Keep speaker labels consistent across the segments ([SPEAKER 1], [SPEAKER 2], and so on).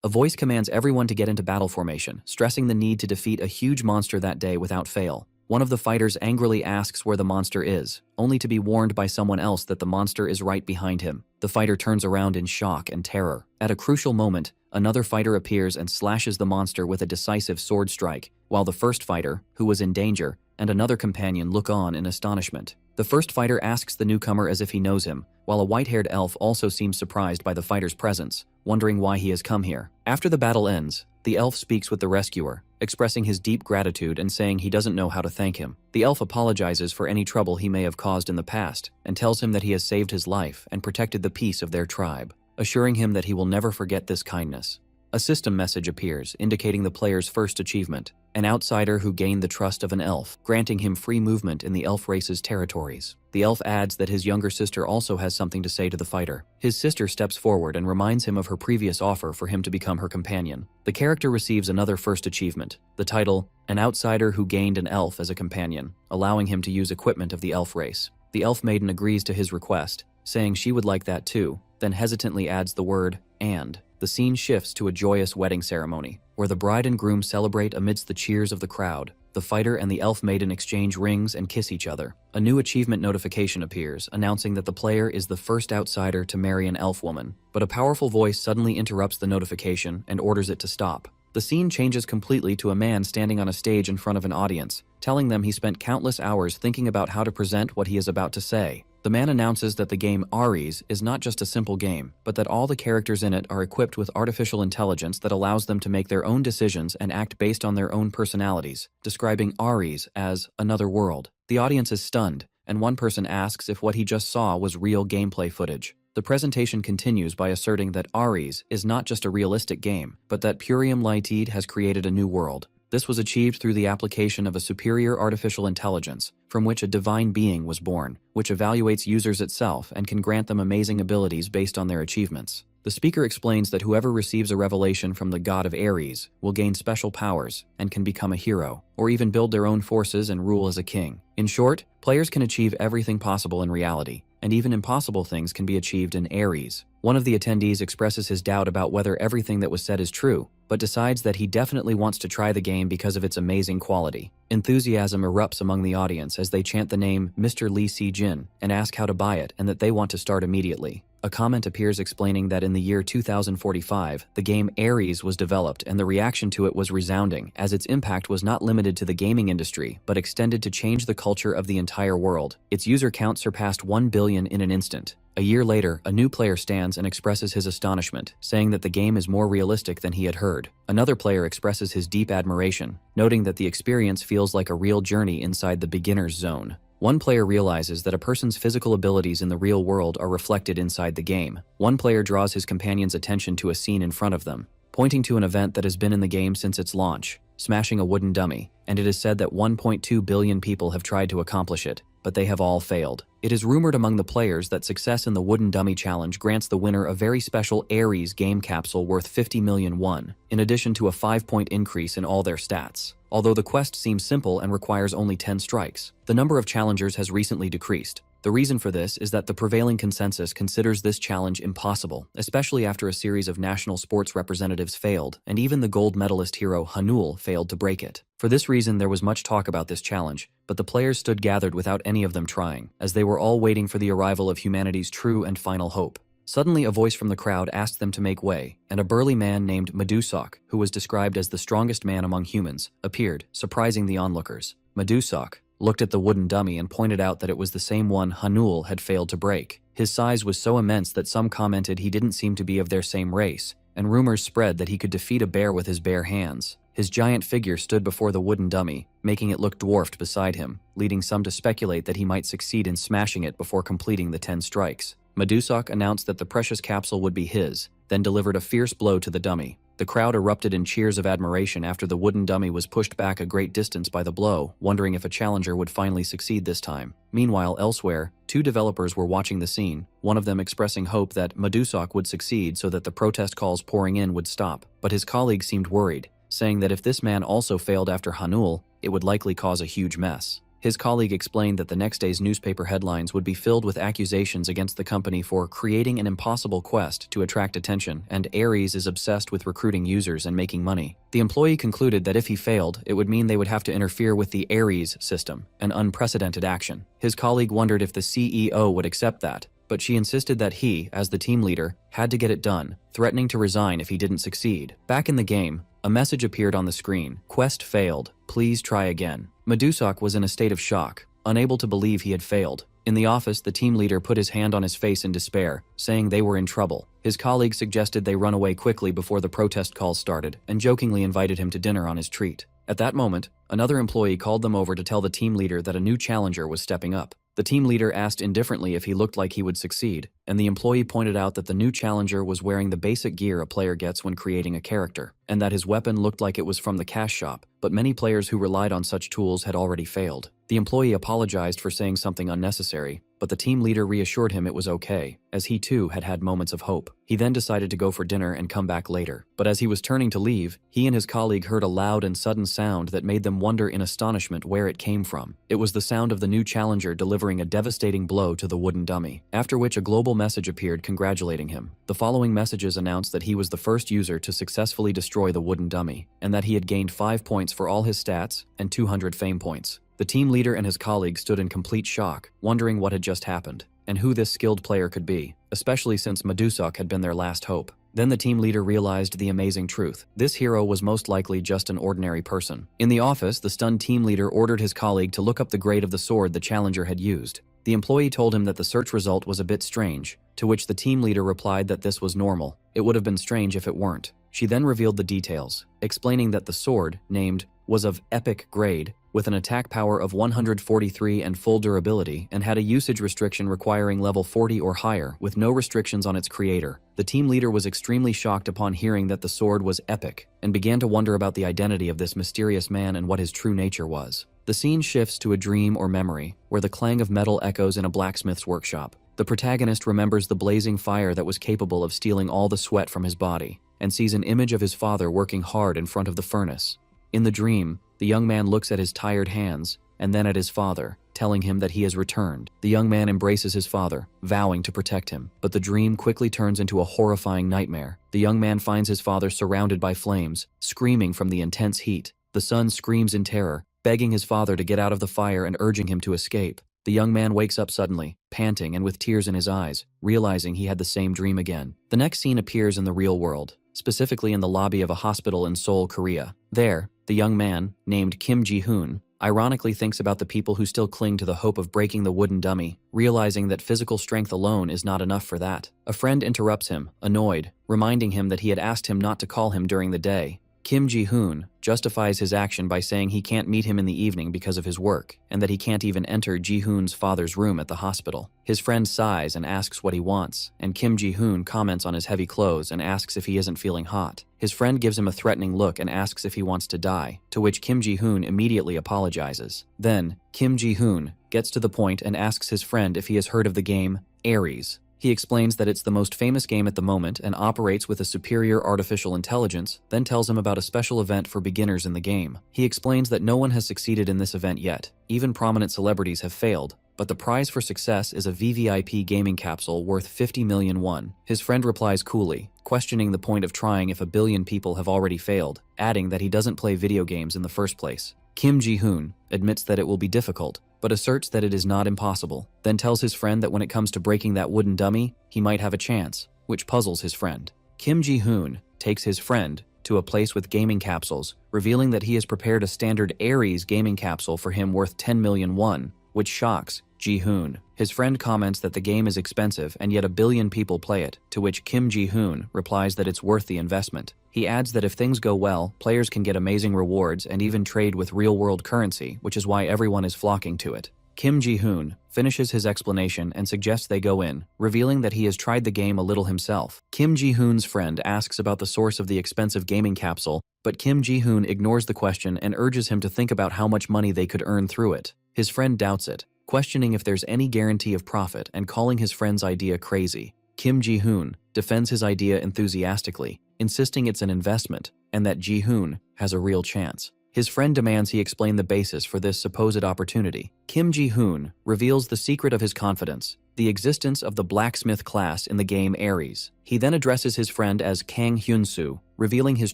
[SPEAKER 1] A voice commands everyone to get into battle formation, stressing the need to defeat a huge monster that day without fail. One of the fighters angrily asks where the monster is, only to be warned by someone else that the monster is right behind him. The fighter turns around in shock and terror. At a crucial moment, another fighter appears and slashes the monster with a decisive sword strike, while the first fighter, who was in danger, and another companion look on in astonishment. The first fighter asks the newcomer as if he knows him, while a white-haired elf also seems surprised by the fighter's presence, wondering why he has come here. After the battle ends, the elf speaks with the rescuer, expressing his deep gratitude and saying he doesn't know how to thank him. The elf apologizes for any trouble he may have caused in the past, and tells him that he has saved his life and protected the peace of their tribe, assuring him that he will never forget this kindness. A system message appears, indicating the player's first achievement, an outsider who gained the trust of an elf, granting him free movement in the elf race's territories. The elf adds that his younger sister also has something to say to the fighter. His sister steps forward and reminds him of her previous offer for him to become her companion. The character receives another first achievement, the title, An Outsider Who Gained an Elf as a Companion, allowing him to use equipment of the elf race. The elf maiden agrees to his request, saying she would like that too, then hesitantly adds the word, and. The scene shifts to a joyous wedding ceremony, where the bride and groom celebrate amidst the cheers of the crowd. The fighter and the elf maiden exchange rings and kiss each other. A new achievement notification appears, announcing that the player is the first outsider to marry an elf woman, but a powerful voice suddenly interrupts the notification and orders it to stop. The scene changes completely to a man standing on a stage in front of an audience, telling them he spent countless hours thinking about how to present what he is about to say. The man announces that the game Ares is not just a simple game, but that all the characters in it are equipped with artificial intelligence that allows them to make their own decisions and act based on their own personalities, describing Ares as another world. The audience is stunned, and one person asks if what he just saw was real gameplay footage. The presentation continues by asserting that Ares is not just a realistic game, but that Purium Lightede has created a new world. This was achieved through the application of a superior artificial intelligence, from which a divine being was born, which evaluates users itself and can grant them amazing abilities based on their achievements. The speaker explains that whoever receives a revelation from the god of Ares will gain special powers and can become a hero, or even build their own forces and rule as a king. In short, players can achieve everything possible in reality, and even impossible things can be achieved in Ares. One of the attendees expresses his doubt about whether everything that was said is true, but decides that he definitely wants to try the game because of its amazing quality. Enthusiasm erupts among the audience as they chant the name Mr. Lee Si-jin and ask how to buy it and that they want to start immediately. A comment appears explaining that in the year 2045, the game Ares was developed and the reaction to it was resounding, as its impact was not limited to the gaming industry, but extended to change the culture of the entire world. Its user count surpassed 1 billion in an instant. A year later, a new player stands and expresses his astonishment, saying that the game is more realistic than he had heard. Another player expresses his deep admiration, noting that the experience feels like a real journey inside the beginner's zone. One player realizes that a person's physical abilities in the real world are reflected inside the game. One player draws his companion's attention to a scene in front of them, pointing to an event that has been in the game since its launch, smashing a wooden dummy, and it is said that 1.2 billion people have tried to accomplish it, but they have all failed. It is rumored among the players that success in the wooden dummy challenge grants the winner a very special Ares game capsule worth 50 million won, in addition to a 5-point increase in all their stats. Although the quest seems simple and requires only 10 strikes, the number of challengers has recently decreased. The reason for this is that the prevailing consensus considers this challenge impossible, especially after a series of national sports representatives failed, and even the gold medalist hero Hanul failed to break it. For this reason, there was much talk about this challenge, but the players stood gathered without any of them trying, as they were all waiting for the arrival of humanity's true and final hope. Suddenly, a voice from the crowd asked them to make way, and a burly man named Medusok, who was described as the strongest man among humans, appeared, surprising the onlookers. Medusok looked at the wooden dummy and pointed out that it was the same one Hanul had failed to break. His size was so immense that some commented he didn't seem to be of their same race, and rumors spread that he could defeat a bear with his bare hands. His giant figure stood before the wooden dummy, making it look dwarfed beside him, leading some to speculate that he might succeed in smashing it before completing the 10 strikes. Medusok announced that the precious capsule would be his, then delivered a fierce blow to the dummy. The crowd erupted in cheers of admiration after the wooden dummy was pushed back a great distance by the blow, wondering if a challenger would finally succeed this time. Meanwhile, elsewhere, 2 developers were watching the scene, one of them expressing hope that Medusok would succeed so that the protest calls pouring in would stop, but his colleague seemed worried, saying that if this man also failed after Hanul, it would likely cause a huge mess. His colleague explained that the next day's newspaper headlines would be filled with accusations against the company for creating an impossible quest to attract attention, and Ares is obsessed with recruiting users and making money. The employee concluded that if he failed, it would mean they would have to interfere with the Ares system, an unprecedented action. His colleague wondered if the CEO would accept that, but she insisted that he, as the team leader, had to get it done, threatening to resign if he didn't succeed. Back in the game, a message appeared on the screen. Quest failed. Please try again. Medusak was in a state of shock, unable to believe he had failed. In the office, the team leader put his hand on his face in despair, saying they were in trouble. His colleague suggested they run away quickly before the protest calls started, and jokingly invited him to dinner on his treat. At that moment, another employee called them over to tell the team leader that a new challenger was stepping up. The team leader asked indifferently if he looked like he would succeed, and the employee pointed out that the new challenger was wearing the basic gear a player gets when creating a character, and that his weapon looked like it was from the cash shop, but many players who relied on such tools had already failed. The employee apologized for saying something unnecessary, but the team leader reassured him it was okay, as he too had had moments of hope. He then decided to go for dinner and come back later. But as he was turning to leave, he and his colleague heard a loud and sudden sound that made them wonder in astonishment where it came from. It was the sound of the new challenger delivering a devastating blow to the wooden dummy, after which a global message appeared congratulating him. The following messages announced that he was the first user to successfully destroy the wooden dummy, and that he had gained 5 points for all his stats and 200 fame points. The team leader and his colleague stood in complete shock, wondering what had just happened, and who this skilled player could be, especially since Medusak had been their last hope. Then the team leader realized the amazing truth. This hero was most likely just an ordinary person. In the office, the stunned team leader ordered his colleague to look up the grade of the sword the challenger had used. The employee told him that the search result was a bit strange, to which the team leader replied that this was normal. It would have been strange if it weren't. She then revealed the details, explaining that the sword, named, was of epic grade, with an attack power of 143 and full durability, and had a usage restriction requiring level 40 or higher, with no restrictions on its creator. The team leader was extremely shocked upon hearing that the sword was epic, and began to wonder about the identity of this mysterious man and what his true nature was. The scene shifts to a dream or memory, where the clang of metal echoes in a blacksmith's workshop. The protagonist remembers the blazing fire that was capable of stealing all the sweat from his body, and sees an image of his father working hard in front of the furnace. In the dream, the young man looks at his tired hands, and then at his father, telling him that he has returned. The young man embraces his father, vowing to protect him, but the dream quickly turns into a horrifying nightmare. The young man finds his father surrounded by flames, screaming from the intense heat. The son screams in terror, begging his father to get out of the fire and urging him to escape. The young man wakes up suddenly, panting and with tears in his eyes, realizing he had the same dream again. The next scene appears in the real world, specifically in the lobby of a hospital in Seoul, Korea. There, the young man, named Kim Ji-hoon, ironically thinks about the people who still cling to the hope of breaking the wooden dummy, realizing that physical strength alone is not enough for that. A friend interrupts him, annoyed, reminding him that he had asked him not to call him during the day. Kim Ji-hoon justifies his action by saying he can't meet him in the evening because of his work, and that he can't even enter Ji-hoon's father's room at the hospital. His friend sighs and asks what he wants, and Kim Ji-hoon comments on his heavy clothes and asks if he isn't feeling hot. His friend gives him a threatening look and asks if he wants to die, to which Kim Ji-hoon immediately apologizes. Then, Kim Ji-hoon gets to the point and asks his friend if he has heard of the game Ares. He explains that it's the most famous game at the moment and operates with a superior artificial intelligence, then tells him about a special event for beginners in the game. He explains that no one has succeeded in this event yet. Even prominent celebrities have failed, but the prize for success is a VVIP gaming capsule worth 50 million won. His friend replies coolly, questioning the point of trying if a billion people have already failed, adding that he doesn't play video games in the first place. Kim Ji-hoon admits that it will be difficult, but asserts that it is not impossible, then tells his friend that when it comes to breaking that wooden dummy, he might have a chance, which puzzles his friend. Kim Ji-hoon takes his friend to a place with gaming capsules, revealing that he has prepared a standard Ares gaming capsule for him worth 10 million won, which shocks Ji-hoon. His friend comments that the game is expensive and yet a billion people play it, to which Kim Ji-hoon replies that it's worth the investment. He adds that if things go well, players can get amazing rewards and even trade with real-world currency, which is why everyone is flocking to it. Kim Ji-hoon finishes his explanation and suggests they go in, revealing that he has tried the game a little himself. Kim Ji-hoon's friend asks about the source of the expensive gaming capsule, but Kim Ji-hoon ignores the question and urges him to think about how much money they could earn through it. His friend doubts it, questioning if there's any guarantee of profit and calling his friend's idea crazy. Kim Ji-hoon defends his idea enthusiastically, insisting it's an investment and that Ji-hoon has a real chance. His friend demands he explain the basis for this supposed opportunity. Kim Ji-hoon reveals the secret of his confidence, the existence of the Blacksmith class in the game Ares. He then addresses his friend as Kang Hyun-soo, revealing his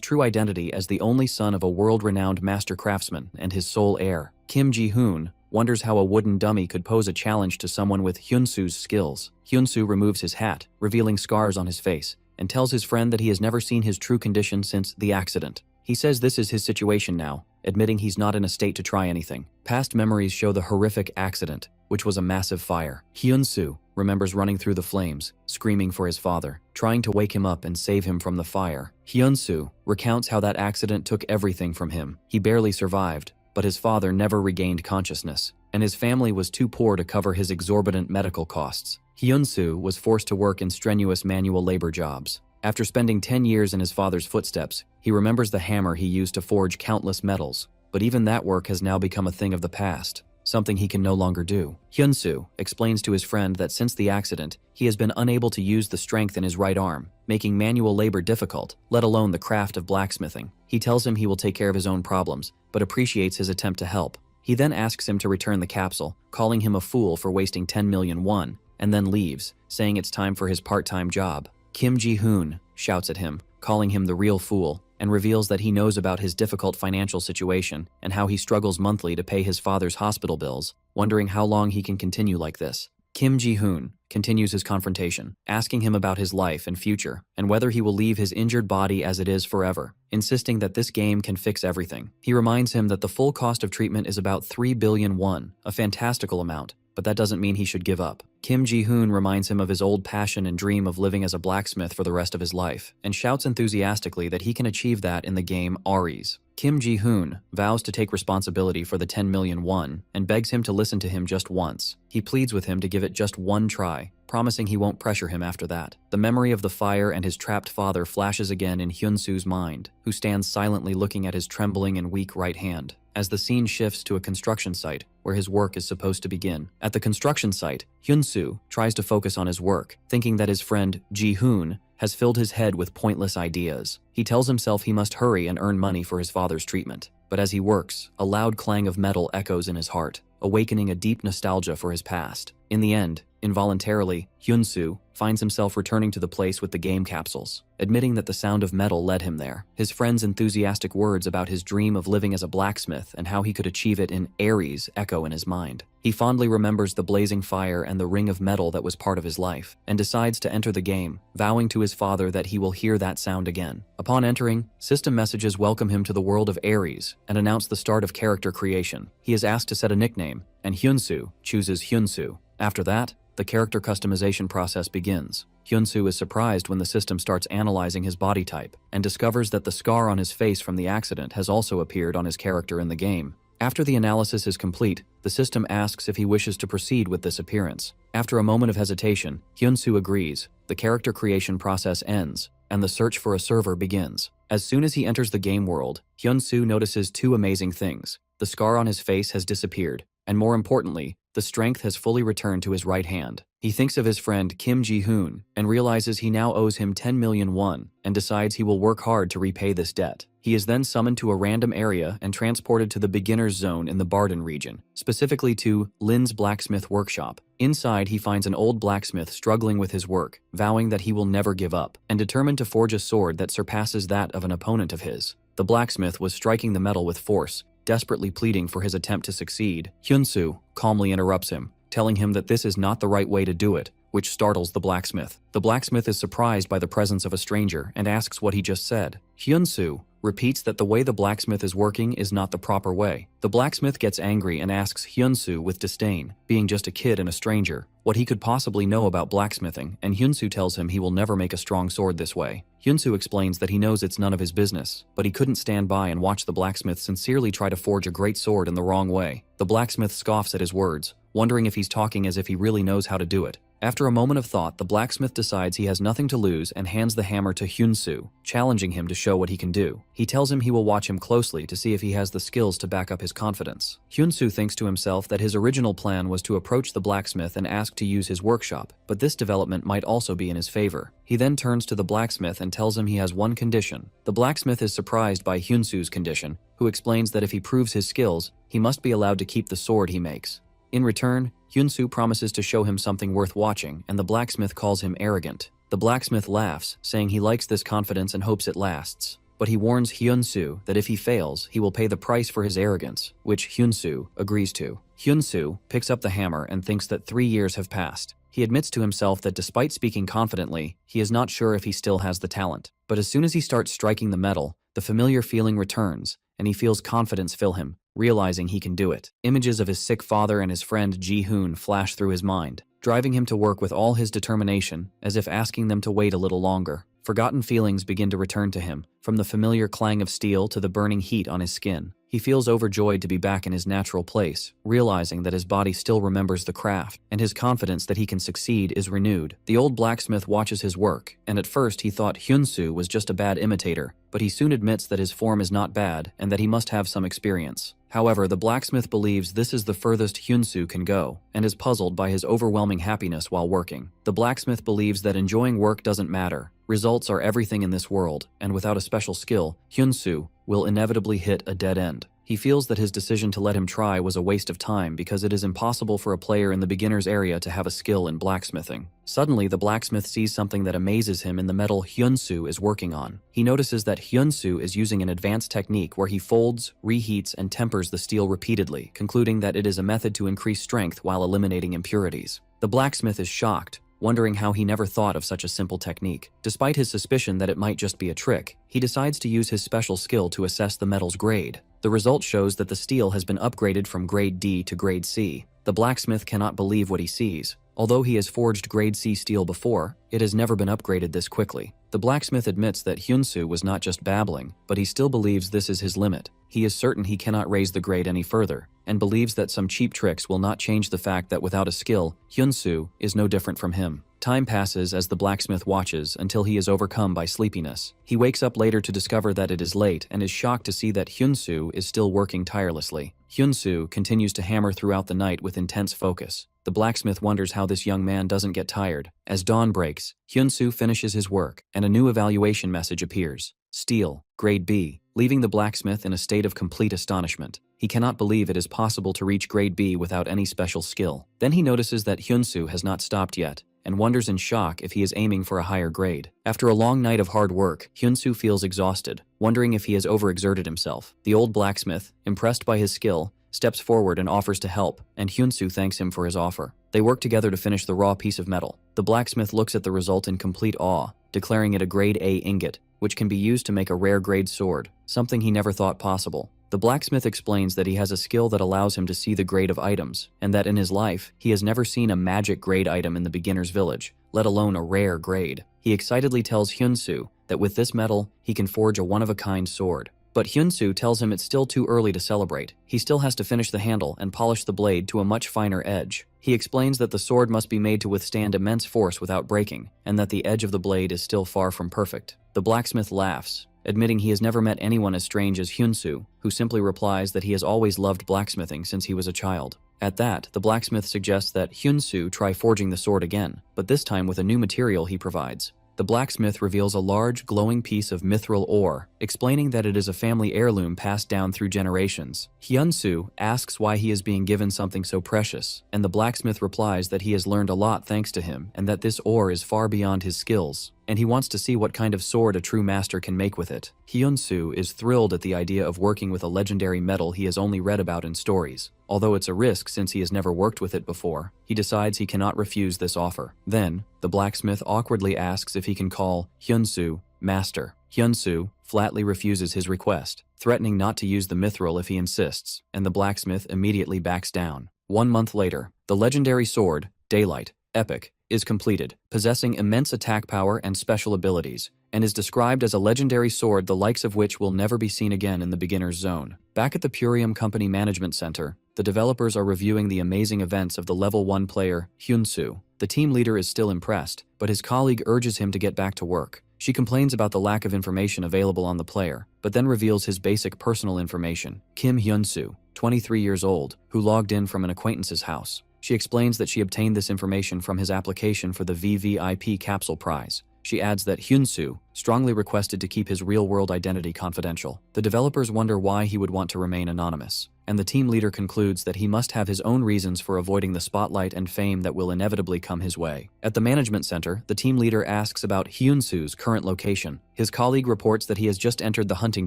[SPEAKER 1] true identity as the only son of a world-renowned master craftsman and his sole heir. Kim Ji-hoon wonders how a wooden dummy could pose a challenge to someone with Hyun-soo's skills. Hyun-soo removes his hat, revealing scars on his face, and tells his friend that he has never seen his true condition since the accident. He says this is his situation now, admitting he's not in a state to try anything. Past memories show the horrific accident, which was a massive fire. Hyun-soo remembers running through the flames, screaming for his father, trying to wake him up and save him from the fire. Hyun-soo recounts how that accident took everything from him. He barely survived, but his father never regained consciousness, and his family was too poor to cover his exorbitant medical costs. Hyun-soo was forced to work in strenuous manual labor jobs. After spending 10 years in his father's footsteps, he remembers the hammer he used to forge countless metals, but even that work has now become a thing of the past, something he can no longer do. Hyun-soo explains to his friend that since the accident, he has been unable to use the strength in his right arm, making manual labor difficult, let alone the craft of blacksmithing. He tells him he will take care of his own problems, but appreciates his attempt to help. He then asks him to return the capsule, calling him a fool for wasting 10 million won, and then leaves, saying it's time for his part-time job. Kim Ji-hoon shouts at him, calling him the real fool, and reveals that he knows about his difficult financial situation and how he struggles monthly to pay his father's hospital bills, wondering how long he can continue like this. Kim Ji-hoon continues his confrontation, asking him about his life and future, and whether he will leave his injured body as it is forever, insisting that this game can fix everything. He reminds him that the full cost of treatment is about 3 billion won, a fantastical amount, but that doesn't mean he should give up. Kim Ji-hoon reminds him of his old passion and dream of living as a blacksmith for the rest of his life, and shouts enthusiastically that he can achieve that in the game Ares. Kim Ji-hoon vows to take responsibility for the 10 million won and begs him to listen to him just once. He pleads with him to give it just one try, promising he won't pressure him after that. The memory of the fire and his trapped father flashes again in Hyun-soo's mind, who stands silently looking at his trembling and weak right hand, as the scene shifts to a construction site where his work is supposed to begin. At the construction site, Hyun-soo tries to focus on his work, thinking that his friend Ji-hoon has filled his head with pointless ideas. He tells himself he must hurry and earn money for his father's treatment. But as he works, a loud clang of metal echoes in his heart, awakening a deep nostalgia for his past. In the end, involuntarily, Hyun-soo finds himself returning to the place with the game capsules, admitting that the sound of metal led him there. His friend's enthusiastic words about his dream of living as a blacksmith and how he could achieve it in Ares echo in his mind. He fondly remembers the blazing fire and the ring of metal that was part of his life, and decides to enter the game, vowing to his father that he will hear that sound again. Upon entering, system messages welcome him to the world of Ares and announce the start of character creation. He is asked to set a nickname, and Hyun-soo chooses Hyun-soo. After that, the character customization process begins. Hyun-soo is surprised when the system starts analyzing his body type and discovers that the scar on his face from the accident has also appeared on his character in the game. After the analysis is complete, the system asks if he wishes to proceed with this appearance. After a moment of hesitation, Hyun-soo agrees. The character creation process ends, and the search for a server begins. As soon as he enters the game world, Hyun-soo notices two amazing things. The scar on his face has disappeared, and more importantly, the strength has fully returned to his right hand. He thinks of his friend Kim Ji-hoon and realizes he now owes him 10 million won and decides he will work hard to repay this debt. He is then summoned to a random area and transported to the beginner's zone in the Barden region, specifically to Lin's blacksmith workshop. Inside, he finds an old blacksmith struggling with his work, vowing that he will never give up, and determined to forge a sword that surpasses that of an opponent of his. The blacksmith was striking the metal with force, desperately pleading for his attempt to succeed. Hyun-soo calmly interrupts him, telling him that this is not the right way to do it, which startles the blacksmith. The blacksmith is surprised by the presence of a stranger and asks what he just said. Hyun-soo repeats that the way the blacksmith is working is not the proper way. The blacksmith gets angry and asks Hyun-soo with disdain, being just a kid and a stranger, what he could possibly know about blacksmithing, and Hyun-soo tells him he will never make a strong sword this way. Hyun-soo explains that he knows it's none of his business, but he couldn't stand by and watch the blacksmith sincerely try to forge a great sword in the wrong way. The blacksmith scoffs at his words, wondering if he's talking as if he really knows how to do it. After a moment of thought, the blacksmith decides he has nothing to lose and hands the hammer to Hyun-soo, challenging him to show what he can do. He tells him he will watch him closely to see if he has the skills to back up his confidence. Hyun-soo thinks to himself that his original plan was to approach the blacksmith and ask to use his workshop, but this development might also be in his favor. He then turns to the blacksmith and tells him he has one condition. The blacksmith is surprised by Hyun-soo's condition, who explains that if he proves his skills, he must be allowed to keep the sword he makes. In return, Hyun-soo promises to show him something worth watching, and the blacksmith calls him arrogant. The blacksmith laughs, saying he likes this confidence and hopes it lasts. But he warns Hyun-soo that if he fails, he will pay the price for his arrogance, which Hyun-soo agrees to. Hyun-soo picks up the hammer and thinks that 3 years have passed. He admits to himself that despite speaking confidently, he is not sure if he still has the talent. But as soon as he starts striking the metal, the familiar feeling returns, and he feels confidence fill him, realizing he can do it. Images of his sick father and his friend Ji-hoon flash through his mind, driving him to work with all his determination, as if asking them to wait a little longer. Forgotten feelings begin to return to him, from the familiar clang of steel to the burning heat on his skin. He feels overjoyed to be back in his natural place, realizing that his body still remembers the craft, and his confidence that he can succeed is renewed. The old blacksmith watches his work, and at first he thought Hyun-soo was just a bad imitator, but he soon admits that his form is not bad and that he must have some experience. However, the blacksmith believes this is the furthest Hyun-soo can go, and is puzzled by his overwhelming happiness while working. The blacksmith believes that enjoying work doesn't matter. Results are everything in this world, and without a special skill, Hyun-soo will inevitably hit a dead end. He feels that his decision to let him try was a waste of time because it is impossible for a player in the beginner's area to have a skill in blacksmithing. Suddenly, the blacksmith sees something that amazes him in the metal Hyun-soo is working on. He notices that Hyun-soo is using an advanced technique where he folds, reheats, and tempers the steel repeatedly, concluding that it is a method to increase strength while eliminating impurities. The blacksmith is shocked, wondering how he never thought of such a simple technique. Despite his suspicion that it might just be a trick, he decides to use his special skill to assess the metal's grade. The result shows that the steel has been upgraded from grade D to grade C. The blacksmith cannot believe what he sees. Although he has forged grade C steel before, it has never been upgraded this quickly. The blacksmith admits that Hyun-soo was not just babbling, but he still believes this is his limit. He is certain he cannot raise the grade any further, and believes that some cheap tricks will not change the fact that without a skill, Hyun-soo is no different from him. Time passes as the blacksmith watches until he is overcome by sleepiness. He wakes up later to discover that it is late and is shocked to see that Hyun-soo is still working tirelessly. Hyun-soo continues to hammer throughout the night with intense focus. The blacksmith wonders how this young man doesn't get tired. As dawn breaks, Hyun-soo finishes his work, and a new evaluation message appears. Steel, grade B, leaving the blacksmith in a state of complete astonishment. He cannot believe it is possible to reach grade B without any special skill. Then he notices that Hyun-soo has not stopped yet, and wonders in shock if he is aiming for a higher grade. After a long night of hard work, Hyun-soo feels exhausted, wondering if he has overexerted himself. The old blacksmith, impressed by his skill, steps forward and offers to help, and Hyun-soo thanks him for his offer. They work together to finish the raw piece of metal. The blacksmith looks at the result in complete awe, declaring it a grade A ingot, which can be used to make a rare grade sword, something he never thought possible. The blacksmith explains that he has a skill that allows him to see the grade of items, and that in his life, he has never seen a magic grade item in the beginner's village, let alone a rare grade. He excitedly tells Hyun-soo that with this metal, he can forge a one-of-a-kind sword. But Hyun-soo tells him it's still too early to celebrate. He still has to finish the handle and polish the blade to a much finer edge. He explains that the sword must be made to withstand immense force without breaking, and that the edge of the blade is still far from perfect. The blacksmith laughs, admitting he has never met anyone as strange as Hyun-soo, who simply replies that he has always loved blacksmithing since he was a child. At that, the blacksmith suggests that Hyun-soo try forging the sword again, but this time with a new material he provides. The blacksmith reveals a large, glowing piece of mithril ore, explaining that it is a family heirloom passed down through generations. Hyun-soo asks why he is being given something so precious, and the blacksmith replies that he has learned a lot thanks to him, and that this ore is far beyond his skills, and he wants to see what kind of sword a true master can make with it. Hyun-soo is thrilled at the idea of working with a legendary metal he has only read about in stories. Although it's a risk since he has never worked with it before, he decides he cannot refuse this offer. Then, the blacksmith awkwardly asks if he can call Hyun-soo master. Hyun-soo flatly refuses his request, threatening not to use the mithril if he insists, and the blacksmith immediately backs down. 1 month later, the legendary sword, Daylight, Epic, is completed, possessing immense attack power and special abilities, and is described as a legendary sword the likes of which will never be seen again in the beginner's zone. Back at the Purium Company Management Center, the developers are reviewing the amazing events of the level 1 player, Hyun-soo. The team leader is still impressed, but his colleague urges him to get back to work. She complains about the lack of information available on the player, but then reveals his basic personal information, Kim Hyun-soo, 23 years old, who logged in from an acquaintance's house. She explains that she obtained this information from his application for the VVIP capsule prize. She adds that Hyun-soo strongly requested to keep his real-world identity confidential. The developers wonder why he would want to remain anonymous, and the team leader concludes that he must have his own reasons for avoiding the spotlight and fame that will inevitably come his way. At the management center, the team leader asks about Hyun-soo's current location. His colleague reports that he has just entered the hunting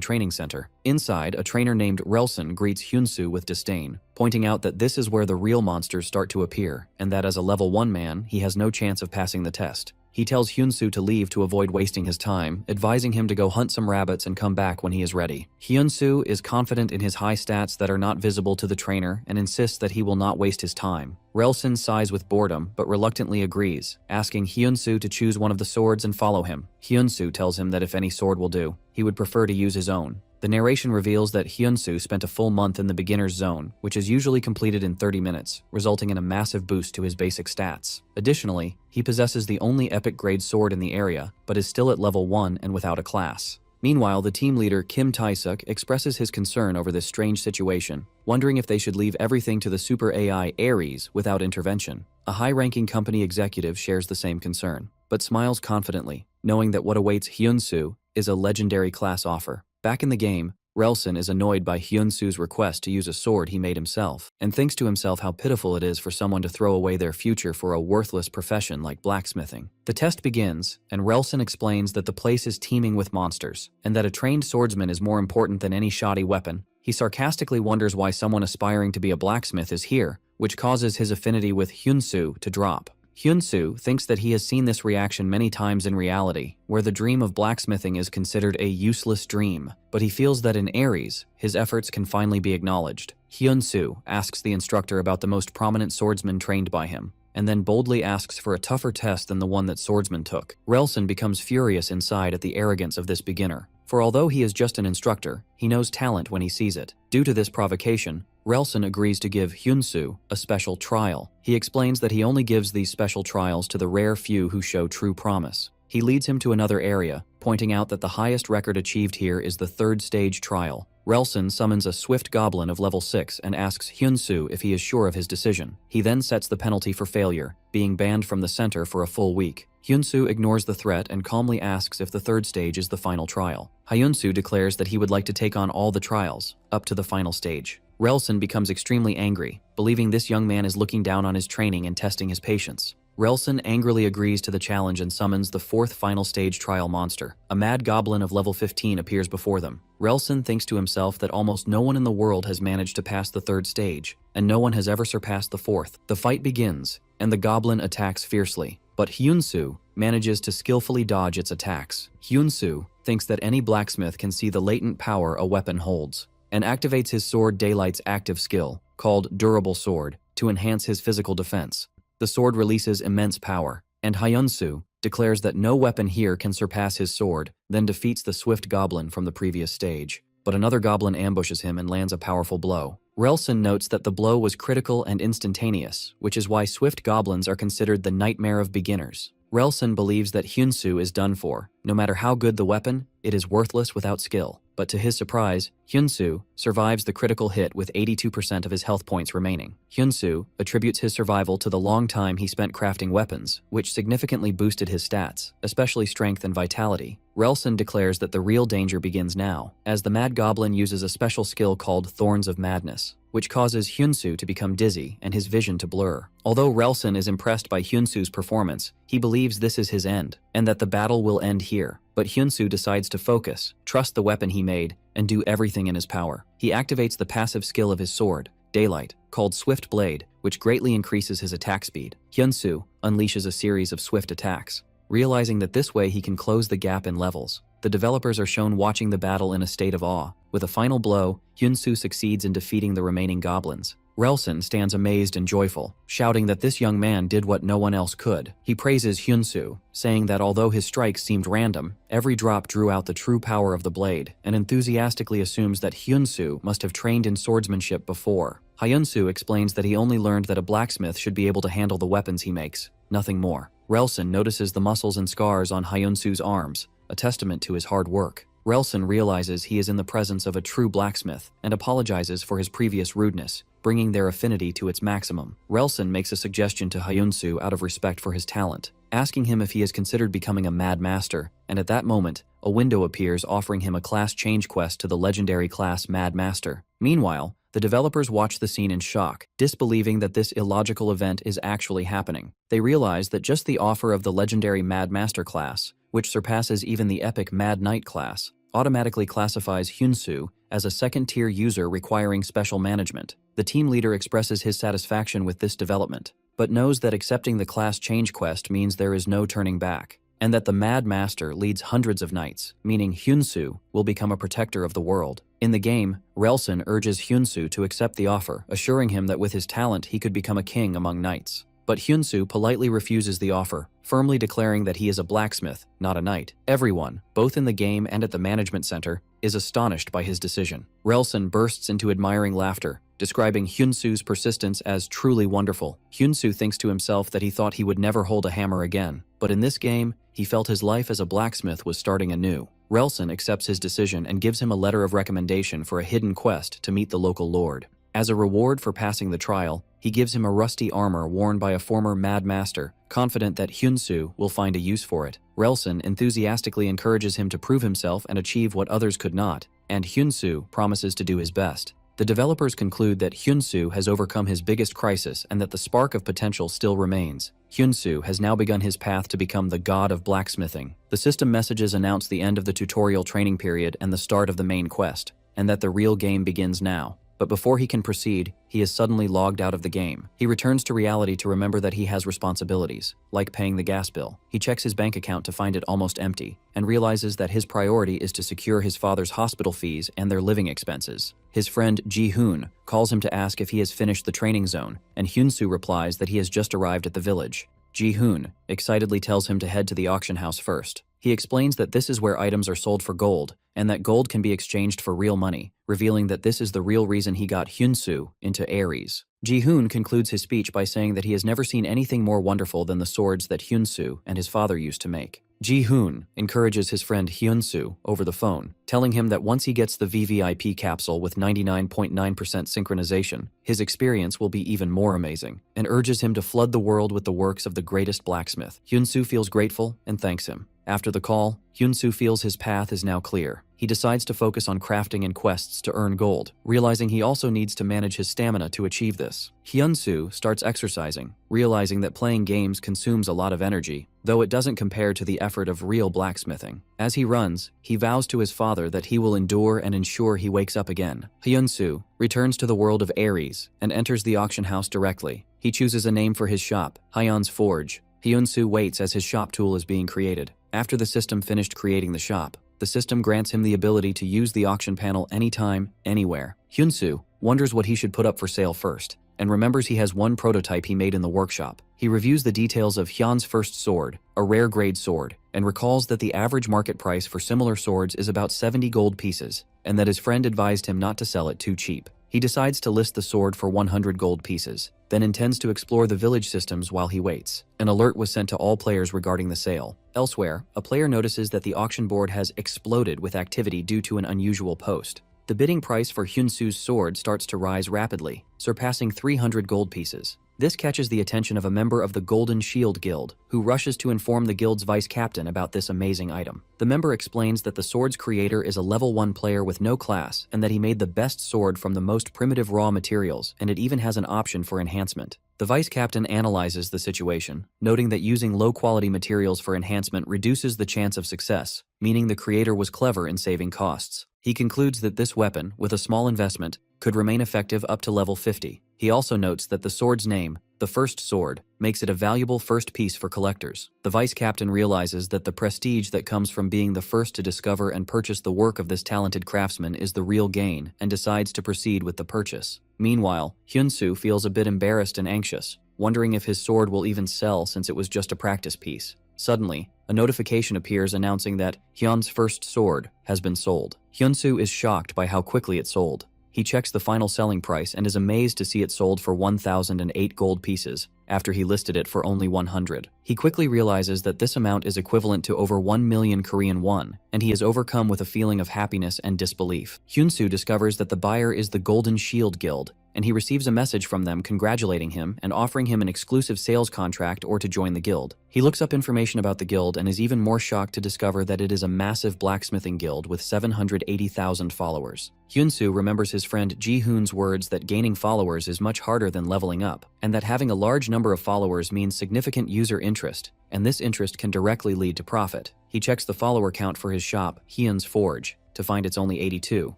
[SPEAKER 1] training center. Inside, a trainer named Relson greets Hyun-soo with disdain, pointing out that this is where the real monsters start to appear, and that as a level 1 man, he has no chance of passing the test. He tells Hyun-soo to leave to avoid wasting his time, advising him to go hunt some rabbits and come back when he is ready. Hyun-soo is confident in his high stats that are not visible to the trainer and insists that he will not waste his time. Relson sighs with boredom but reluctantly agrees, asking Hyun-soo to choose one of the swords and follow him. Hyun-soo tells him that if any sword will do, he would prefer to use his own. The narration reveals that Hyun-soo spent a full month in the beginner's zone, which is usually completed in 30 minutes, resulting in a massive boost to his basic stats. Additionally, he possesses the only epic grade sword in the area, but is still at level 1 and without a class. Meanwhile, the team leader Kim Tae-suk expresses his concern over this strange situation, wondering if they should leave everything to the super AI Ares without intervention. A high-ranking company executive shares the same concern, but smiles confidently, knowing that what awaits Hyun-soo is a legendary class offer. Back in the game, Relson is annoyed by Hyun-soo's request to use a sword he made himself, and thinks to himself how pitiful it is for someone to throw away their future for a worthless profession like blacksmithing. The test begins, and Relson explains that the place is teeming with monsters, and that a trained swordsman is more important than any shoddy weapon. He sarcastically wonders why someone aspiring to be a blacksmith is here, which causes his affinity with Hyun-soo to drop. Hyun-soo thinks that he has seen this reaction many times in reality, where the dream of blacksmithing is considered a useless dream, but he feels that in Ares, his efforts can finally be acknowledged. Hyun-soo asks the instructor about the most prominent swordsman trained by him, and then boldly asks for a tougher test than the one that swordsman took. Relson becomes furious inside at the arrogance of this beginner, for although he is just an instructor, he knows talent when he sees it. Due to this provocation, Relson agrees to give Hyun-soo a special trial. He explains that he only gives these special trials to the rare few who show true promise. He leads him to another area, pointing out that the highest record achieved here is the 3rd stage trial. Relson summons a swift goblin of level 6 and asks Hyun-soo if he is sure of his decision. He then sets the penalty for failure, being banned from the center for a full week. Hyun-soo ignores the threat and calmly asks if the 3rd stage is the final trial. Hyun-soo declares that he would like to take on all the trials, up to the final stage. Relson becomes extremely angry, believing this young man is looking down on his training and testing his patience. Relson angrily agrees to the challenge and summons the 4th final stage trial monster. A mad goblin of level 15 appears before them. Relson thinks to himself that almost no one in the world has managed to pass the 3rd stage, and no one has ever surpassed the 4th. The fight begins, and the goblin attacks fiercely, but Hyun-soo manages to skillfully dodge its attacks. Hyun-soo thinks that any blacksmith can see the latent power a weapon holds, and activates his sword Daylight's active skill, called Durable Sword, to enhance his physical defense. The sword releases immense power, and Hyun-soo declares that no weapon here can surpass his sword, then defeats the swift goblin from the previous stage. But another goblin ambushes him and lands a powerful blow. Relson notes that the blow was critical and instantaneous, which is why swift goblins are considered the nightmare of beginners. Relson believes that Hyun-soo is done for. No matter how good the weapon, it is worthless without skill. But to his surprise, Hyun-soo survives the critical hit with 82% of his health points remaining. Hyun-soo attributes his survival to the long time he spent crafting weapons, which significantly boosted his stats, especially strength and vitality. Relson declares that the real danger begins now, as the Mad Goblin uses a special skill called Thorns of Madness, which causes Hyun-soo to become dizzy and his vision to blur. Although Relson is impressed by Hyun-soo's performance, he believes this is his end, and that the battle will end here. But Hyun-soo decides to focus, trust the weapon he made, and do everything in his power. He activates the passive skill of his sword, Daylight, called Swift Blade, which greatly increases his attack speed. Hyun-soo unleashes a series of swift attacks, realizing that this way he can close the gap in levels. The developers are shown watching the battle in a state of awe. With a final blow, Hyun-soo succeeds in defeating the remaining goblins. Relson stands amazed and joyful, shouting that this young man did what no one else could. He praises Hyunsu, saying that although his strikes seemed random, every drop drew out the true power of the blade, and enthusiastically assumes that Hyunsu must have trained in swordsmanship before. Hyunsu explains that he only learned that a blacksmith should be able to handle the weapons he makes, nothing more. Relson notices the muscles and scars on Hyunsu's arms, a testament to his hard work. Relson realizes he is in the presence of a true blacksmith and apologizes for his previous rudeness, bringing their affinity to its maximum. Relson makes a suggestion to Hyunsu out of respect for his talent, asking him if he has considered becoming a mad master, and at that moment, a window appears offering him a class change quest to the legendary class Mad Master. Meanwhile, the developers watch the scene in shock, disbelieving that this illogical event is actually happening. They realize that just the offer of the legendary Mad Master class, which surpasses even the epic Mad Knight class, automatically classifies Hyunsu as a second-tier user requiring special management. The team leader expresses his satisfaction with this development, but knows that accepting the class change quest means there is no turning back, and that the Mad Master leads hundreds of knights, meaning Hyunsu will become a protector of the world. In the game, Relson urges Hyunsu to accept the offer, assuring him that with his talent he could become a king among knights. But Hyunsu politely refuses the offer, firmly declaring that he is a blacksmith, not a knight. Everyone, both in the game and at the management center, is astonished by his decision. Relson bursts into admiring laughter, describing Hyunsu's persistence as truly wonderful. Hyunsu thinks to himself that he thought he would never hold a hammer again, but in this game, he felt his life as a blacksmith was starting anew. Relson accepts his decision and gives him a letter of recommendation for a hidden quest to meet the local lord. As a reward for passing the trial, he gives him a rusty armor worn by a former Mad Master, confident that Hyunsu will find a use for it. Relson enthusiastically encourages him to prove himself and achieve what others could not, and Hyunsu promises to do his best. The developers conclude that Hyunsu has overcome his biggest crisis and that the spark of potential still remains. Hyunsu has now begun his path to become the god of blacksmithing. The system messages announce the end of the tutorial training period and the start of the main quest, and that the real game begins now. But before he can proceed, he is suddenly logged out of the game. He returns to reality to remember that he has responsibilities, like paying the gas bill. He checks his bank account to find it almost empty, and realizes that his priority is to secure his father's hospital fees and their living expenses. His friend Ji-hoon calls him to ask if he has finished the training zone, and Hyunsu replies that he has just arrived at the village. Ji-hoon excitedly tells him to head to the auction house first. He explains that this is where items are sold for gold, and that gold can be exchanged for real money, revealing that this is the real reason he got Hyunsu into Ares. Ji-hoon concludes his speech by saying that he has never seen anything more wonderful than the swords that Hyunsu and his father used to make. Ji-hoon encourages his friend Hyunsu over the phone, telling him that once he gets the VVIP capsule with 99.9% synchronization, his experience will be even more amazing, and urges him to flood the world with the works of the greatest blacksmith. Hyunsu feels grateful and thanks him. After the call, Hyunsu feels his path is now clear. He decides to focus on crafting and quests to earn gold, realizing he also needs to manage his stamina to achieve this. Hyunsu starts exercising, realizing that playing games consumes a lot of energy, though it doesn't compare to the effort of real blacksmithing. As he runs, he vows to his father that he will endure and ensure he wakes up again. Hyunsu returns to the world of Ares and enters the auction house directly. He chooses a name for his shop, Hyun's Forge. Hyunsu waits as his shop tool is being created. After the system finished creating the shop, the system grants him the ability to use the auction panel anytime, anywhere. Hyunsu wonders what he should put up for sale first, and remembers he has one prototype he made in the workshop. He reviews the details of Hyun's first sword, a rare grade sword, and recalls that the average market price for similar swords is about 70 gold pieces, and that his friend advised him not to sell it too cheap. He decides to list the sword for 100 gold pieces, then intends to explore the village systems while he waits. An alert was sent to all players regarding the sale. Elsewhere, a player notices that the auction board has exploded with activity due to an unusual post. The bidding price for Hyunsu's sword starts to rise rapidly, surpassing 300 gold pieces. This catches the attention of a member of the Golden Shield Guild, who rushes to inform the guild's vice captain about this amazing item. The member explains that the sword's creator is a level 1 player with no class, and that he made the best sword from the most primitive raw materials, and it even has an option for enhancement. The vice captain analyzes the situation, noting that using low-quality materials for enhancement reduces the chance of success, meaning the creator was clever in saving costs. He concludes that this weapon, with a small investment, could remain effective up to level 50. He also notes that the sword's name, the the first sword, makes it a valuable first piece for collectors. The vice captain realizes that the prestige that comes from being the first to discover and purchase the work of this talented craftsman is the real gain and decides to proceed with the purchase. Meanwhile, Hyun-soo feels a bit embarrassed and anxious, wondering if his sword will even sell since it was just a practice piece. Suddenly, a notification appears announcing that Hyun's first sword has been sold. Hyun-soo is shocked by how quickly it sold. He checks the final selling price and is amazed to see it sold for 1,008 gold pieces, after he listed it for only 100. He quickly realizes that this amount is equivalent to over 1 million Korean won, and he is overcome with a feeling of happiness and disbelief. Hyun-soo discovers that the buyer is the Golden Shield Guild, and he receives a message from them congratulating him and offering him an exclusive sales contract or to join the guild. He looks up information about the guild and is even more shocked to discover that it is a massive blacksmithing guild with 780,000 followers. Hyun-soo remembers his friend Ji-hoon's words that gaining followers is much harder than leveling up, and that having a large number of followers means significant user interest, and this interest can directly lead to profit. He checks the follower count for his shop, Hyun's Forge, to find it's only 82.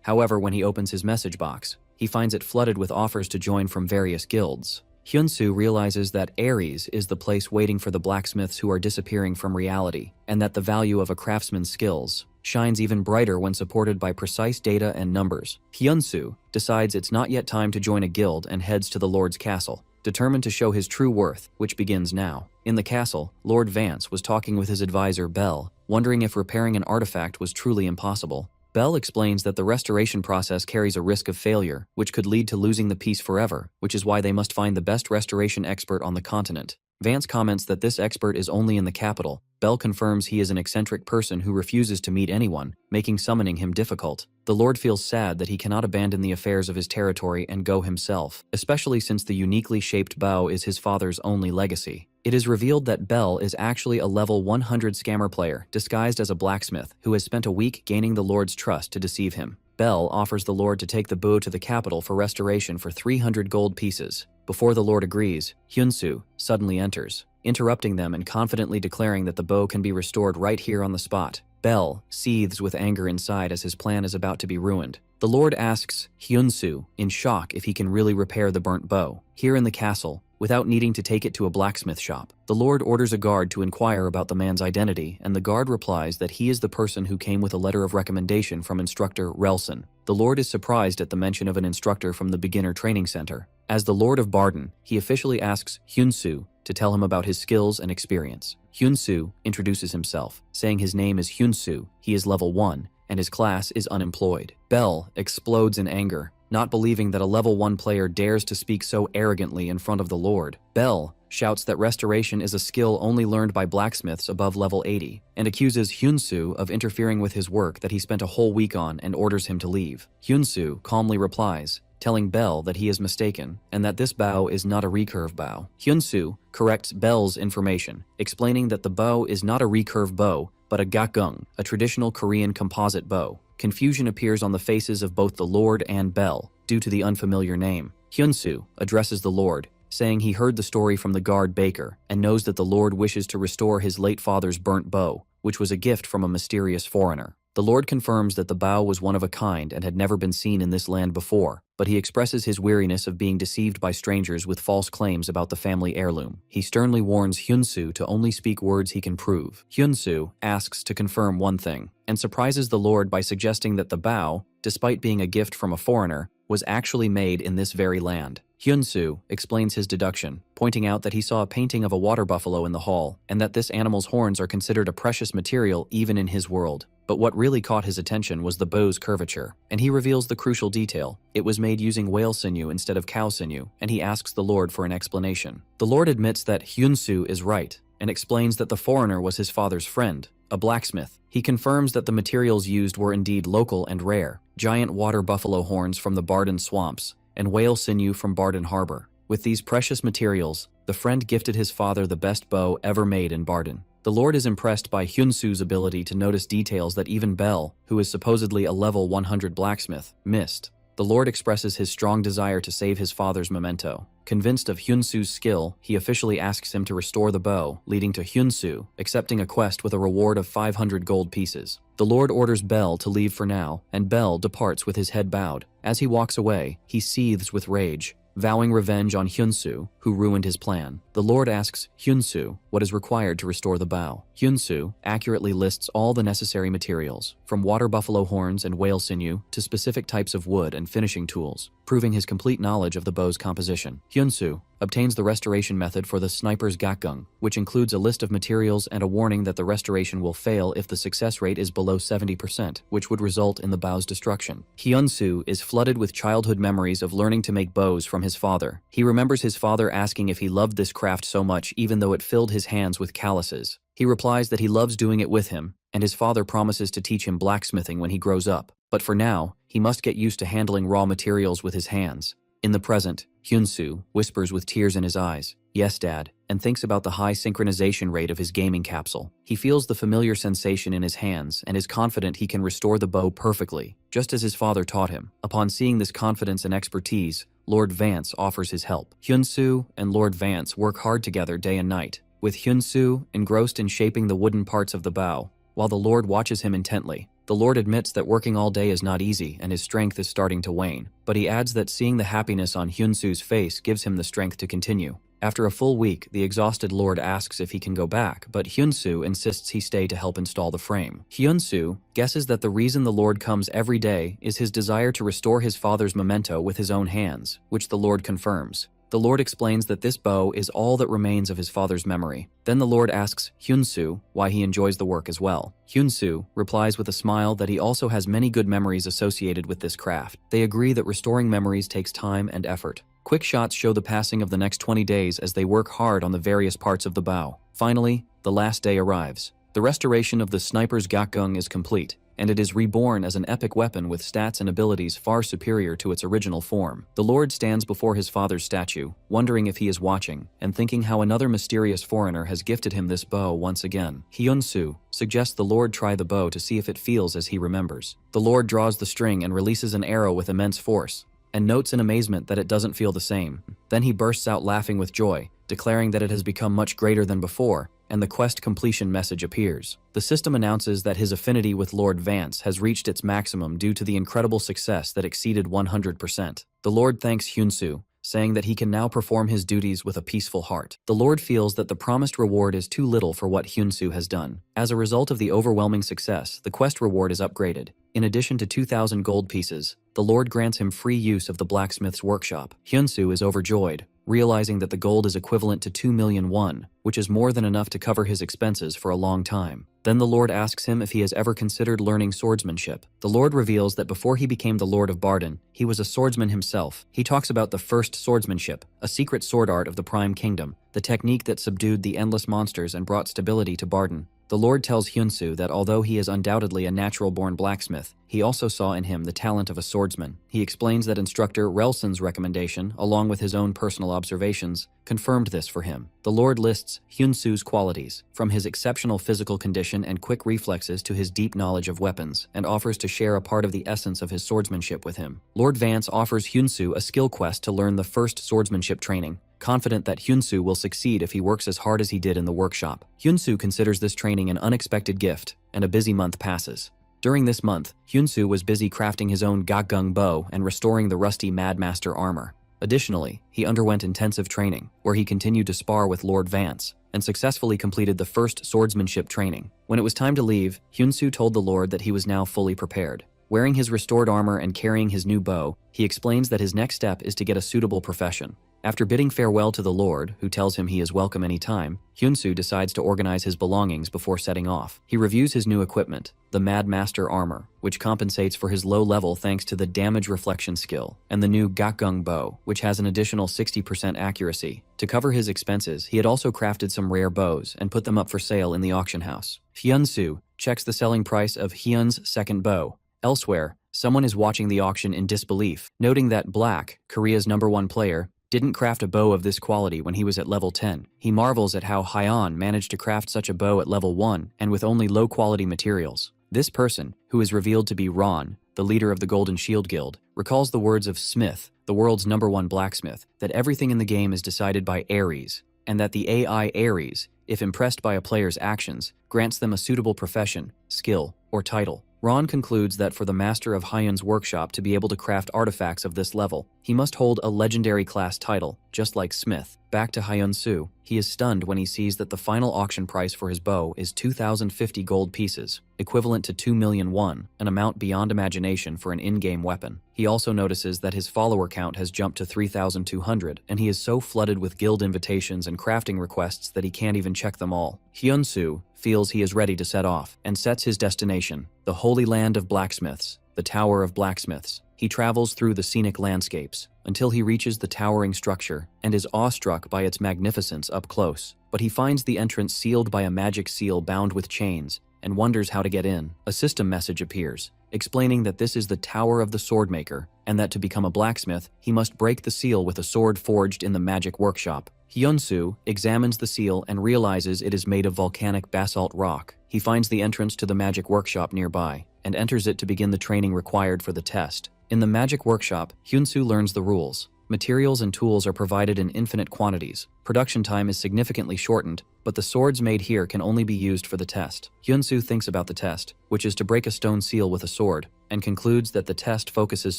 [SPEAKER 1] However, when he opens his message box, he finds it flooded with offers to join from various guilds. Hyun-soo realizes that Ares is the place waiting for the blacksmiths who are disappearing from reality, and that the value of a craftsman's skills shines even brighter when supported by precise data and numbers. Hyun-soo decides it's not yet time to join a guild and heads to the Lord's castle, determined to show his true worth, which begins now. In the castle, Lord Vance was talking with his advisor Bell, wondering if repairing an artifact was truly impossible. Bell explains that the restoration process carries a risk of failure, which could lead to losing the piece forever, which is why they must find the best restoration expert on the continent. Vance comments that this expert is only in the capital. Bell confirms he is an eccentric person who refuses to meet anyone, making summoning him difficult. The Lord feels sad that he cannot abandon the affairs of his territory and go himself, especially since the uniquely shaped bow is his father's only legacy. It is revealed that Bell is actually a level 100 scammer player, disguised as a blacksmith, who has spent a week gaining the Lord's trust to deceive him. Bell offers the Lord to take the bow to the capital for restoration for 300 gold pieces. Before the Lord agrees, Hyun-soo suddenly enters, interrupting them and confidently declaring that the bow can be restored right here on the spot. Bell seethes with anger inside as his plan is about to be ruined. The Lord asks Hyun-soo in shock if he can really repair the burnt bow here in the castle without needing to take it to a blacksmith shop. The Lord orders a guard to inquire about the man's identity, and the guard replies that he is the person who came with a letter of recommendation from instructor Relson. The Lord is surprised at the mention of an instructor from the beginner training center. As the Lord of Barden, he officially asks Hyun-soo to tell him about his skills and experience. Hyun-soo introduces himself, saying his name is Hyun-soo, he is level 1, and his class is unemployed. Bell explodes in anger, not believing that a level 1 player dares to speak so arrogantly in front of the Lord. Bell shouts that restoration is a skill only learned by blacksmiths above level 80, and accuses Hyun-soo of interfering with his work that he spent a whole week on and orders him to leave. Hyun-soo calmly replies, telling Bell that he is mistaken and that this bow is not a recurve bow. Hyun-soo corrects Bell's information, explaining that the bow is not a recurve bow, but a gakgung, a traditional Korean composite bow. Confusion appears on the faces of both the Lord and Bell due to the unfamiliar name. Hyun-soo addresses the Lord, saying he heard the story from the guard Baker and knows that the Lord wishes to restore his late father's burnt bow, which was a gift from a mysterious foreigner. The Lord confirms that the bow was one of a kind and had never been seen in this land before, but he expresses his weariness of being deceived by strangers with false claims about the family heirloom. He sternly warns Hyun-soo to only speak words he can prove. Hyun-soo asks to confirm one thing, and surprises the Lord by suggesting that the bow, despite being a gift from a foreigner, was actually made in this very land. Hyun-soo explains his deduction, pointing out that he saw a painting of a water buffalo in the hall, and that this animal's horns are considered a precious material even in his world. But what really caught his attention was the bow's curvature, and he reveals the crucial detail. It was made using whale sinew instead of cow sinew, and he asks the Lord for an explanation. The Lord admits that Hyun-soo is right, and explains that the foreigner was his father's friend, a blacksmith. He confirms that the materials used were indeed local and rare, giant water buffalo horns from the Barden swamps, and whale sinew from Barden Harbor. With these precious materials, the friend gifted his father the best bow ever made in Barden. The Lord is impressed by Hyun-soo's ability to notice details that even Bell, who is supposedly a level 100 blacksmith, missed. The Lord expresses his strong desire to save his father's memento. Convinced of Hyun-soo's skill, he officially asks him to restore the bow, leading to Hyun-soo accepting a quest with a reward of 500 gold pieces. The Lord orders Bell to leave for now, and Bell departs with his head bowed. As he walks away, he seethes with rage, vowing revenge on Hyunsu, who ruined his plan. The Lord asks Hyunsu what is required to restore the bow. Hyunsu accurately lists all the necessary materials, from water buffalo horns and whale sinew to specific types of wood and finishing tools, proving his complete knowledge of the bow's composition. Hyunsu obtains the restoration method for the sniper's gakgung, which includes a list of materials and a warning that the restoration will fail if the success rate is below 70%, which would result in the bow's destruction. Hyunsu is flooded with childhood memories of learning to make bows from his father. He remembers his father asking if he loved this craft so much even though it filled his hands with calluses. He replies that he loves doing it with him, and his father promises to teach him blacksmithing when he grows up. But for now, he must get used to handling raw materials with his hands. In the present, Hyunsu whispers with tears in his eyes, "Yes, Dad," and thinks about the high synchronization rate of his gaming capsule. He feels the familiar sensation in his hands and is confident he can restore the bow perfectly, just as his father taught him. Upon seeing this confidence and expertise, Lord Vance offers his help. Hyunsu and Lord Vance work hard together day and night, with Hyunsu engrossed in shaping the wooden parts of the bow, while the Lord watches him intently. The Lord admits that working all day is not easy and his strength is starting to wane, but he adds that seeing the happiness on Hyunsu's face gives him the strength to continue. After a full week, the exhausted Lord asks if he can go back, but Hyunsu insists he stay to help install the frame. Hyunsu guesses that the reason the Lord comes every day is his desire to restore his father's memento with his own hands, which the Lord confirms. The Lord explains that this bow is all that remains of his father's memory. Then the Lord asks Hyunsu why he enjoys the work as well. Hyunsu replies with a smile that he also has many good memories associated with this craft. They agree that restoring memories takes time and effort. Quick shots show the passing of the next 20 days as they work hard on the various parts of the bow. Finally, the last day arrives. The restoration of the sniper's gakgung is complete, and it is reborn as an epic weapon with stats and abilities far superior to its original form. The Lord stands before his father's statue, wondering if he is watching, and thinking how another mysterious foreigner has gifted him this bow once again. Hyunsu suggests the Lord try the bow to see if it feels as he remembers. The Lord draws the string and releases an arrow with immense force, and notes in amazement that it doesn't feel the same. Then he bursts out laughing with joy, declaring that it has become much greater than before, and the quest completion message appears. The system announces that his affinity with Lord Vance has reached its maximum due to the incredible success that exceeded 100%. The Lord thanks Hyunsu, saying that he can now perform his duties with a peaceful heart. The Lord feels that the promised reward is too little for what Hyunsu has done. As a result of the overwhelming success, the quest reward is upgraded. In addition to 2,000 gold pieces, the Lord grants him free use of the blacksmith's workshop. Hyunsu is overjoyed, realizing that the gold is equivalent to 2 million won, which is more than enough to cover his expenses for a long time. Then the Lord asks him if he has ever considered learning swordsmanship. The Lord reveals that before he became the Lord of Bardon, he was a swordsman himself. He talks about the first swordsmanship, a secret sword art of the Prime Kingdom, the technique that subdued the endless monsters and brought stability to Bardon. The Lord tells Hyunsu that although he is undoubtedly a natural-born blacksmith, he also saw in him the talent of a swordsman. He explains that instructor Relsen's recommendation, along with his own personal observations, confirmed this for him. The Lord lists Hyunsu's qualities, from his exceptional physical condition and quick reflexes to his deep knowledge of weapons, and offers to share a part of the essence of his swordsmanship with him. Lord Vance offers Hyunsu a skill quest to learn the first swordsmanship training, confident that Hyunsu will succeed if he works as hard as he did in the workshop. Hyunsu considers this training an unexpected gift, and a busy month passes. During this month, Hyunsu was busy crafting his own gakgung bow and restoring the rusty Madmaster armor. Additionally, he underwent intensive training, where he continued to spar with Lord Vance, and successfully completed the first swordsmanship training. When it was time to leave, Hyunsu told the Lord that he was now fully prepared. Wearing his restored armor and carrying his new bow, he explains that his next step is to get a suitable profession. After bidding farewell to the Lord, who tells him he is welcome any time, Hyunsu decides to organize his belongings before setting off. He reviews his new equipment, the Madmaster armor, which compensates for his low level thanks to the damage reflection skill, and the new gakgung bow, which has an additional 60% accuracy. To cover his expenses, he had also crafted some rare bows and put them up for sale in the auction house. Hyunsu checks the selling price of Hyun's second bow. Elsewhere, someone is watching the auction in disbelief, noting that Black, Korea's #1 player, didn't craft a bow of this quality when he was at level 10. He marvels at how Hyeon managed to craft such a bow at level 1 and with only low-quality materials. This person, who is revealed to be Ron, the leader of the Golden Shield Guild, recalls the words of Smith, the world's #1 blacksmith, that everything in the game is decided by Ares, and that the AI Ares, if impressed by a player's actions, grants them a suitable profession, skill, or title. Ron concludes that for the master of Hyun's workshop to be able to craft artifacts of this level, he must hold a legendary class title, just like Smith. Back to Hyun-soo, he is stunned when he sees that the final auction price for his bow is 2,050 gold pieces, equivalent to 2 million won, an amount beyond imagination for an in-game weapon. He also notices that his follower count has jumped to 3,200, and he is so flooded with guild invitations and crafting requests that he can't even check them all. Hyun-soo feels he is ready to set off, and sets his destination, the Holy Land of Blacksmiths, the Tower of Blacksmiths. He travels through the scenic landscapes until he reaches the towering structure and is awestruck by its magnificence up close. But he finds the entrance sealed by a magic seal bound with chains and wonders how to get in. A system message appears, explaining that this is the Tower of the Swordmaker and that to become a blacksmith, he must break the seal with a sword forged in the magic workshop. Hyun-soo examines the seal and realizes it is made of volcanic basalt rock. He finds the entrance to the magic workshop nearby and enters it to begin the training required for the test. In the magic workshop, Hyun-soo learns the rules. Materials and tools are provided in infinite quantities. Production time is significantly shortened, but the swords made here can only be used for the test. Hyun-soo thinks about the test, which is to break a stone seal with a sword, and concludes that the test focuses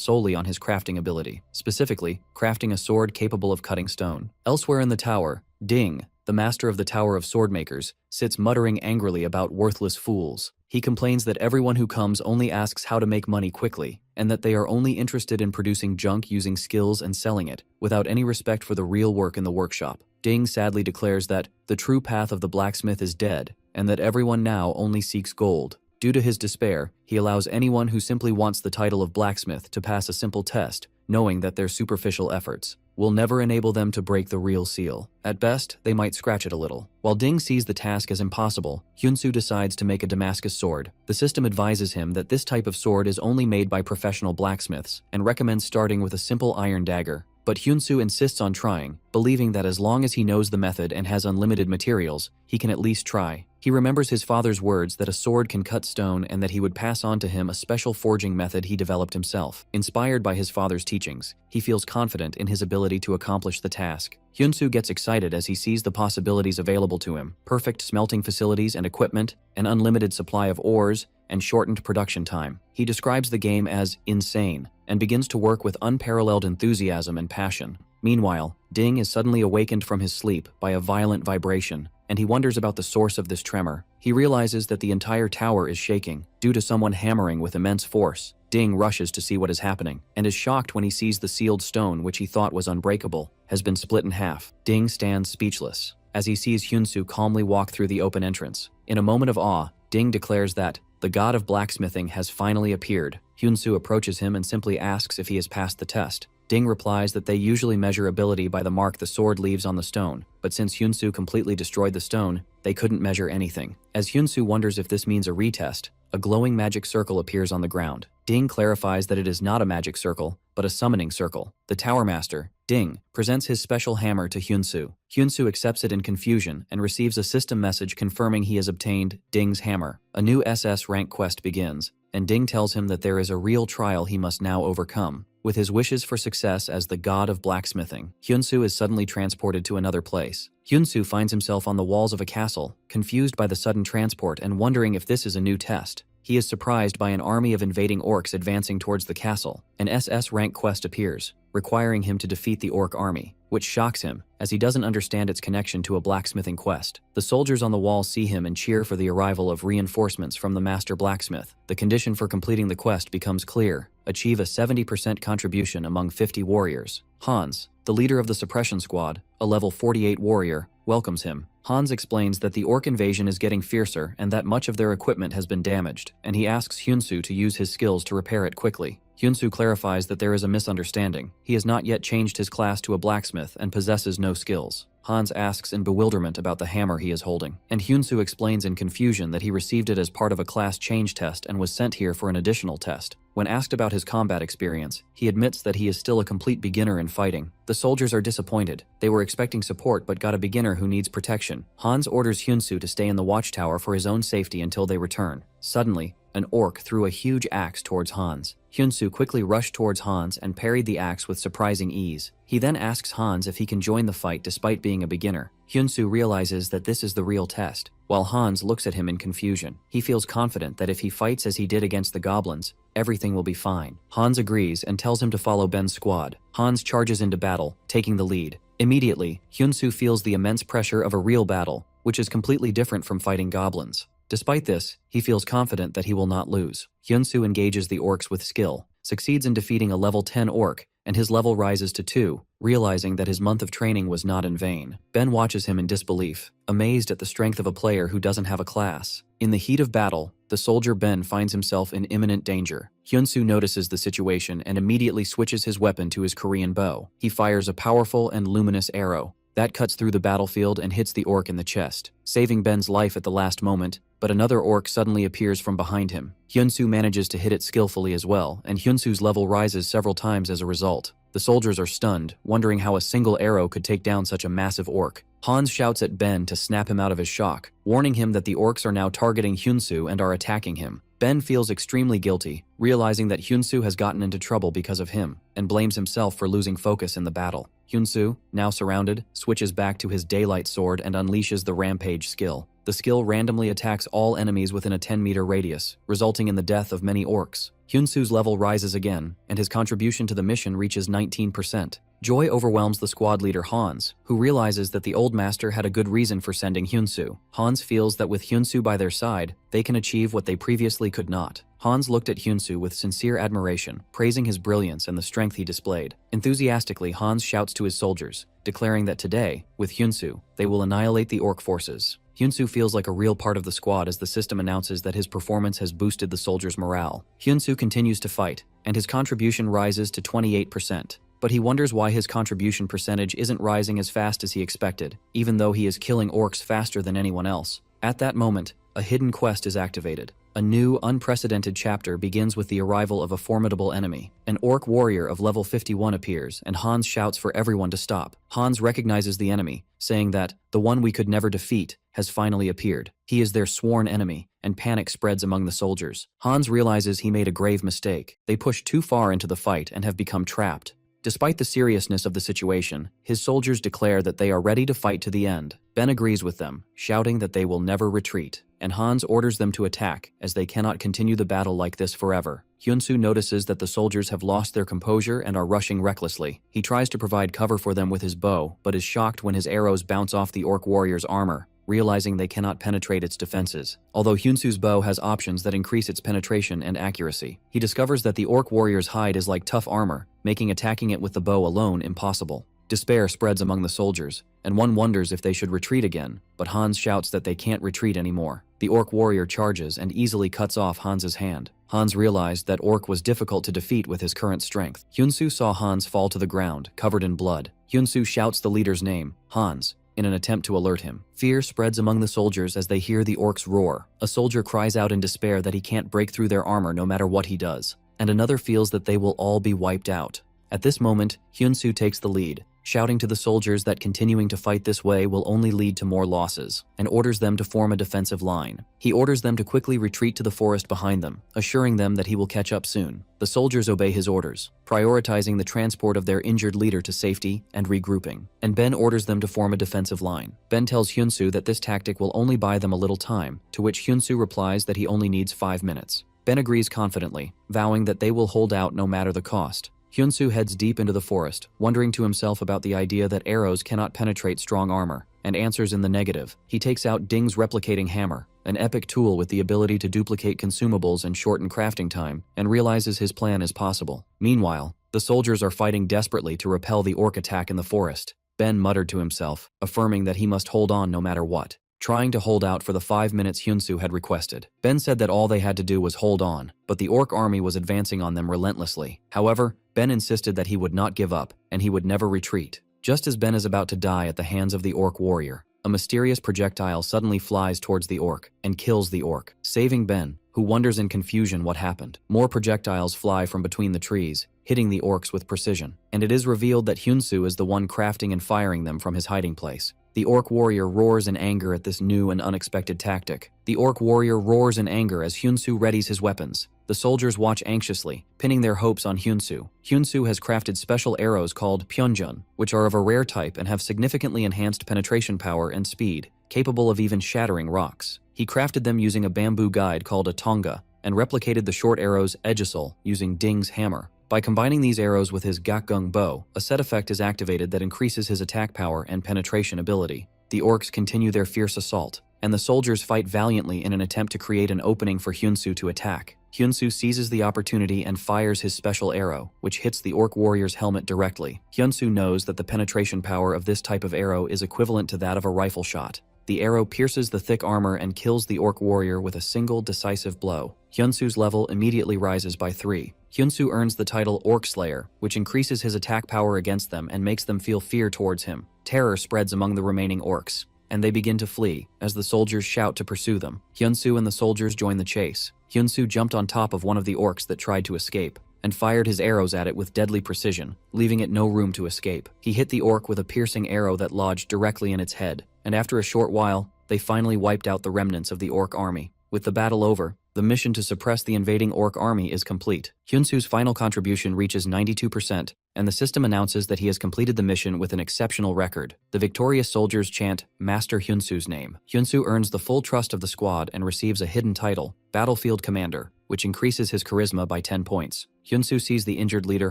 [SPEAKER 1] solely on his crafting ability, specifically, crafting a sword capable of cutting stone. Elsewhere in the tower, Ding, the master of the Tower of Swordmakers, sits muttering angrily about worthless fools. He complains that everyone who comes only asks how to make money quickly, and that they are only interested in producing junk using skills and selling it, without any respect for the real work in the workshop. Ding sadly declares that the true path of the blacksmith is dead, and that everyone now only seeks gold. Due to his despair, he allows anyone who simply wants the title of blacksmith to pass a simple test, knowing that their superficial efforts will never enable them to break the real seal. At best, they might scratch it a little. While Ding sees the task as impossible, Hyun-soo decides to make a Damascus sword. The system advises him that this type of sword is only made by professional blacksmiths, and recommends starting with a simple iron dagger. But Hyun-soo insists on trying, believing that as long as he knows the method and has unlimited materials, he can at least try. He remembers his father's words that a sword can cut stone and that he would pass on to him a special forging method he developed himself. Inspired by his father's teachings, he feels confident in his ability to accomplish the task. Hyun-soo gets excited as he sees the possibilities available to him: perfect smelting facilities and equipment, an unlimited supply of ores, and shortened production time. He describes the game as insane and begins to work with unparalleled enthusiasm and passion. Meanwhile, Ding is suddenly awakened from his sleep by a violent vibration, and he wonders about the source of this tremor. He realizes that the entire tower is shaking due to someone hammering with immense force. Ding rushes to see what is happening and is shocked when he sees the sealed stone, which he thought was unbreakable, has been split in half. Ding stands speechless as he sees Hyun-soo calmly walk through the open entrance. In a moment of awe, Ding declares that the god of blacksmithing has finally appeared. Hyun-soo approaches him and simply asks if he has passed the test. Ding replies that they usually measure ability by the mark the sword leaves on the stone, but since Hyun-soo completely destroyed the stone, they couldn't measure anything. As Hyun-soo wonders if this means a retest, a glowing magic circle appears on the ground. Ding clarifies that it is not a magic circle, but a summoning circle. The Tower Master, Ding, presents his special hammer to Hyun-soo. Hyun-soo accepts it in confusion and receives a system message confirming he has obtained Ding's hammer. A new SS rank quest begins, and Ding tells him that there is a real trial he must now overcome. With his wishes for success as the god of blacksmithing, Hyun-soo is suddenly transported to another place. Hyun-soo finds himself on the walls of a castle, confused by the sudden transport and wondering if this is a new test. He is surprised by an army of invading orcs advancing towards the castle. An SS rank quest appears, requiring him to defeat the orc army, which shocks him, as he doesn't understand its connection to a blacksmithing quest. The soldiers on the wall see him and cheer for the arrival of reinforcements from the master blacksmith. The condition for completing the quest becomes clear: achieve a 70% contribution among 50 warriors. Hans, the leader of the suppression squad, a level 48 warrior, welcomes him. Hans explains that the orc invasion is getting fiercer and that much of their equipment has been damaged, and he asks Hyun-soo to use his skills to repair it quickly. Hyun-soo clarifies that there is a misunderstanding. He has not yet changed his class to a blacksmith and possesses no skills. Hans asks in bewilderment about the hammer he is holding, and Hyun-soo explains in confusion that he received it as part of a class change test and was sent here for an additional test. When asked about his combat experience, he admits that he is still a complete beginner in fighting. The soldiers are disappointed. They were expecting support but got a beginner who needs protection. Hans orders Hyun-soo to stay in the watchtower for his own safety until they return. Suddenly, an orc threw a huge axe towards Hans. Hyun-soo quickly rushed towards Hans and parried the axe with surprising ease. He then asks Hans if he can join the fight despite being a beginner. Hyun-soo realizes that this is the real test. while Hans looks at him in confusion. He feels confident that if he fights as he did against the goblins, everything will be fine. Hans agrees and tells him to follow Ben's squad. Hans charges into battle, taking the lead. Immediately, Hyun-soo feels the immense pressure of a real battle, which is completely different from fighting goblins. Despite this, he feels confident that he will not lose. Hyun-soo engages the orcs with skill, succeeds in defeating a level 10 orc, and his level rises to 2, realizing that his month of training was not in vain. Ben watches him in disbelief, amazed at the strength of a player who doesn't have a class. In the heat of battle, the soldier Ben finds himself in imminent danger. Hyun-soo notices the situation and immediately switches his weapon to his Korean bow. He fires a powerful and luminous arrow that cuts through the battlefield and hits the orc in the chest, saving Ben's life at the last moment, but another orc suddenly appears from behind him. Hyun-soo manages to hit it skillfully as well, and Hyun-soo's level rises several times as a result. The soldiers are stunned, wondering how a single arrow could take down such a massive orc. Hans shouts at Ben to snap him out of his shock, warning him that the orcs are now targeting Hyun-soo and are attacking him. Ben feels extremely guilty, realizing that Hyun-soo has gotten into trouble because of him, and blames himself for losing focus in the battle. Hyun-soo, now surrounded, switches back to his daylight sword and unleashes the rampage skill. The skill randomly attacks all enemies within a 10-meter radius, resulting in the death of many orcs. Hyun-soo's level rises again, and his contribution to the mission reaches 19%. Joy overwhelms the squad leader Hans, who realizes that the old master had a good reason for sending Hyun-soo. Hans feels that with Hyun-soo by their side, they can achieve what they previously could not. Hans looked at Hyun-soo with sincere admiration, praising his brilliance and the strength he displayed. Enthusiastically, Hans shouts to his soldiers, declaring that today, with Hyun-soo, they will annihilate the orc forces. Hyun-soo feels like a real part of the squad as the system announces that his performance has boosted the soldiers' morale. Hyun-soo continues to fight, and his contribution rises to 28%. But he wonders why his contribution percentage isn't rising as fast as he expected, even though he is killing orcs faster than anyone else. At that moment, a hidden quest is activated. A new, unprecedented chapter begins with the arrival of a formidable enemy. An orc warrior of level 51 appears, and Hans shouts for everyone to stop. Hans recognizes the enemy, saying that, the one we could never defeat, has finally appeared. He is their sworn enemy, and panic spreads among the soldiers. Hans realizes he made a grave mistake. They push too far into the fight and have become trapped. Despite the seriousness of the situation, his soldiers declare that they are ready to fight to the end. Ben agrees with them, shouting that they will never retreat, and Hans orders them to attack, as they cannot continue the battle like this forever. Hyun-soo notices that the soldiers have lost their composure and are rushing recklessly. He tries to provide cover for them with his bow, but is shocked when his arrows bounce off the orc warrior's armor, realizing they cannot penetrate its defenses. Although Hyun-soo's bow has options that increase its penetration and accuracy, he discovers that the orc warrior's hide is like tough armor, making attacking it with the bow alone impossible. Despair spreads among the soldiers, and one wonders if they should retreat again, but Hans shouts that they can't retreat anymore. The orc warrior charges and easily cuts off Hans's hand. Hans realized that orc was difficult to defeat with his current strength. Hyun-soo saw Hans fall to the ground, covered in blood. Hyun-soo shouts the leader's name, Hans, in an attempt to alert him. Fear spreads among the soldiers as they hear the orcs roar. A soldier cries out in despair that he can't break through their armor no matter what he does, and another feels that they will all be wiped out. At this moment, Hyun-soo takes the lead, shouting to the soldiers that continuing to fight this way will only lead to more losses, and orders them to form a defensive line. He orders them to quickly retreat to the forest behind them, assuring them that he will catch up soon. The soldiers obey his orders, prioritizing the transport of their injured leader to safety and regrouping, and Ben orders them to form a defensive line. Ben tells Hyun-soo that this tactic will only buy them a little time, to which Hyun-soo replies that he only needs 5 minutes. Ben agrees confidently, vowing that they will hold out no matter the cost. Hyun-soo heads deep into the forest, wondering to himself about the idea that arrows cannot penetrate strong armor, and answers in the negative. He takes out Ding's replicating hammer, an epic tool with the ability to duplicate consumables and shorten crafting time, and realizes his plan is possible. Meanwhile, the soldiers are fighting desperately to repel the orc attack in the forest. Ben muttered to himself, affirming that he must hold on no matter what, trying to hold out for the 5 minutes Hyun-soo had requested. Ben said that all they had to do was hold on, but the orc army was advancing on them relentlessly. However, Ben insisted that he would not give up, and he would never retreat. Just as Ben is about to die at the hands of the orc warrior, a mysterious projectile suddenly flies towards the orc and kills the orc, saving Ben, who wonders in confusion what happened. More projectiles fly from between the trees, hitting the orcs with precision, and it is revealed that Hyun-soo is the one crafting and firing them from his hiding place. The orc warrior roars in anger at this new and unexpected tactic. The orc warrior roars in anger as Hyun-soo readies his weapons. The soldiers watch anxiously, pinning their hopes on Hyun-soo. Hyun-soo has crafted special arrows called Pyeonjun, which are of a rare type and have significantly enhanced penetration power and speed. capable of even shattering rocks. He crafted them using a bamboo guide called a tonga, and replicated the short arrow's Aegisol using Ding's hammer. By combining these arrows with his Gakgung bow, a set effect is activated that increases his attack power and penetration ability. The orcs continue their fierce assault, and the soldiers fight valiantly in an attempt to create an opening for Hyunsu to attack. Hyunsu seizes the opportunity and fires his special arrow, which hits the orc warrior's helmet directly. Hyunsu knows that the penetration power of this type of arrow is equivalent to that of a rifle shot. The arrow pierces the thick armor and kills the orc warrior with a single decisive blow. Hyunsu's level immediately rises by 3. Hyunsu earns the title Orc Slayer, which increases his attack power against them and makes them feel fear towards him. Terror spreads among the remaining orcs, and they begin to flee as the soldiers shout to pursue them. Hyunsu and the soldiers join the chase. Hyunsu jumped on top of one of the orcs that tried to escape, and fired his arrows at it with deadly precision, leaving it no room to escape. He hit the orc with a piercing arrow that lodged directly in its head, and after a short while, they finally wiped out the remnants of the orc army. With the battle over, the mission to suppress the invading orc army is complete. Hyunsu's final contribution reaches 92%, and the system announces that he has completed the mission with an exceptional record. The victorious soldiers chant Master Hyunsu's name. Hyunsu earns the full trust of the squad and receives a hidden title, Battlefield Commander, which increases his charisma by 10 points. Hyunsu sees the injured leader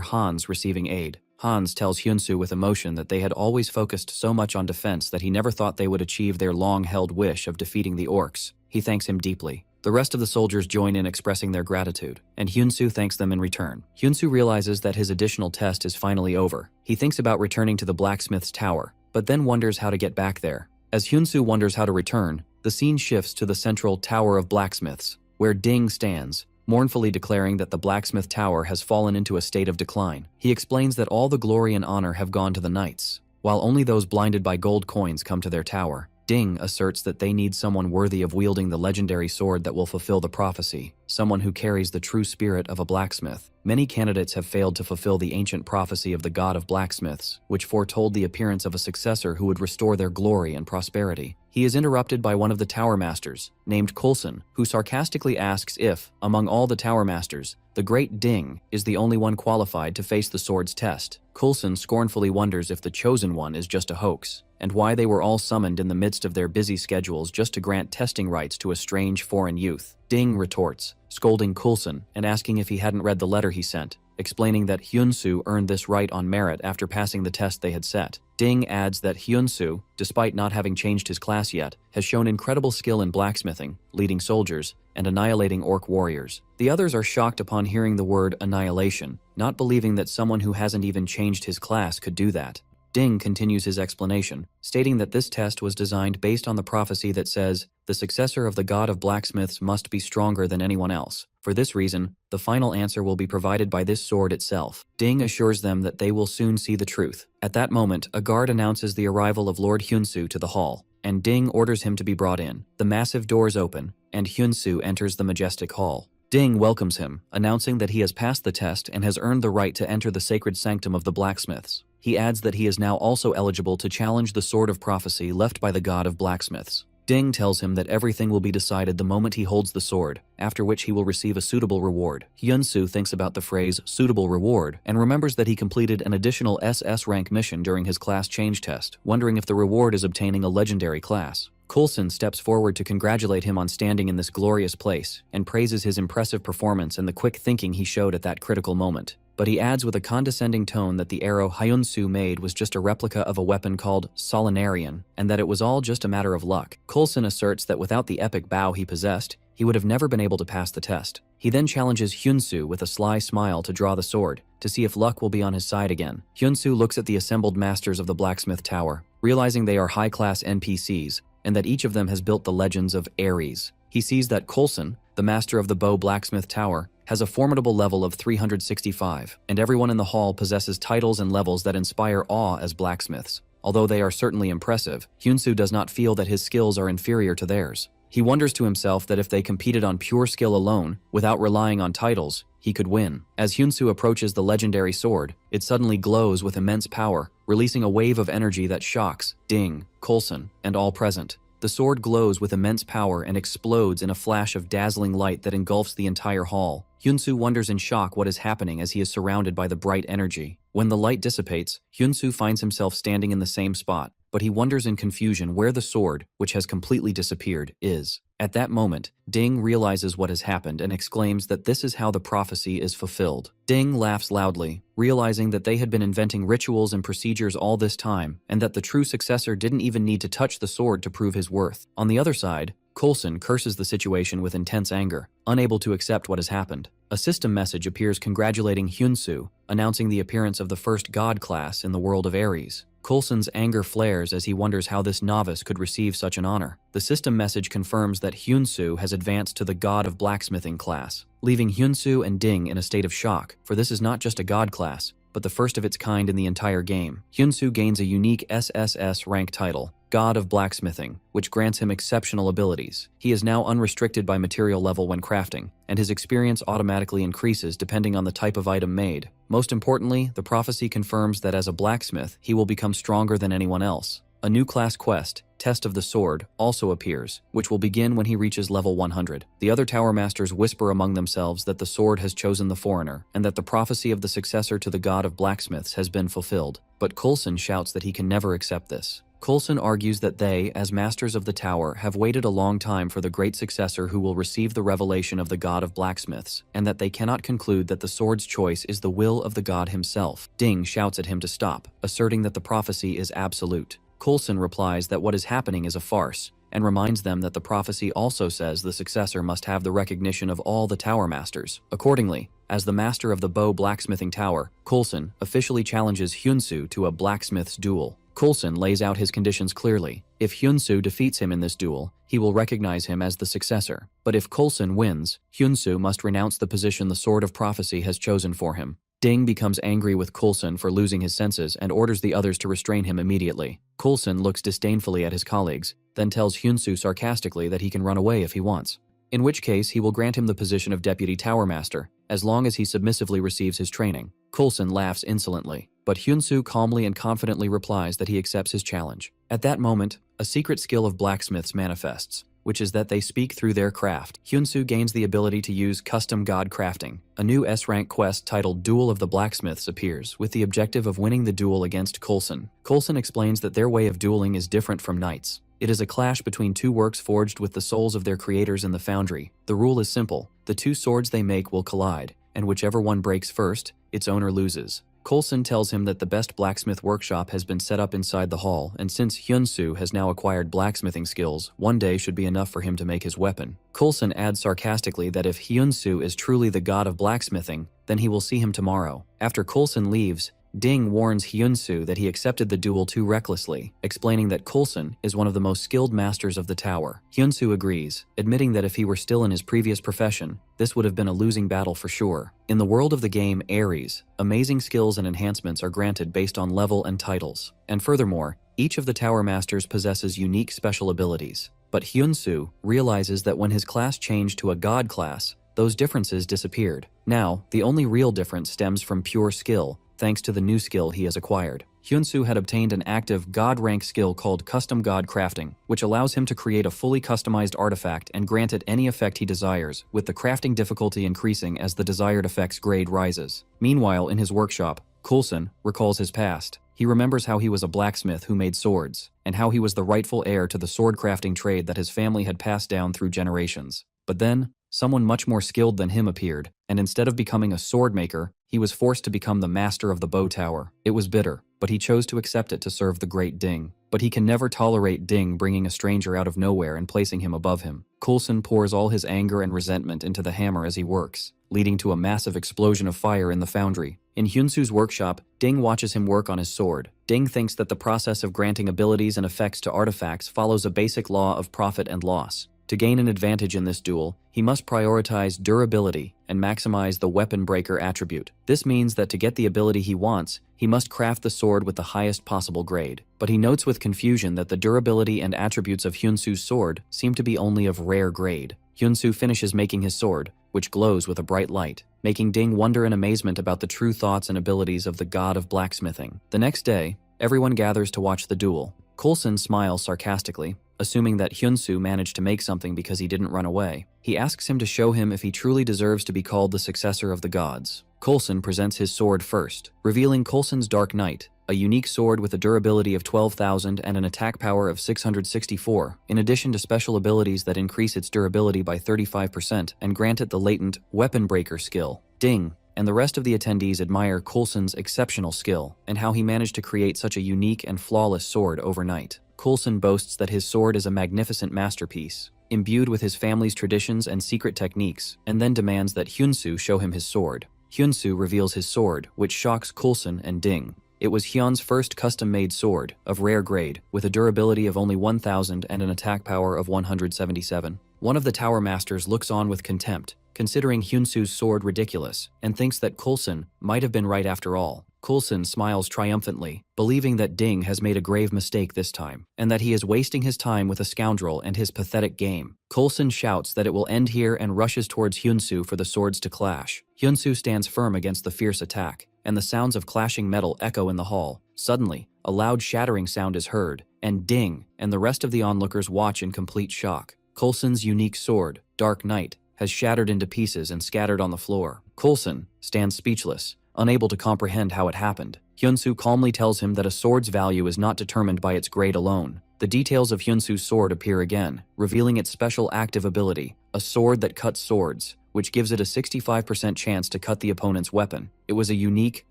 [SPEAKER 1] Hans receiving aid. Hans tells Hyunsu with emotion that they had always focused so much on defense that he never thought they would achieve their long-held wish of defeating the orcs. He thanks him deeply. The rest of the soldiers join in expressing their gratitude, and Hyunsu thanks them in return. Hyunsu realizes that his additional test is finally over. He thinks about returning to the blacksmith's tower, but then wonders how to get back there. As Hyunsu wonders how to return, the scene shifts to the central Tower of Blacksmiths, where Ding stands, mournfully declaring that the blacksmith tower has fallen into a state of decline. He explains that all the glory and honor have gone to the knights, while only those blinded by gold coins come to their tower. Ding asserts that they need someone worthy of wielding the legendary sword that will fulfill the prophecy, someone who carries the true spirit of a blacksmith. Many candidates have failed to fulfill the ancient prophecy of the god of blacksmiths, which foretold the appearance of a successor who would restore their glory and prosperity. He is interrupted by one of the tower masters, named Coulson, who sarcastically asks if, among all the tower masters, the great Ding is the only one qualified to face the sword's test. Coulson scornfully wonders if the chosen one is just a hoax, and why they were all summoned in the midst of their busy schedules just to grant testing rights to a strange foreign youth. Ding retorts, scolding Coulson and asking if he hadn't read the letter he sent, explaining that Hyunsu earned this right on merit after passing the test they had set. Ding adds that Hyunsu, despite not having changed his class yet, has shown incredible skill in blacksmithing, leading soldiers, and annihilating orc warriors. The others are shocked upon hearing the word annihilation, not believing that someone who hasn't even changed his class could do that. Ding continues his explanation, stating that this test was designed based on the prophecy that says, the successor of the god of blacksmiths must be stronger than anyone else. For this reason, the final answer will be provided by this sword itself. Ding assures them that they will soon see the truth. At that moment, a guard announces the arrival of Lord Hyunsu to the hall, and Ding orders him to be brought in. The massive doors open, and Hyunsu enters the majestic hall. Ding welcomes him, announcing that he has passed the test and has earned the right to enter the sacred sanctum of the blacksmiths. He adds that he is now also eligible to challenge the sword of prophecy left by the god of blacksmiths. Ding tells him that everything will be decided the moment he holds the sword, after which he will receive a suitable reward. Hyunsu thinks about the phrase suitable reward and remembers that he completed an additional SS rank mission during his class change test, wondering if the reward is obtaining a legendary class. Coulson steps forward to congratulate him on standing in this glorious place and praises his impressive performance and the quick thinking he showed at that critical moment. But he adds with a condescending tone that the arrow Hyunsu made was just a replica of a weapon called Solinarian, and that it was all just a matter of luck. Coulson asserts that without the epic bow he possessed, he would have never been able to pass the test. He then challenges Hyunsu with a sly smile to draw the sword, to see if luck will be on his side again. Hyunsu looks at the assembled masters of the blacksmith tower, realizing they are high-class NPCs, and that each of them has built the legends of Ares. He sees that Coulson, the master of the bow blacksmith tower, has a formidable level of 365, and everyone in the hall possesses titles and levels that inspire awe as blacksmiths. Although they are certainly impressive, Hyunsu does not feel that his skills are inferior to theirs. He wonders to himself that if they competed on pure skill alone, without relying on titles, he could win. As Hyunsu approaches the legendary sword, it suddenly glows with immense power, releasing a wave of energy that shocks Ding, Coulson, and all present. The sword glows with immense power and explodes in a flash of dazzling light that engulfs the entire hall. Hyunsu wonders in shock what is happening as he is surrounded by the bright energy. When the light dissipates, Hyunsu finds himself standing in the same spot, but he wonders in confusion where the sword, which has completely disappeared, is. At that moment, Ding realizes what has happened and exclaims that this is how the prophecy is fulfilled. Ding laughs loudly, realizing that they had been inventing rituals and procedures all this time, and that the true successor didn't even need to touch the sword to prove his worth. On the other side, Coulson curses the situation with intense anger, unable to accept what has happened. A system message appears congratulating Hyunsu, announcing the appearance of the first god class in the world of Ares. Coulson's anger flares as he wonders how this novice could receive such an honor. The system message confirms that Hyunsu has advanced to the god of blacksmithing class, leaving Hyunsu and Ding in a state of shock, for this is not just a god class, but the first of its kind in the entire game. Hyunsu gains a unique SSS rank title, God of Blacksmithing, which grants him exceptional abilities. He is now unrestricted by material level when crafting, and his experience automatically increases depending on the type of item made. Most importantly, the prophecy confirms that as a blacksmith, he will become stronger than anyone else. A new class quest, Test of the Sword, also appears, which will begin when he reaches level 100. The other Tower Masters whisper among themselves that the sword has chosen the foreigner, and that the prophecy of the successor to the god of blacksmiths has been fulfilled. But Coulson shouts that he can never accept this. Coulson argues that they, as masters of the tower, have waited a long time for the great successor who will receive the revelation of the god of blacksmiths, and that they cannot conclude that the sword's choice is the will of the god himself. Ding shouts at him to stop, asserting that the prophecy is absolute. Coulson replies that what is happening is a farce, and reminds them that the prophecy also says the successor must have the recognition of all the tower masters. Accordingly, as the master of the bow blacksmithing tower, Coulson officially challenges Hyunsu to a blacksmith's duel. Coulson lays out his conditions clearly. If Hyunsu defeats him in this duel, he will recognize him as the successor. But if Coulson wins, Hyunsu must renounce the position the Sword of Prophecy has chosen for him. Ding becomes angry with Coulson for losing his senses and orders the others to restrain him immediately. Coulson looks disdainfully at his colleagues, then tells Hyunsu sarcastically that he can run away if he wants, in which case he will grant him the position of Deputy Tower Master, as long as he submissively receives his training. Coulson laughs insolently, but Hyunsu calmly and confidently replies that he accepts his challenge. At that moment, a secret skill of blacksmiths manifests, which is that they speak through their craft. Hyunsu gains the ability to use custom god crafting. A new S-rank quest titled Duel of the Blacksmiths appears, with the objective of winning the duel against Coulson. Coulson explains that their way of dueling is different from knights. It is a clash between two works forged with the souls of their creators in the foundry. The rule is simple: the two swords they make will collide, and whichever one breaks first, its owner loses. Coulson tells him that the best blacksmith workshop has been set up inside the hall, and since Hyunsu has now acquired blacksmithing skills, one day should be enough for him to make his weapon. Coulson adds sarcastically that if Hyunsu is truly the god of blacksmithing, then he will see him tomorrow. After Coulson leaves, Ding warns Hyunsu that he accepted the duel too recklessly, explaining that Coulson is one of the most skilled masters of the tower. Hyunsu agrees, admitting that if he were still in his previous profession, this would have been a losing battle for sure. In the world of the game Ares, amazing skills and enhancements are granted based on level and titles. And furthermore, each of the tower masters possesses unique special abilities. But Hyunsu realizes that when his class changed to a god class, those differences disappeared. Now, the only real difference stems from pure skill, thanks to the new skill he has acquired. Hyunsu had obtained an active god rank skill called Custom God Crafting, which allows him to create a fully customized artifact and grant it any effect he desires, with the crafting difficulty increasing as the desired effect's grade rises. Meanwhile, in his workshop, Coulson recalls his past. He remembers how he was a blacksmith who made swords, and how he was the rightful heir to the sword crafting trade that his family had passed down through generations. But then, someone much more skilled than him appeared, and instead of becoming a sword maker, he was forced to become the master of the bow tower. It was bitter, but he chose to accept it to serve the great Ding. But he can never tolerate Ding bringing a stranger out of nowhere and placing him above him. Coulson pours all his anger and resentment into the hammer as he works, leading to a massive explosion of fire in the foundry. In Hyunsu's workshop, Ding watches him work on his sword. Ding thinks that the process of granting abilities and effects to artifacts follows a basic law of profit and loss. To gain an advantage in this duel, he must prioritize durability and maximize the weapon breaker attribute. This means that to get the ability he wants, he must craft the sword with the highest possible grade. But he notes with confusion that the durability and attributes of Hyunsu's sword seem to be only of rare grade. Hyunsu finishes making his sword, which glows with a bright light, making Ding wonder in amazement about the true thoughts and abilities of the god of blacksmithing. The next day, everyone gathers to watch the duel. Coulson smiles sarcastically, assuming that Hyunsu managed to make something because he didn't run away. He asks him to show him if he truly deserves to be called the successor of the gods. Coulson presents his sword first, revealing Coulson's Dark Knight, a unique sword with a durability of 12,000 and an attack power of 664, in addition to special abilities that increase its durability by 35% and grant it the latent Weapon Breaker skill. Ding and the rest of the attendees admire Coulson's exceptional skill and how he managed to create such a unique and flawless sword overnight. Coulson boasts that his sword is a magnificent masterpiece, imbued with his family's traditions and secret techniques, and then demands that Hyunsoo show him his sword. Hyunsoo reveals his sword, which shocks Coulson and Ding. It was Hyun's first custom-made sword, of rare grade, with a durability of only 1,000 and an attack power of 177. One of the Tower Masters looks on with contempt, considering Hyunsoo's sword ridiculous, and thinks that Coulson might have been right after all. Coulson smiles triumphantly, believing that Ding has made a grave mistake this time, and that he is wasting his time with a scoundrel and his pathetic game. Coulson shouts that it will end here and rushes towards Hyunsoo for the swords to clash. Hyunsoo stands firm against the fierce attack, and the sounds of clashing metal echo in the hall. Suddenly, a loud shattering sound is heard, and Ding and the rest of the onlookers watch in complete shock. Coulson's unique sword, Dark Knight, has shattered into pieces and scattered on the floor. Coulson stands speechless, unable to comprehend how it happened. Hyunsoo calmly tells him that a sword's value is not determined by its grade alone. The details of Hyunsoo's sword appear again, revealing its special active ability, a sword that cuts swords, which gives it a 65% chance to cut the opponent's weapon. It was a unique,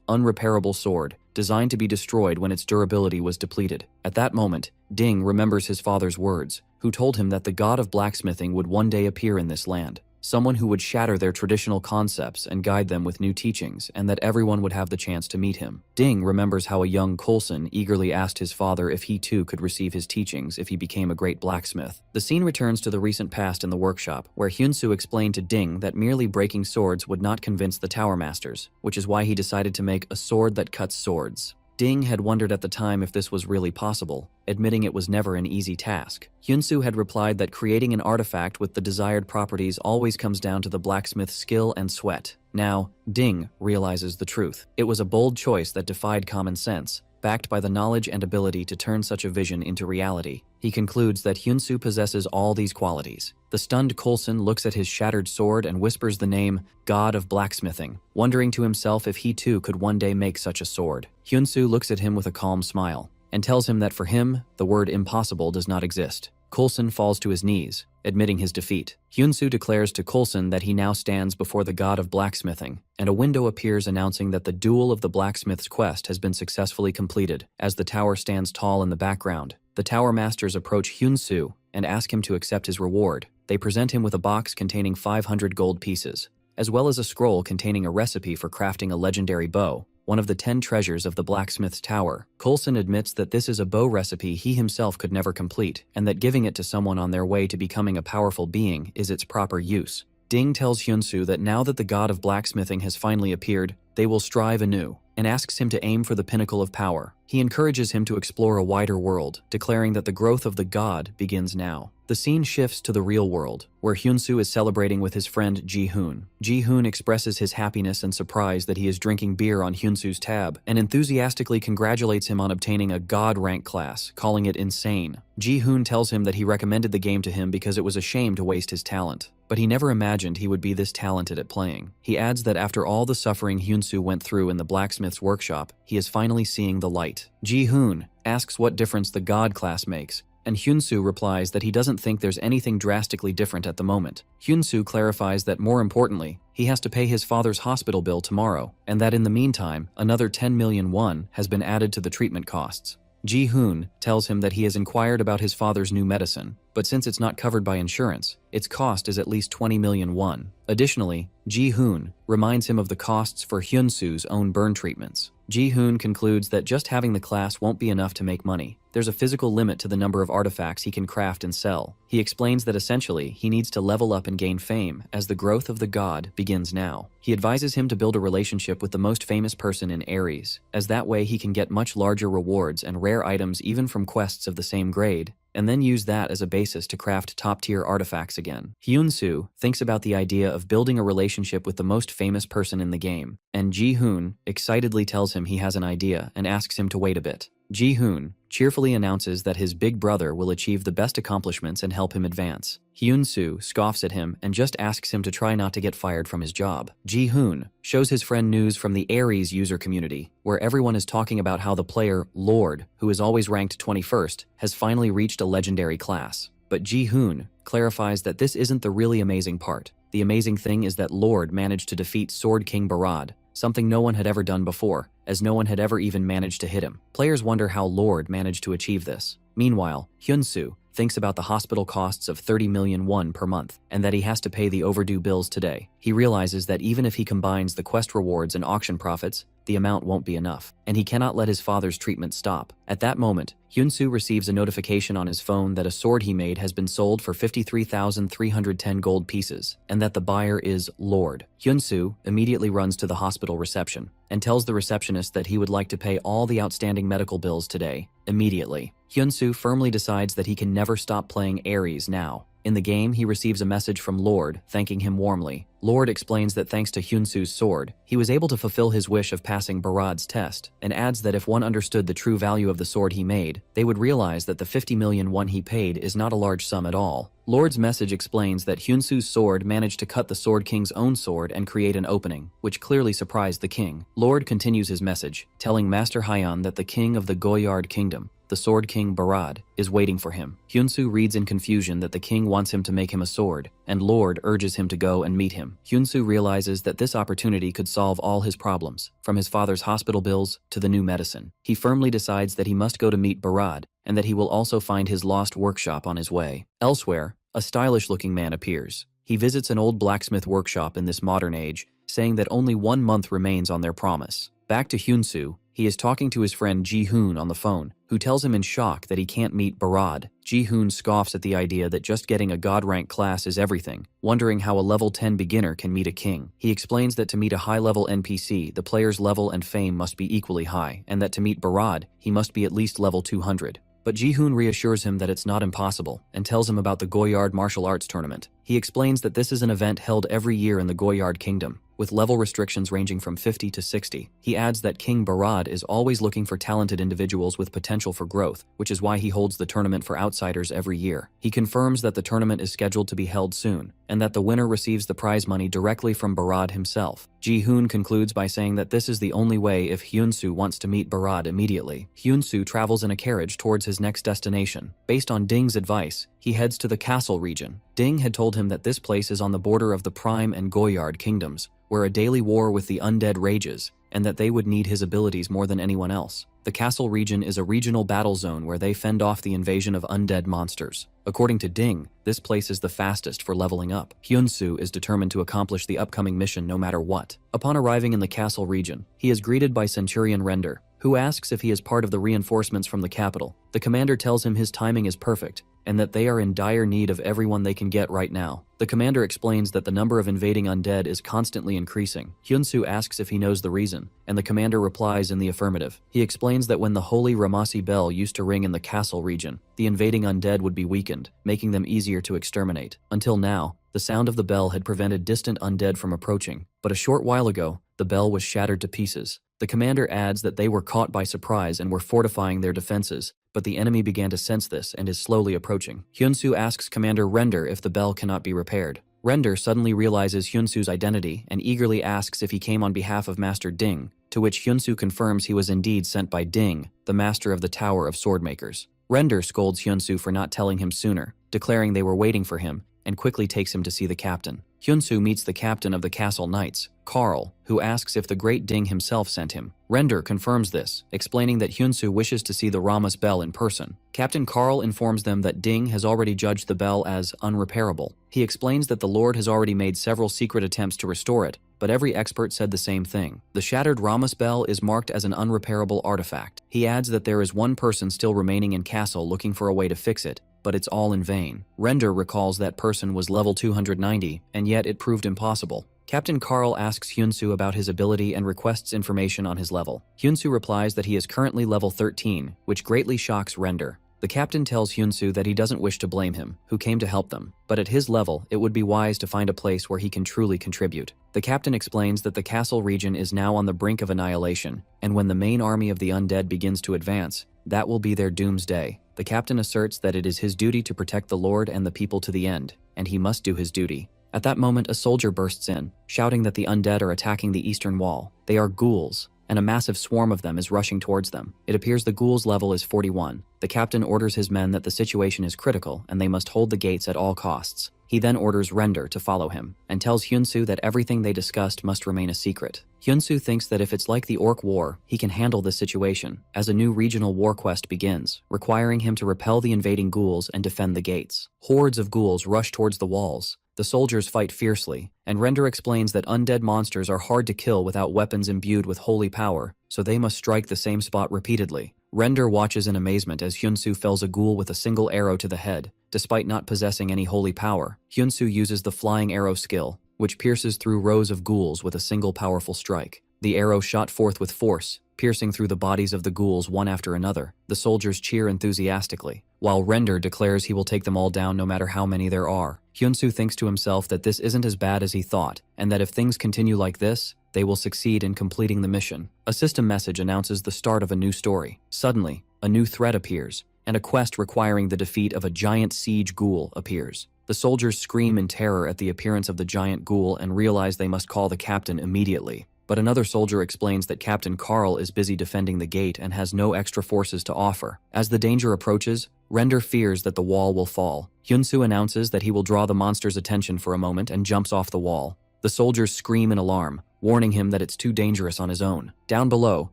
[SPEAKER 1] unrepairable sword, designed to be destroyed when its durability was depleted. At that moment, Ding remembers his father's words, who told him that the god of blacksmithing would one day appear in this land. Someone who would shatter their traditional concepts and guide them with new teachings, and that everyone would have the chance to meet him. Ding remembers how a young Coulson eagerly asked his father if he too could receive his teachings if he became a great blacksmith. The scene returns to the recent past in the workshop, where Hyunsoo explained to Ding that merely breaking swords would not convince the Tower Masters, which is why he decided to make a sword that cuts swords. Ding had wondered at the time if this was really possible, admitting it was never an easy task. Hyunsoo had replied that creating an artifact with the desired properties always comes down to the blacksmith's skill and sweat. Now, Ding realizes the truth. It was a bold choice that defied common sense, backed by the knowledge and ability to turn such a vision into reality. He concludes that Hyunsoo possesses all these qualities. The stunned Coulson looks at his shattered sword and whispers the name, God of Blacksmithing, wondering to himself if he too could one day make such a sword. Hyunsoo looks at him with a calm smile, and tells him that for him, the word impossible does not exist. Coulson falls to his knees, admitting his defeat. Hyunsoo declares to Coulson that he now stands before the god of blacksmithing, and a window appears announcing that the duel of the blacksmith's quest has been successfully completed. As the tower stands tall in the background, the Tower Masters approach Hyunsoo and ask him to accept his reward. They present him with a box containing 500 gold pieces, as well as a scroll containing a recipe for crafting a legendary bow, one of the 10 treasures of the blacksmith's tower. Coulson admits that this is a bow recipe he himself could never complete, and that giving it to someone on their way to becoming a powerful being is its proper use. Ding tells Hyunsoo that now that the god of blacksmithing has finally appeared, they will strive anew, and asks him to aim for the pinnacle of power. He encourages him to explore a wider world, declaring that the growth of the god begins now. The scene shifts to the real world, where Hyunsoo is celebrating with his friend Ji-hoon. Ji-hoon expresses his happiness and surprise that he is drinking beer on Hyunsoo's tab, and enthusiastically congratulates him on obtaining a god rank class, calling it insane. Ji-hoon tells him that he recommended the game to him because it was a shame to waste his talent, but he never imagined he would be this talented at playing. He adds that after all the suffering Hyunsoo went through in the blacksmith's workshop, he is finally seeing the light. Ji-hoon asks what difference the god class makes, and Hyunsoo replies that he doesn't think there's anything drastically different at the moment. Hyunsoo clarifies that more importantly, he has to pay his father's hospital bill tomorrow, and that in the meantime, another 10 million won has been added to the treatment costs. Ji-hoon tells him that he has inquired about his father's new medicine, but since it's not covered by insurance, its cost is at least 20 million won. Additionally, Ji-hoon reminds him of the costs for Hyunsoo's own burn treatments. Ji-hoon concludes that just having the class won't be enough to make money. There's a physical limit to the number of artifacts he can craft and sell. He explains that essentially, he needs to level up and gain fame, as the growth of the god begins now. He advises him to build a relationship with the most famous person in Ares, as that way he can get much larger rewards and rare items even from quests of the same grade, and then use that as a basis to craft top-tier artifacts again. Hyunsoo thinks about the idea of building a relationship with the most famous person in the game, and Ji-hoon excitedly tells him he has an idea and asks him to wait a bit. Ji-hoon cheerfully announces that his big brother will achieve the best accomplishments and help him advance. Hyun-soo scoffs at him and just asks him to try not to get fired from his job. Ji-hoon shows his friend news from the Aries user community, where everyone is talking about how the player, Lord, who is always ranked 21st, has finally reached a legendary class. But Ji-hoon clarifies that this isn't the really amazing part. The amazing thing is that Lord managed to defeat Sword King Barad, something no one had ever done before, as no one had ever even managed to hit him. Players wonder how Lord managed to achieve this. Meanwhile, Hyun-soo thinks about the hospital costs of 30 million won per month, and that he has to pay the overdue bills today. He realizes that even if he combines the quest rewards and auction profits, the amount won't be enough, and he cannot let his father's treatment stop. At that moment, Hyun-soo receives a notification on his phone that a sword he made has been sold for 53,310 gold pieces, and that the buyer is Lord. Hyun-soo immediately runs to the hospital reception and tells the receptionist that he would like to pay all the outstanding medical bills today, immediately. Hyun-soo firmly decides that he can never stop playing Aries now. In the game, he receives a message from Lord, thanking him warmly. Lord explains that thanks to Hyun-soo's sword, he was able to fulfill his wish of passing Barad's test, and adds that if one understood the true value of the sword he made, they would realize that the 50 million won he paid is not a large sum at all. Lord's message explains that Hyun-soo's sword managed to cut the Sword King's own sword and create an opening, which clearly surprised the king. Lord continues his message, telling Master Hyeon that the king of the Goyard Kingdom, the Sword King Barad, is waiting for him. Hyun-soo reads in confusion that the king wants him to make him a sword, and Lord urges him to go and meet him. Hyun-soo realizes that this opportunity could solve all his problems, from his father's hospital bills to the new medicine. He firmly decides that he must go to meet Barad, and that he will also find his lost workshop on his way. Elsewhere, a stylish-looking man appears. He visits an old blacksmith workshop in this modern age, saying that only 1 month remains on their promise. Back to Hyun-soo, he is talking to his friend Ji-hoon on the phone, who tells him in shock that he can't meet Barad. Ji-hoon scoffs at the idea that just getting a god rank class is everything, wondering how a level 10 beginner can meet a king. He explains that to meet a high-level NPC, the player's level and fame must be equally high, and that to meet Barad, he must be at least level 200. But Ji-hoon reassures him that it's not impossible, and tells him about the Goyard martial arts tournament. He explains that this is an event held every year in the Goyard Kingdom, with level restrictions ranging from 50 to 60. He adds that King Barad is always looking for talented individuals with potential for growth, which is why he holds the tournament for outsiders every year. He confirms that the tournament is scheduled to be held soon, and that the winner receives the prize money directly from Barad himself. Ji-hoon concludes by saying that this is the only way if Hyun-soo wants to meet Barad immediately. Hyun-soo travels in a carriage towards his next destination. Based on Ding's advice, he heads to the castle region. Ding had told him that this place is on the border of the Prime and Goyard kingdoms, where a daily war with the undead rages, and that they would need his abilities more than anyone else. The castle region is a regional battle zone where they fend off the invasion of undead monsters. According to Ding, this place is the fastest for leveling up. Hyun-soo is determined to accomplish the upcoming mission no matter what. Upon arriving in the castle region, he is greeted by Centurion Render, who asks if he is part of the reinforcements from the capital. The commander tells him his timing is perfect, and that they are in dire need of everyone they can get right now. The commander explains that the number of invading undead is constantly increasing. Hyun-soo asks if he knows the reason, and the commander replies in the affirmative. He explains that when the holy Ramasi bell used to ring in the castle region, the invading undead would be weakened, making them easier to exterminate. Until now, the sound of the bell had prevented distant undead from approaching, but a short while ago, the bell was shattered to pieces. The commander adds that they were caught by surprise and were fortifying their defenses, but the enemy began to sense this and is slowly approaching. Hyun-soo asks Commander Render if the bell cannot be repaired. Render suddenly realizes Hyun-soo's identity and eagerly asks if he came on behalf of Master Ding, to which Hyun-soo confirms he was indeed sent by Ding, the master of the Tower of Swordmakers. Render scolds Hyun-soo for not telling him sooner, declaring they were waiting for him, and quickly takes him to see the captain. Hyun-soo meets the captain of the castle knights, Carl, who asks if the great Ding himself sent him. Render confirms this, explaining that Hyun-soo wishes to see the Ramas bell in person. Captain Carl informs them that Ding has already judged the bell as unrepairable. He explains that the Lord has already made several secret attempts to restore it, but every expert said the same thing. The shattered Ramas bell is marked as an unrepairable artifact. He adds that there is one person still remaining in castle looking for a way to fix it, but it's all in vain. Render recalls that person was level 290, and yet it proved impossible. Captain Carl asks Hyun-soo about his ability and requests information on his level. Hyun-soo replies that he is currently level 13, which greatly shocks Render. The captain tells Hyun-soo that he doesn't wish to blame him, who came to help them, but at his level, it would be wise to find a place where he can truly contribute. The captain explains that the castle region is now on the brink of annihilation, and when the main army of the undead begins to advance, that will be their doomsday. The captain asserts that it is his duty to protect the Lord and the people to the end, and he must do his duty. At that moment, a soldier bursts in, shouting that the undead are attacking the eastern wall. They are ghouls, and a massive swarm of them is rushing towards them. It appears the ghouls' level is 41. The captain orders his men that the situation is critical and they must hold the gates at all costs. He then orders Render to follow him, and tells Hyunsu that everything they discussed must remain a secret. Hyunsu thinks that if it's like the Orc War, he can handle this situation, as a new regional war quest begins, requiring him to repel the invading ghouls and defend the gates. Hordes of ghouls rush towards the walls. The soldiers fight fiercely, and Render explains that undead monsters are hard to kill without weapons imbued with holy power, so they must strike the same spot repeatedly. Render watches in amazement as Hyunsu fells a ghoul with a single arrow to the head. Despite not possessing any holy power, Hyunsu uses the flying arrow skill, which pierces through rows of ghouls with a single powerful strike. The arrow shot forth with force, piercing through the bodies of the ghouls one after another. The soldiers cheer enthusiastically, while Render declares he will take them all down no matter how many there are. Hyunsu thinks to himself that this isn't as bad as he thought, and that if things continue like this, they will succeed in completing the mission. A system message announces the start of a new story. Suddenly, a new threat appears, and a quest requiring the defeat of a giant siege ghoul appears. The soldiers scream in terror at the appearance of the giant ghoul and realize they must call the captain immediately. But another soldier explains that Captain Carl is busy defending the gate and has no extra forces to offer. As the danger approaches, Render fears that the wall will fall. Hyunsu announces that he will draw the monster's attention for a moment and jumps off the wall. The soldiers scream in alarm, warning him that it's too dangerous on his own. Down below,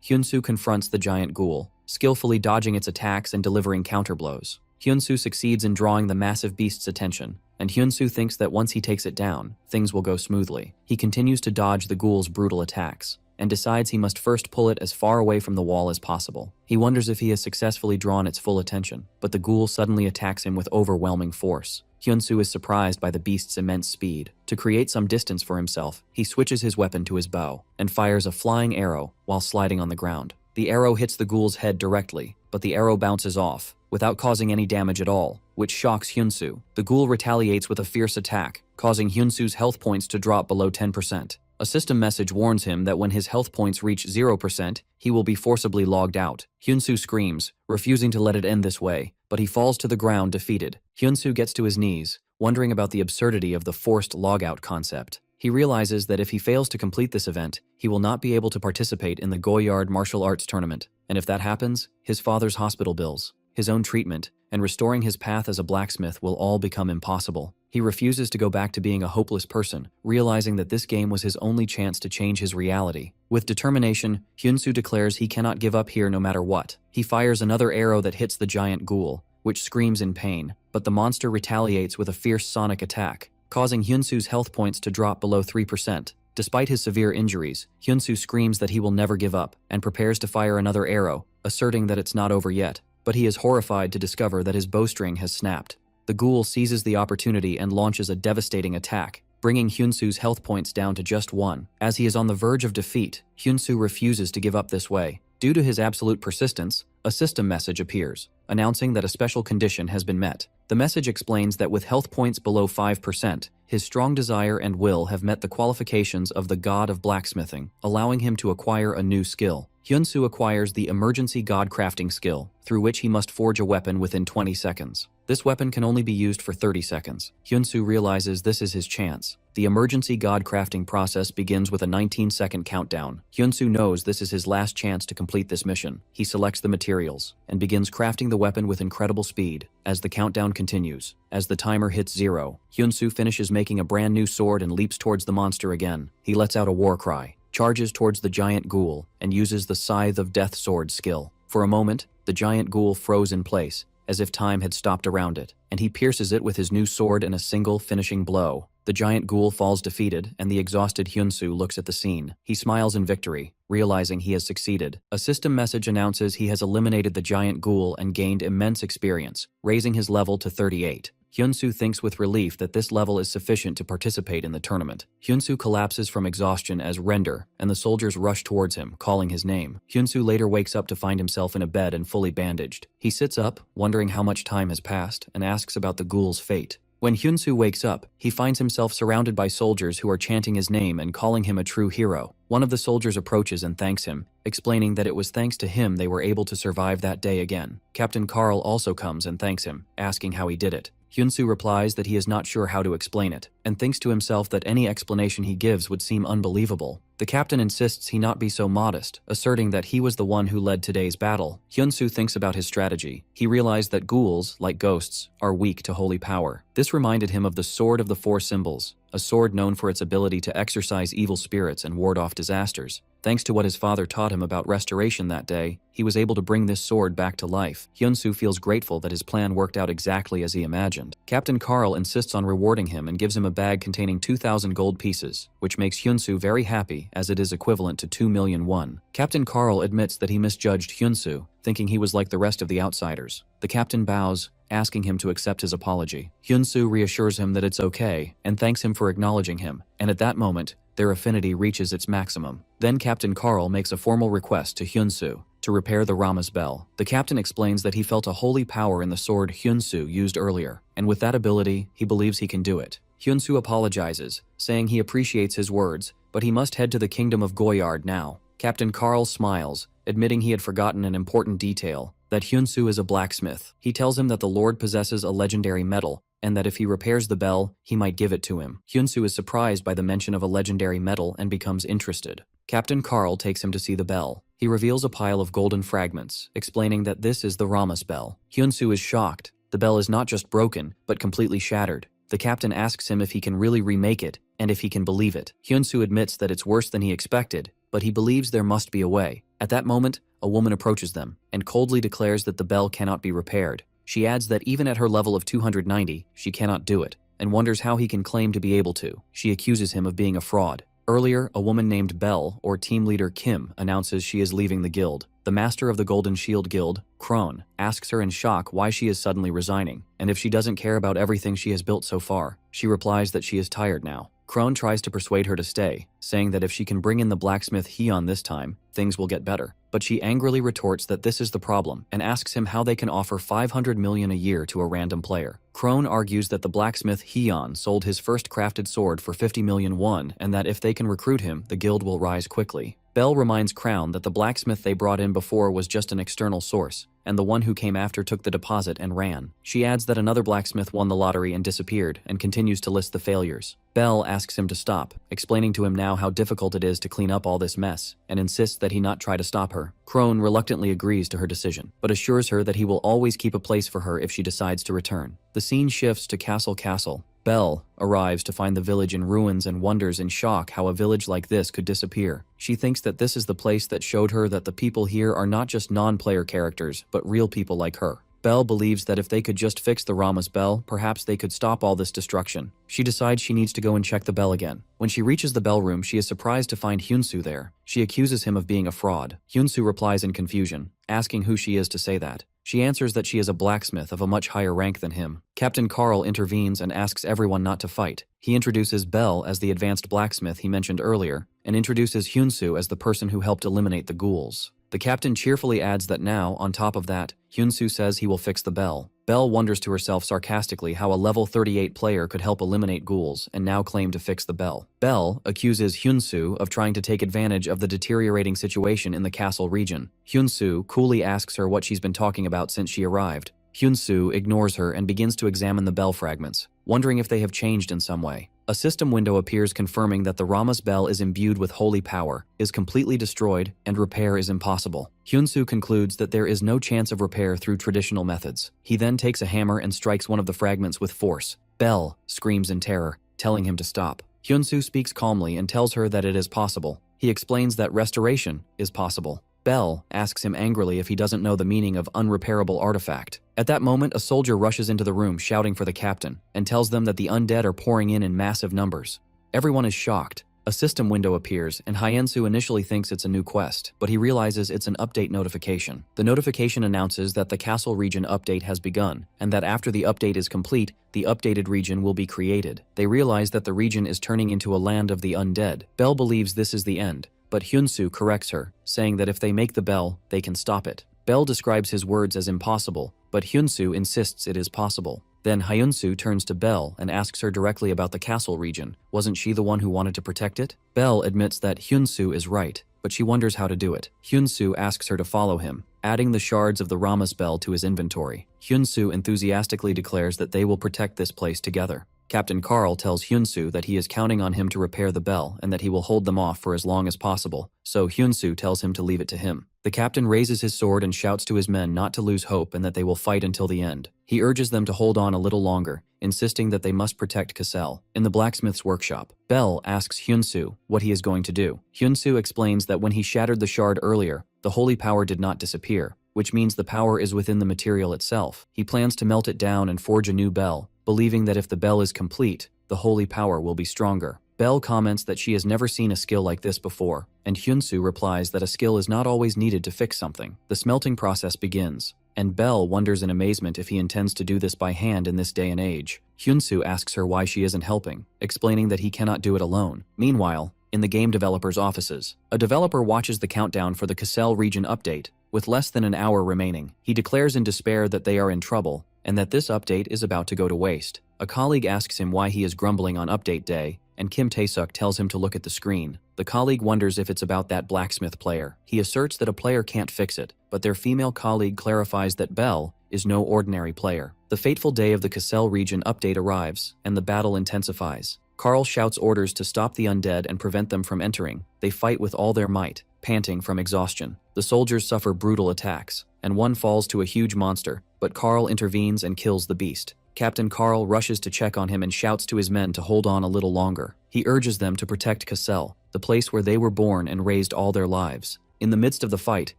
[SPEAKER 1] Hyunsu confronts the giant ghoul, skillfully dodging its attacks and delivering counterblows. Hyunsu succeeds in drawing the massive beast's attention, and Hyunsu thinks that once he takes it down, things will go smoothly. He continues to dodge the ghoul's brutal attacks, and decides he must first pull it as far away from the wall as possible. He wonders if he has successfully drawn its full attention, but the ghoul suddenly attacks him with overwhelming force. Hyunsu is surprised by the beast's immense speed. To create some distance for himself, he switches his weapon to his bow, and fires a flying arrow while sliding on the ground. The arrow hits the ghoul's head directly, but the arrow bounces off, without causing any damage at all, which shocks Hyunsu. The ghoul retaliates with a fierce attack, causing Hyunsu's health points to drop below 10%. A system message warns him that when his health points reach 0%, he will be forcibly logged out. Hyunsu screams, refusing to let it end this way, but he falls to the ground defeated. Hyunsu gets to his knees, wondering about the absurdity of the forced logout concept. He realizes that if he fails to complete this event, he will not be able to participate in the Goyard martial arts tournament, and if that happens, his father's hospital bills, his own treatment, and restoring his path as a blacksmith will all become impossible. He refuses to go back to being a hopeless person, realizing that this game was his only chance to change his reality. With determination, Hyunsu declares he cannot give up here no matter what. He fires another arrow that hits the giant ghoul, which screams in pain, but the monster retaliates with a fierce sonic attack, causing Hyunsu's health points to drop below 3%. Despite his severe injuries, Hyunsu screams that he will never give up, and prepares to fire another arrow, asserting that it's not over yet. But he is horrified to discover that his bowstring has snapped. The ghoul seizes the opportunity and launches a devastating attack, bringing Hyunsu's health points down to just 1. As he is on the verge of defeat, Hyunsu refuses to give up this way. Due to his absolute persistence, a system message appears, announcing that a special condition has been met. The message explains that with health points below 5%, his strong desire and will have met the qualifications of the god of blacksmithing, allowing him to acquire a new skill. Hyunsu acquires the emergency god crafting skill, through which he must forge a weapon within 20 seconds. This weapon can only be used for 30 seconds. Hyunsu realizes this is his chance. The emergency god crafting process begins with a 19-second countdown. Hyunsu knows this is his last chance to complete this mission. He selects the materials, and begins crafting the weapon with incredible speed. As the countdown continues, as the timer hits 0, Hyunsu finishes making a brand new sword and leaps towards the monster again. He lets out a war cry, charges towards the giant ghoul, and uses the Scythe of Death sword skill. For a moment, the giant ghoul froze in place, as if time had stopped around it, and he pierces it with his new sword in a single finishing blow. The giant ghoul falls defeated, and the exhausted Hyunsu looks at the scene. He smiles in victory, realizing he has succeeded. A system message announces he has eliminated the giant ghoul and gained immense experience, raising his level to 38. Hyunsu thinks with relief that this level is sufficient to participate in the tournament. Hyunsu collapses from exhaustion as Render, and the soldiers rush towards him, calling his name. Hyunsu later wakes up to find himself in a bed and fully bandaged. He sits up, wondering how much time has passed, and asks about the ghoul's fate. When Hyunsu wakes up, he finds himself surrounded by soldiers who are chanting his name and calling him a true hero. One of the soldiers approaches and thanks him, explaining that it was thanks to him they were able to survive that day again. Captain Carl also comes and thanks him, asking how he did it. Hyunsu replies that he is not sure how to explain it, and thinks to himself that any explanation he gives would seem unbelievable. The captain insists he not be so modest, asserting that he was the one who led today's battle. Hyunsu thinks about his strategy. He realized that ghouls, like ghosts, are weak to holy power. This reminded him of the Sword of the Four Symbols, a sword known for its ability to exorcise evil spirits and ward off disasters. Thanks to what his father taught him about restoration that day, he was able to bring this sword back to life. Hyunsu feels grateful that his plan worked out exactly as he imagined. Captain Carl insists on rewarding him and gives him a bag containing 2,000 gold pieces, which makes Hyunsu very happy as it is equivalent to 2 million won. Captain Carl admits that he misjudged Hyunsu, thinking he was like the rest of the outsiders. The captain bows, asking him to accept his apology. Hyunsu reassures him that it's okay and thanks him for acknowledging him, and at that moment, their affinity reaches its maximum. Then Captain Carl makes a formal request to Hyunsu to repair the Rama's bell. The captain explains that he felt a holy power in the sword Hyunsu used earlier, and with that ability, he believes he can do it. Hyunsu apologizes, saying he appreciates his words, but he must head to the kingdom of Goyard now. Captain Carl smiles, admitting he had forgotten an important detail, that Hyunsu is a blacksmith. He tells him that the Lord possesses a legendary metal, and that if he repairs the bell, he might give it to him. Hyunsu is surprised by the mention of a legendary metal and becomes interested. Captain Carl takes him to see the bell. He reveals a pile of golden fragments, explaining that this is the Rama's bell. Hyunsu is shocked. The bell is not just broken, but completely shattered. The captain asks him if he can really remake it, and if he can believe it. Hyunsu admits that it's worse than he expected, but he believes there must be a way. At that moment, a woman approaches them, and coldly declares that the bell cannot be repaired. She adds that even at her level of 290, she cannot do it, and wonders how he can claim to be able to. She accuses him of being a fraud. Earlier, a woman named Belle, or team leader Kim, announces she is leaving the guild. The master of the Golden Shield Guild, Krone, asks her in shock why she is suddenly resigning, and if she doesn't care about everything she has built so far. She replies that she is tired now. Krone tries to persuade her to stay, saying that if she can bring in the blacksmith Heon this time, things will get better. But she angrily retorts that this is the problem, and asks him how they can offer 500 million a year to a random player. Krone argues that the blacksmith Heon sold his first crafted sword for 50 million won, and that if they can recruit him, the guild will rise quickly. Bell reminds Crown that the blacksmith they brought in before was just an external source, and the one who came after took the deposit and ran. She adds that another blacksmith won the lottery and disappeared, and continues to list the failures. Bell asks him to stop, explaining to him now how difficult it is to clean up all this mess, and insists that he not try to stop her. Krone reluctantly agrees to her decision, but assures her that he will always keep a place for her if she decides to return. The scene shifts to Castle. Belle arrives to find the village in ruins and wonders in shock how a village like this could disappear. She thinks that this is the place that showed her that the people here are not just non-player characters, but real people like her. Belle believes that if they could just fix the Rama's bell, perhaps they could stop all this destruction. She decides she needs to go and check the bell again. When she reaches the bell room, she is surprised to find Hyunsu there. She accuses him of being a fraud. Hyunsu replies in confusion, asking who she is to say that. She answers that she is a blacksmith of a much higher rank than him. Captain Carl intervenes and asks everyone not to fight. He introduces Belle as the advanced blacksmith he mentioned earlier, and introduces Hyunsu as the person who helped eliminate the ghouls. The captain cheerfully adds that now, on top of that, Hyunsu says he will fix the bell. Belle wonders to herself sarcastically how a level 38 player could help eliminate ghouls and now claim to fix the bell. Belle accuses Hyunsu of trying to take advantage of the deteriorating situation in the castle region. Hyunsu coolly asks her what she's been talking about since she arrived. Hyunsu ignores her and begins to examine the bell fragments, wondering if they have changed in some way. A system window appears confirming that the Rama's bell is imbued with holy power, is completely destroyed, and repair is impossible. Hyunsu concludes that there is no chance of repair through traditional methods. He then takes a hammer and strikes one of the fragments with force. Belle screams in terror, telling him to stop. Hyunsu speaks calmly and tells her that it is possible. He explains that restoration is possible. Belle asks him angrily if he doesn't know the meaning of unrepairable artifact. At that moment, a soldier rushes into the room shouting for the captain and tells them that the undead are pouring in massive numbers. Everyone is shocked. A system window appears and Hyensu initially thinks it's a new quest, but he realizes it's an update notification. The notification announces that the castle region update has begun, and that after the update is complete, the updated region will be created. They realize that the region is turning into a land of the undead. Belle believes this is the end, but Hyunsu corrects her, saying that if they make the bell, they can stop it. Belle describes his words as impossible, but Hyunsu insists it is possible. Then Hyunsu turns to Belle and asks her directly about the castle region. Wasn't she the one who wanted to protect it? Belle admits that Hyunsu is right, but she wonders how to do it. Hyunsu asks her to follow him, adding the shards of the Rama's bell to his inventory. Hyunsu enthusiastically declares that they will protect this place together. Captain Carl tells Hyunsu that he is counting on him to repair the bell and that he will hold them off for as long as possible, so Hyunsu tells him to leave it to him. The captain raises his sword and shouts to his men not to lose hope and that they will fight until the end. He urges them to hold on a little longer, insisting that they must protect Cassel. In the blacksmith's workshop, Belle asks Hyunsu what he is going to do. Hyunsu explains that when he shattered the shard earlier, the holy power did not disappear, which means the power is within the material itself. He plans to melt it down and forge a new bell, believing that if the bell is complete, the holy power will be stronger. Belle comments that she has never seen a skill like this before, and Hyunsu replies that a skill is not always needed to fix something. The smelting process begins, and Belle wonders in amazement if he intends to do this by hand in this day and age. Hyunsu asks her why she isn't helping, explaining that he cannot do it alone. Meanwhile, in the game developer's offices, a developer watches the countdown for the Cassel region update. With less than an hour remaining, he declares in despair that they are in trouble and that this update is about to go to waste. A colleague asks him why he is grumbling on update day, and Kim Tae-suk tells him to look at the screen. The colleague wonders if it's about that blacksmith player. He asserts that a player can't fix it, but their female colleague clarifies that Belle is no ordinary player. The fateful day of the Cassel region update arrives, and the battle intensifies. Carl shouts orders to stop the undead and prevent them from entering. They fight with all their might, panting from exhaustion. The soldiers suffer brutal attacks, and one falls to a huge monster, but Carl intervenes and kills the beast. Captain Carl rushes to check on him and shouts to his men to hold on a little longer. He urges them to protect Cassel, the place where they were born and raised all their lives. In the midst of the fight,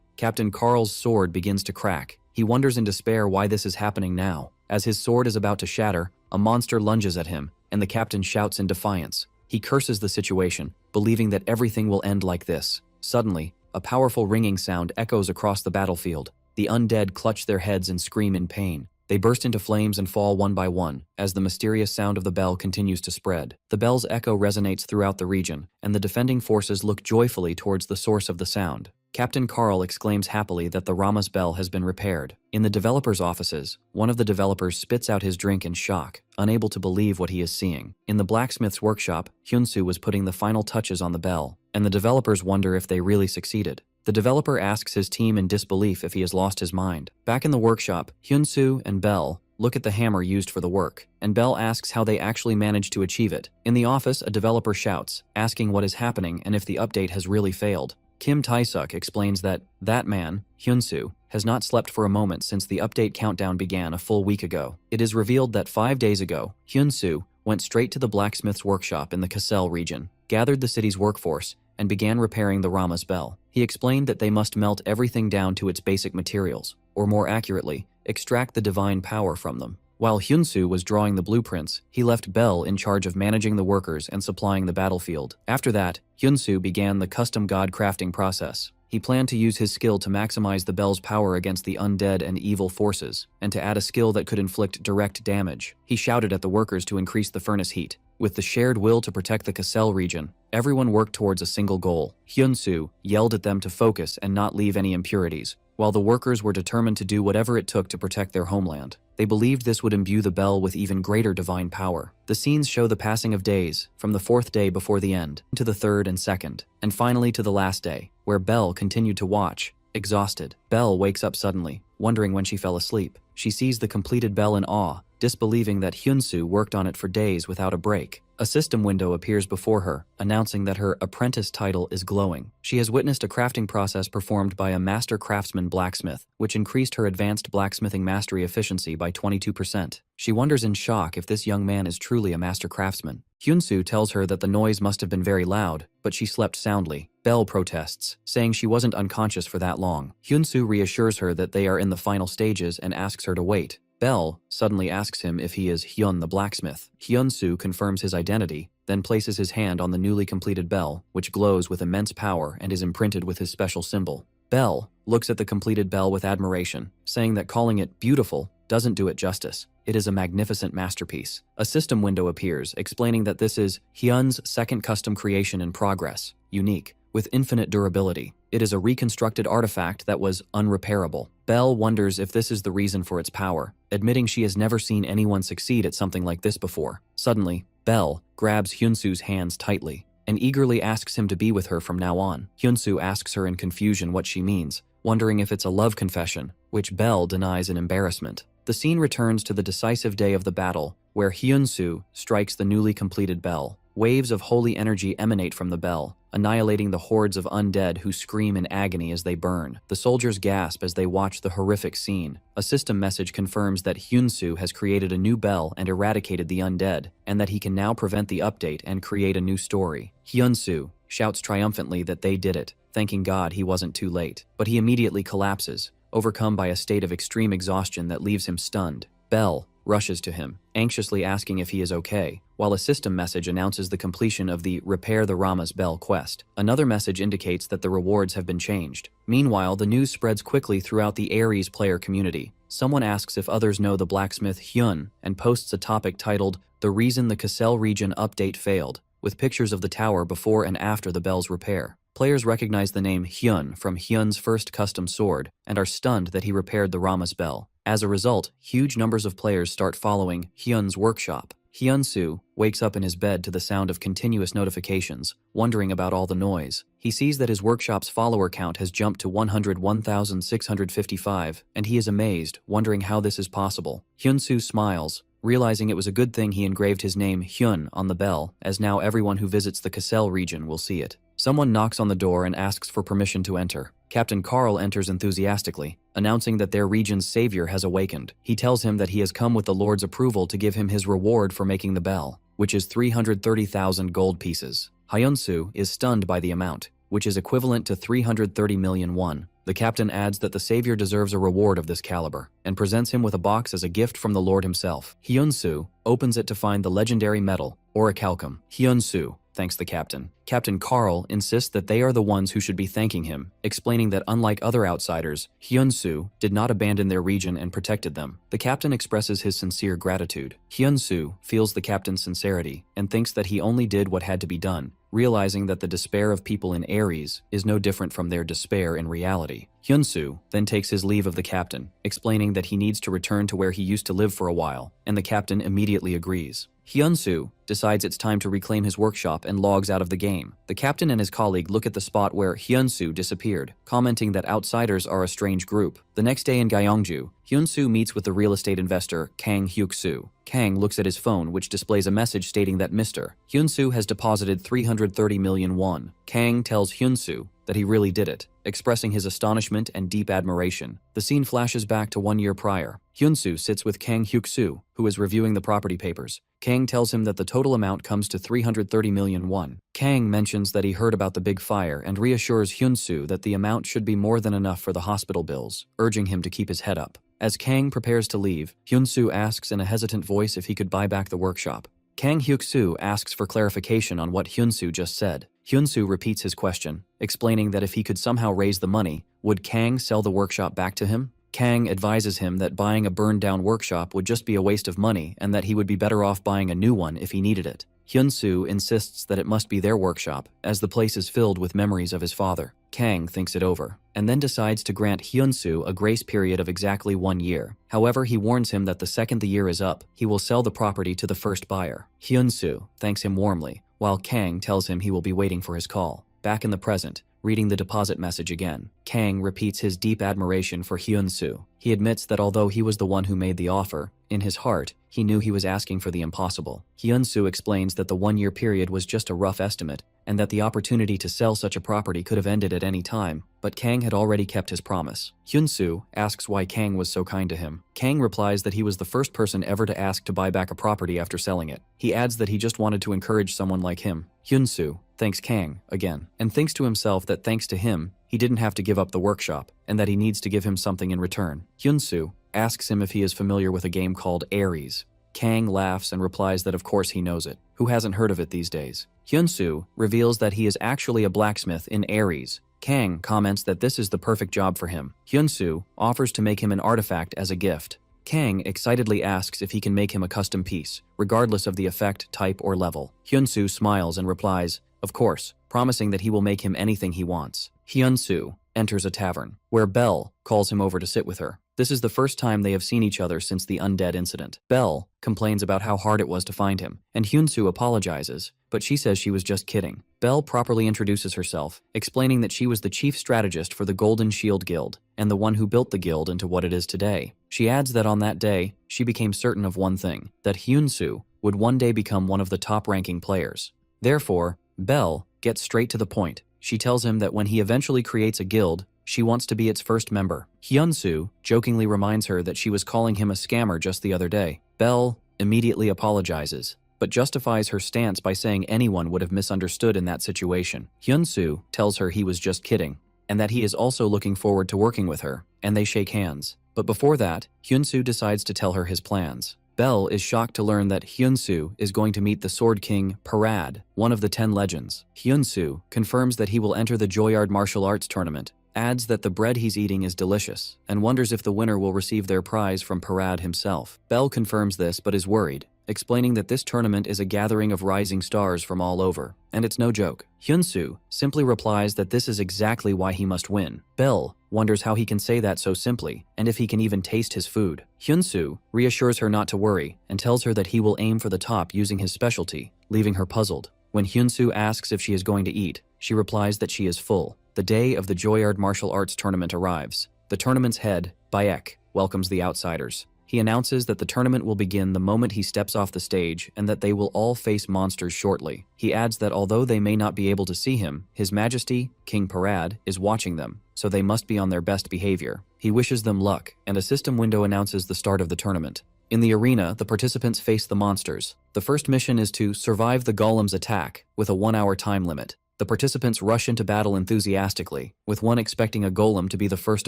[SPEAKER 1] Captain Carl's sword begins to crack. He wonders in despair why this is happening now. As his sword is about to shatter, a monster lunges at him, and the captain shouts in defiance. He curses the situation, believing that everything will end like this. Suddenly, a powerful ringing sound echoes across the battlefield. The undead clutch their heads and scream in pain. They burst into flames and fall one by one, as the mysterious sound of the bell continues to spread. The bell's echo resonates throughout the region, and the defending forces look joyfully towards the source of the sound. Captain Carl exclaims happily that the Rama's bell has been repaired. In the developers' offices, one of the developers spits out his drink in shock, unable to believe what he is seeing. In the blacksmith's workshop, Hyunsu was putting the final touches on the bell, and the developers wonder if they really succeeded. The developer asks his team in disbelief if he has lost his mind. Back in the workshop, Hyunsu and Belle look at the hammer used for the work, and Belle asks how they actually managed to achieve it. In the office, a developer shouts, asking what is happening and if the update has really failed. Kim Tae-suk explains that man, Hyunsu, has not slept for a moment since the update countdown began a full week ago. It is revealed that 5 days ago, Hyunsu went straight to the blacksmith's workshop in the Cassel region, gathered the city's workforce, and began repairing the Rama's bell. He explained that they must melt everything down to its basic materials, or more accurately, extract the divine power from them. While Hyunsu was drawing the blueprints, he left Belle in charge of managing the workers and supplying the battlefield. After that, Hyunsu began the custom god crafting process. He planned to use his skill to maximize the bell's power against the undead and evil forces, and to add a skill that could inflict direct damage. He shouted at the workers to increase the furnace heat. With the shared will to protect the Cassel region, everyone worked towards a single goal. Hyunsu yelled at them to focus and not leave any impurities, while the workers were determined to do whatever it took to protect their homeland. They believed this would imbue the bell with even greater divine power. The scenes show the passing of days, from the 4th day before the end, to the 3rd and 2nd, and finally to the last day, where Belle continued to watch, exhausted. Belle wakes up suddenly, wondering when she fell asleep. She sees the completed bell in awe, disbelieving that Hyunsu worked on it for days without a break. A system window appears before her, announcing that her apprentice title is glowing. She has witnessed a crafting process performed by a master craftsman blacksmith, which increased her advanced blacksmithing mastery efficiency by 22%. She wonders in shock if this young man is truly a master craftsman. Hyunsu tells her that the noise must have been very loud, but she slept soundly. Belle protests, saying she wasn't unconscious for that long. Hyunsu reassures her that they are in the final stages and asks her to wait. Belle suddenly asks him if he is Hyun the blacksmith. Hyunsu confirms his identity, then places his hand on the newly completed bell, which glows with immense power and is imprinted with his special symbol. Belle looks at the completed bell with admiration, saying that calling it beautiful doesn't do it justice. It is a magnificent masterpiece. A system window appears, explaining that this is Hyun's second custom creation in progress, unique, with infinite durability. It is a reconstructed artifact that was unrepairable. Belle wonders if this is the reason for its power, admitting she has never seen anyone succeed at something like this before. Suddenly, Belle grabs Hyunsu's hands tightly and eagerly asks him to be with her from now on. Hyunsu asks her in confusion what she means, wondering if it's a love confession, which Belle denies in embarrassment. The scene returns to the decisive day of the battle, where Hyunsu strikes the newly completed bell. Waves of holy energy emanate from the bell, annihilating the hordes of undead who scream in agony as they burn. The soldiers gasp as they watch the horrific scene. A system message confirms that Hyunsu has created a new bell and eradicated the undead, and that he can now prevent the update and create a new story. Hyunsu shouts triumphantly that they did it, thanking God he wasn't too late. But he immediately collapses, overcome by a state of extreme exhaustion that leaves him stunned. Belle rushes to him, anxiously asking if he is okay, while a system message announces the completion of the Repair the Rama's Bell quest. Another message indicates that the rewards have been changed. Meanwhile, the news spreads quickly throughout the Ares player community. Someone asks if others know the blacksmith Hyun and posts a topic titled, "The Reason the Kassel Region Update Failed," with pictures of the tower before and after the bell's repair. Players recognize the name Hyun from Hyun's first custom sword and are stunned that he repaired the Rama's bell. As a result, huge numbers of players start following Hyun's workshop. Hyunsu wakes up in his bed to the sound of continuous notifications, wondering about all the noise. He sees that his workshop's follower count has jumped to 101,655, and he is amazed, wondering how this is possible. Hyunsu smiles, realizing it was a good thing he engraved his name Hyun on the bell, as now everyone who visits the Kassel region will see it. Someone knocks on the door and asks for permission to enter. Captain Carl enters enthusiastically, announcing that their region's savior has awakened. He tells him that he has come with the Lord's approval to give him his reward for making the bell, which is 330,000 gold pieces. Hyunsu is stunned by the amount, which is equivalent to 330 million won. The captain adds that the savior deserves a reward of this caliber, and presents him with a box as a gift from the Lord himself. Hyunsu opens it to find the legendary metal, orichalcum. Hyunsu thanks the captain. Captain Carl insists that they are the ones who should be thanking him, explaining that unlike other outsiders, Hyunsu did not abandon their region and protected them. The captain expresses his sincere gratitude. Hyunsu feels the captain's sincerity and thinks that he only did what had to be done, realizing that the despair of people in Ares is no different from their despair in reality. Hyunsu then takes his leave of the captain, explaining that he needs to return to where he used to live for a while, and the captain immediately agrees. Hyunsu decides it's time to reclaim his workshop and logs out of the game. The captain and his colleague look at the spot where Hyunsu disappeared, commenting that outsiders are a strange group. The next day in Gyeongju, Hyunsu meets with the real estate investor Kang Hyuk-soo. Kang looks at his phone, which displays a message stating that Mr. Hyunsu has deposited 330 million won. Kang tells Hyunsu that he really did it, expressing his astonishment and deep admiration. The scene flashes back to 1 year prior. Hyunsu sits with Kang Hyuk-soo, who is reviewing the property papers. Kang tells him that the total amount comes to 330 million won. Kang mentions that he heard about the big fire and reassures Hyunsu that the amount should be more than enough for the hospital bills, urging him to keep his head up. As Kang prepares to leave, Hyunsu asks in a hesitant voice if he could buy back the workshop. Kang Hyuk-soo asks for clarification on what Hyunsu just said. Hyunsu repeats his question, explaining that if he could somehow raise the money, would Kang sell the workshop back to him? Kang advises him that buying a burned-down workshop would just be a waste of money and that he would be better off buying a new one if he needed it. Hyunsu insists that it must be their workshop, as the place is filled with memories of his father. Kang thinks it over, and then decides to grant Hyunsu a grace period of exactly 1 year. However, he warns him that the second the year is up, he will sell the property to the first buyer. Hyunsu thanks him warmly, while Kang tells him he will be waiting for his call. Back in the present, reading the deposit message again, Kang repeats his deep admiration for Hyunsu. He admits that although he was the one who made the offer, in his heart, he knew he was asking for the impossible. Hyunsu explains that the 1 year period was just a rough estimate, and that the opportunity to sell such a property could have ended at any time, but Kang had already kept his promise. Hyunsu asks why Kang was so kind to him. Kang replies that he was the first person ever to ask to buy back a property after selling it. He adds that he just wanted to encourage someone like him. Hyunsu thanks Kang again, and thinks to himself that thanks to him, he didn't have to give up the workshop, and that he needs to give him something in return. Hyunsu asks him if he is familiar with a game called Ares. Kang laughs and replies that of course he knows it. Who hasn't heard of it these days? Hyunsu reveals that he is actually a blacksmith in Ares. Kang comments that this is the perfect job for him. Hyunsu offers to make him an artifact as a gift. Kang excitedly asks if he can make him a custom piece, regardless of the effect, type, or level. Hyunsu smiles and replies, of course, promising that he will make him anything he wants. Hyunsu enters a tavern, where Belle calls him over to sit with her. This is the first time they have seen each other since the undead incident. Belle complains about how hard it was to find him, and Hyun-soo apologizes, but she says she was just kidding. Belle properly introduces herself, explaining that she was the chief strategist for the Golden Shield Guild, and the one who built the guild into what it is today. She adds that on that day, she became certain of one thing, that Hyun-soo would one day become one of the top-ranking players. Therefore, Belle gets straight to the point. She tells him that when he eventually creates a guild, she wants to be its first member. Hyun-soo jokingly reminds her that she was calling him a scammer just the other day. Belle immediately apologizes, but justifies her stance by saying anyone would have misunderstood in that situation. Hyun-soo tells her he was just kidding, and that he is also looking forward to working with her, and they shake hands. But before that, Hyun-soo decides to tell her his plans. Belle is shocked to learn that Hyun-soo is going to meet the Sword King Parad, one of the 10 legends. Hyun-soo confirms that he will enter the Joyard martial arts tournament, adds that the bread he's eating is delicious, and wonders if the winner will receive their prize from Parad himself. Belle confirms this but is worried, explaining that this tournament is a gathering of rising stars from all over, and it's no joke. Hyun-soo simply replies that this is exactly why he must win. Belle wonders how he can say that so simply, and if he can even taste his food. Hyun-soo reassures her not to worry, and tells her that he will aim for the top using his specialty, leaving her puzzled. When Hyun-soo asks if she is going to eat, she replies that she is full. The day of the Joyard martial arts tournament arrives. The tournament's head, Baek, welcomes the outsiders. He announces that the tournament will begin the moment he steps off the stage and that they will all face monsters shortly. He adds that although they may not be able to see him, His Majesty, King Parad, is watching them, so they must be on their best behavior. He wishes them luck, and a system window announces the start of the tournament. In the arena, the participants face the monsters. The first mission is to survive the golem's attack, with a 1-hour time limit. The participants rush into battle enthusiastically, with one expecting a golem to be the first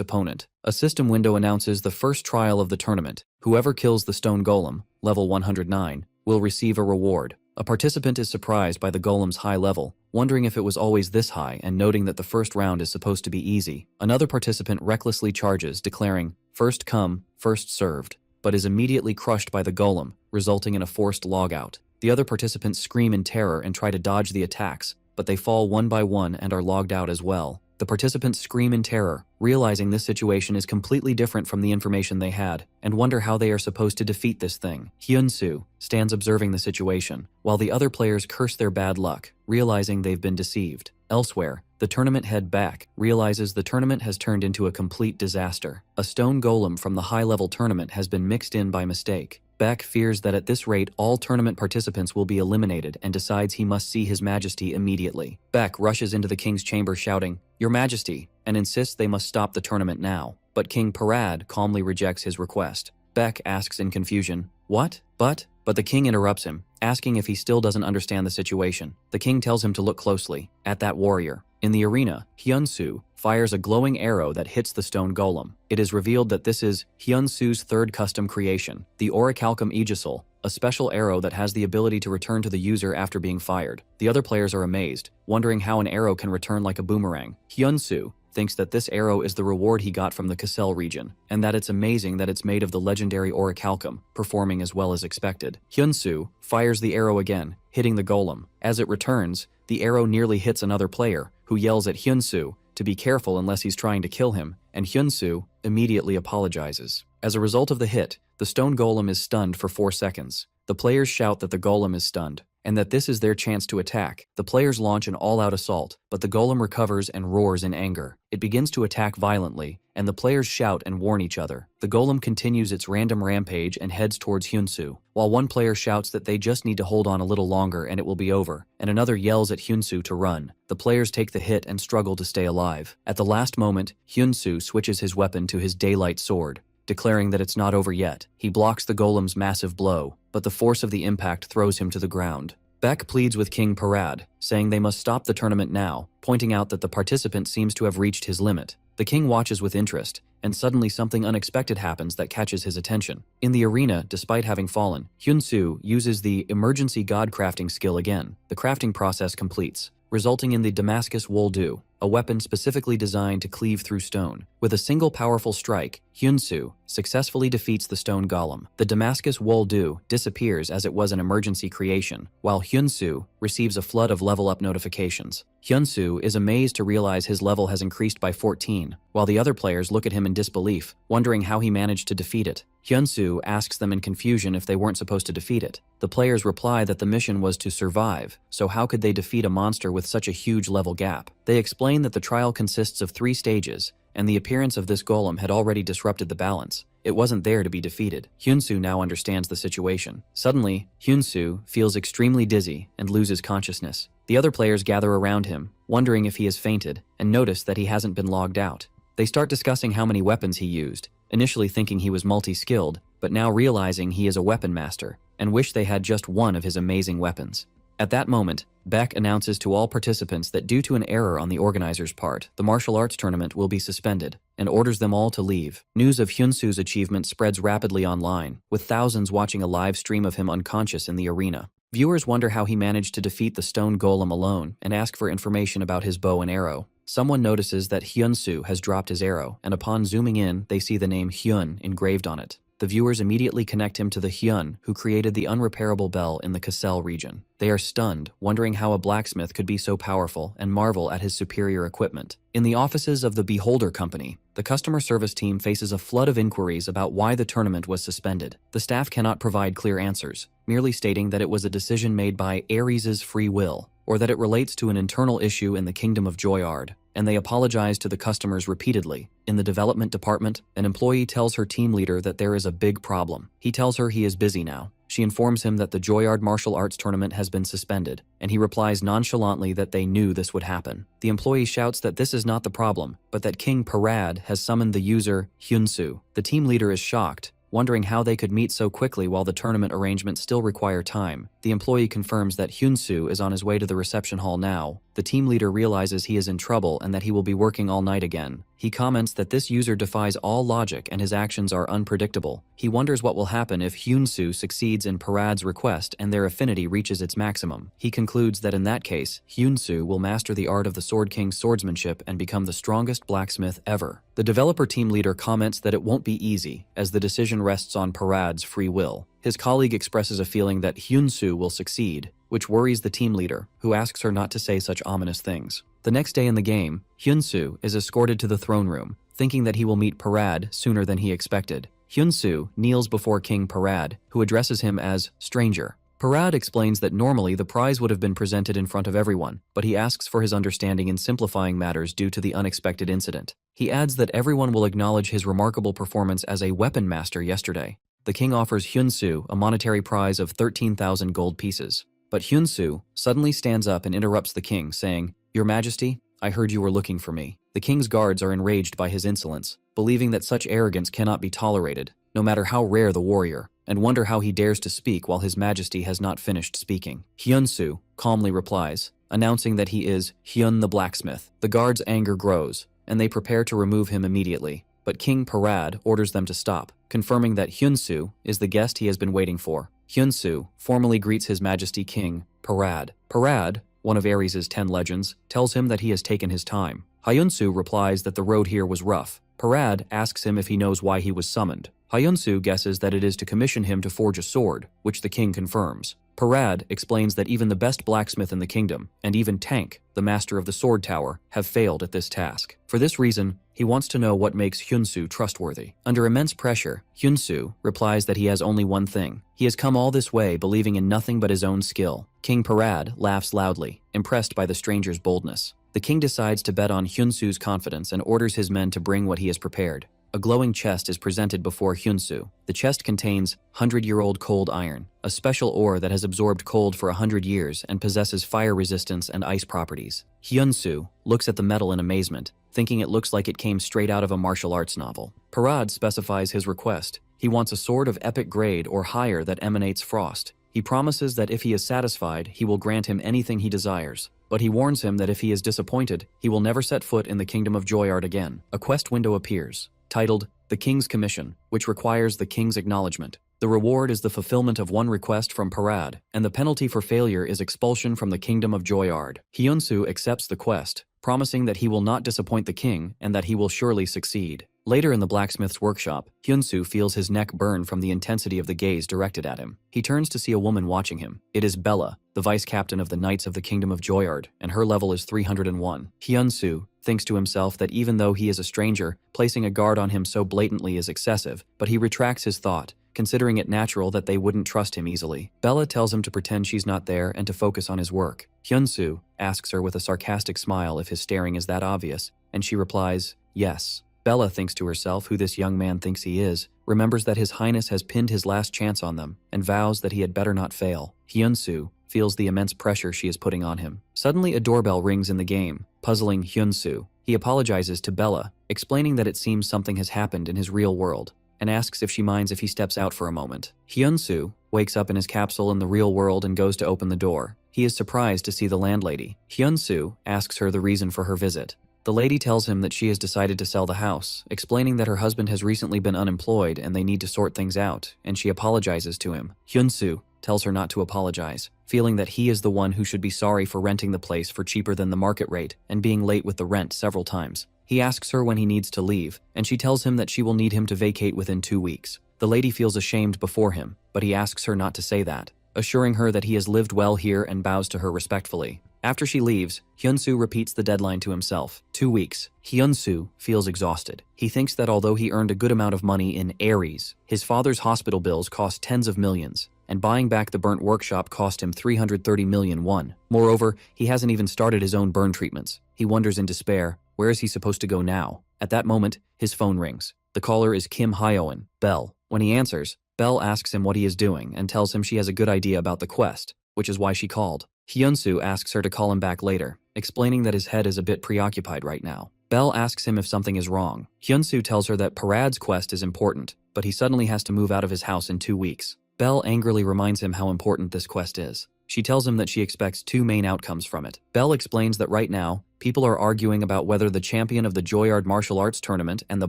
[SPEAKER 1] opponent. A system window announces the first trial of the tournament. Whoever kills the stone golem, level 109, will receive a reward. A participant is surprised by the golem's high level, wondering if it was always this high and noting that the first round is supposed to be easy. Another participant recklessly charges, declaring, "First come, first served," but is immediately crushed by the golem, resulting in a forced logout. The other participants scream in terror and try to dodge the attacks, but they fall one by one and are logged out as well. The participants scream in terror, realizing this situation is completely different from the information they had, and wonder how they are supposed to defeat this thing. Hyun-soo stands observing the situation, while the other players curse their bad luck, realizing they've been deceived. Elsewhere, the tournament head Baek realizes the tournament has turned into a complete disaster. A stone golem from the high-level tournament has been mixed in by mistake. Baek fears that at this rate all tournament participants will be eliminated and decides he must see His Majesty immediately. Baek rushes into the king's chamber shouting, "Your Majesty," and insists they must stop the tournament now. But King Parad calmly rejects his request. Baek asks in confusion, "What? But the king interrupts him, asking if he still doesn't understand the situation. The king tells him to look closely at that warrior. In the arena, Hyun-soo fires a glowing arrow that hits the stone golem. It is revealed that this is Hyun-soo's third custom creation, the Orichalcum Aegisol, a special arrow that has the ability to return to the user after being fired. The other players are amazed, wondering how an arrow can return like a boomerang. Hyun-soo thinks that this arrow is the reward he got from the Cassel region, and that it's amazing that it's made of the legendary Orichalcum, performing as well as expected. Hyun-soo fires the arrow again, hitting the golem. As it returns, the arrow nearly hits another player, who yells at Hyun-soo to be careful unless he's trying to kill him, and Hyun-soo immediately apologizes. As a result of the hit, the stone golem is stunned for 4 seconds. The players shout that the golem is stunned, and that this is their chance to attack. The players launch an all-out assault, but the golem recovers and roars in anger. It begins to attack violently, and the players shout and warn each other. The golem continues its random rampage and heads towards Hyun-soo, while one player shouts that they just need to hold on a little longer and it will be over, and another yells at Hyun-soo to run. The players take the hit and struggle to stay alive. At the last moment, Hyun-soo switches his weapon to his daylight sword, declaring that it's not over yet. He blocks the golem's massive blow, but the force of the impact throws him to the ground. Baek pleads with King Parad, saying they must stop the tournament now, pointing out that the participant seems to have reached his limit. The king watches with interest, and suddenly something unexpected happens that catches his attention. In the arena, despite having fallen, Hyun-soo uses the emergency god crafting skill again. The crafting process completes, resulting in the Damascus wool dew. a weapon specifically designed to cleave through stone. With a single powerful strike, Hyunsu successfully defeats the stone golem. The Damascus Woldu disappears as it was an emergency creation, while Hyunsu receives a flood of level-up notifications. Hyunsu is amazed to realize his level has increased by 14, while the other players look at him in disbelief, wondering how he managed to defeat it. Hyunsu asks them in confusion if they weren't supposed to defeat it. The players reply that the mission was to survive, so how could they defeat a monster with such a huge level gap? They explain that the trial consists of 3 stages, and the appearance of this golem had already disrupted the balance. It wasn't there to be defeated. Hyunsu now understands the situation. Suddenly, Hyunsu feels extremely dizzy and loses consciousness. The other players gather around him, wondering if he has fainted, and notice that he hasn't been logged out. They start discussing how many weapons he used, initially thinking he was multi-skilled, but now realizing he is a weapon master, and wish they had just one of his amazing weapons. At that moment, Beck announces to all participants that due to an error on the organizer's part, the martial arts tournament will be suspended, and orders them all to leave. News of Hyunsu's achievement spreads rapidly online, with thousands watching a live stream of him unconscious in the arena. Viewers wonder how he managed to defeat the stone golem alone and ask for information about his bow and arrow. Someone notices that Hyunsu has dropped his arrow, and upon zooming in, they see the name Hyun engraved on it. The viewers immediately connect him to the Hyun who created the unrepairable bell in the Kassel region. They are stunned, wondering how a blacksmith could be so powerful, and marvel at his superior equipment. In the offices of the Beholder Company, the customer service team faces a flood of inquiries about why the tournament was suspended. The staff cannot provide clear answers, merely stating that it was a decision made by Ares's free will, or that it relates to an internal issue in the Kingdom of Joyard, and they apologize to the customers repeatedly. In the development department, an employee tells her team leader that there is a big problem. He tells her he is busy now. She informs him that the Joyard martial arts tournament has been suspended, and he replies nonchalantly that they knew this would happen. The employee shouts that this is not the problem, but that King Parad has summoned the user Hyunsu. The team leader is shocked, wondering how they could meet so quickly while the tournament arrangements still require time. The employee confirms that Hyunsu is on his way to the reception hall now. The team leader realizes he is in trouble and that he will be working all night again. He comments that this user defies all logic and his actions are unpredictable. He wonders what will happen if Hyunsu succeeds in Parad's request and their affinity reaches its maximum. He concludes that in that case, Hyunsu will master the art of the Sword King's swordsmanship and become the strongest blacksmith ever. The developer team leader comments that it won't be easy, as the decision rests on Parad's free will. His colleague expresses a feeling that Hyunsu will succeed, which worries the team leader, who asks her not to say such ominous things. The next day in the game, Hyunsu is escorted to the throne room, thinking that he will meet Parad sooner than he expected. Hyunsu kneels before King Parad, who addresses him as stranger. Parad explains that normally the prize would have been presented in front of everyone, but he asks for his understanding in simplifying matters due to the unexpected incident. He adds that everyone will acknowledge his remarkable performance as a weapon master yesterday. The king offers Hyunsu a monetary prize of 13,000 gold pieces. But Hyunsu suddenly stands up and interrupts the king, saying, "Your Majesty, I heard you were looking for me." The king's guards are enraged by his insolence, believing that such arrogance cannot be tolerated, no matter how rare the warrior, and wonder how he dares to speak while his majesty has not finished speaking. Hyunsu calmly replies, announcing that he is Hyun the blacksmith. The guards' anger grows, and they prepare to remove him immediately. But King Parad orders them to stop, confirming that Hyunsu is the guest he has been waiting for. Hyunsu formally greets His Majesty King Parad. Parad, one of Ares's 10 legends, tells him that he has taken his time. Hyunsu replies that the road here was rough. Parad asks him if he knows why he was summoned. Hyunsu guesses that it is to commission him to forge a sword, which the king confirms. Parad explains that even the best blacksmith in the kingdom, and even Tank, the master of the sword tower, have failed at this task. For this reason, he wants to know what makes Hyunsu trustworthy. Under immense pressure, Hyunsu replies that he has only one thing. He has come all this way believing in nothing but his own skill. King Parad laughs loudly, impressed by the stranger's boldness. The king decides to bet on Hyunsu's confidence and orders his men to bring what he has prepared. A glowing chest is presented before Hyunsu. The chest contains 100-year-old cold iron, a special ore that has absorbed cold for 100 years and possesses fire resistance and ice properties. Hyunsu looks at the metal in amazement, thinking it looks like it came straight out of a martial arts novel. Parad specifies his request. He wants a sword of epic grade or higher that emanates frost. He promises that if he is satisfied, he will grant him anything he desires. But he warns him that if he is disappointed, he will never set foot in the Kingdom of Joyard again. A quest window appears, titled The King's Commission, which requires the king's acknowledgement. The reward is the fulfillment of one request from Parad, and the penalty for failure is expulsion from the Kingdom of Joyard. Hyunsu accepts the quest, promising that he will not disappoint the king and that he will surely succeed. Later in the blacksmith's workshop, Hyun-soo feels his neck burn from the intensity of the gaze directed at him. He turns to see a woman watching him. It is Bella, the vice captain of the Knights of the Kingdom of Joyard, and her level is 301. Hyun-soo thinks to himself that even though he is a stranger, placing a guard on him so blatantly is excessive, but he retracts his thought, considering it natural that they wouldn't trust him easily. Bella tells him to pretend she's not there and to focus on his work. Hyun-soo asks her with a sarcastic smile if his staring is that obvious, and she replies, yes. Bella thinks to herself who this young man thinks he is, remembers that His Highness has pinned his last chance on them, and vows that he had better not fail. Hyun-soo feels the immense pressure she is putting on him. Suddenly a doorbell rings in the game, puzzling Hyun-soo. He apologizes to Bella, explaining that it seems something has happened in his real world, and asks if she minds if he steps out for a moment. Hyun-soo wakes up in his capsule in the real world and goes to open the door. He is surprised to see the landlady. Hyun-soo asks her the reason for her visit. The lady tells him that she has decided to sell the house, explaining that her husband has recently been unemployed and they need to sort things out, and she apologizes to him. Hyun-soo tells her not to apologize, feeling that he is the one who should be sorry for renting the place for cheaper than the market rate and being late with the rent several times. He asks her when he needs to leave, and she tells him that she will need him to vacate within 2 weeks. The lady feels ashamed before him, but he asks her not to say that, assuring her that he has lived well here and bows to her respectfully. After she leaves, Hyun-soo repeats the deadline to himself. 2 weeks. Hyun-soo feels exhausted. He thinks that although he earned a good amount of money in Aries, his father's hospital bills cost tens of millions, and buying back the burnt workshop cost him 330 million won. Moreover, he hasn't even started his own burn treatments. He wonders in despair, where is he supposed to go now? At that moment, his phone rings. The caller is Kim Hyoen, Belle. When he answers, Belle asks him what he is doing and tells him she has a good idea about the quest, which is why she called. Hyun-soo asks her to call him back later, explaining that his head is a bit preoccupied right now. Belle asks him if something is wrong. Hyun-soo tells her that Parad's quest is important, but he suddenly has to move out of his house in 2 weeks. Belle angrily reminds him how important this quest is. She tells him that she expects 2 main outcomes from it. Belle explains that right now, people are arguing about whether the champion of the Joyard martial arts tournament and the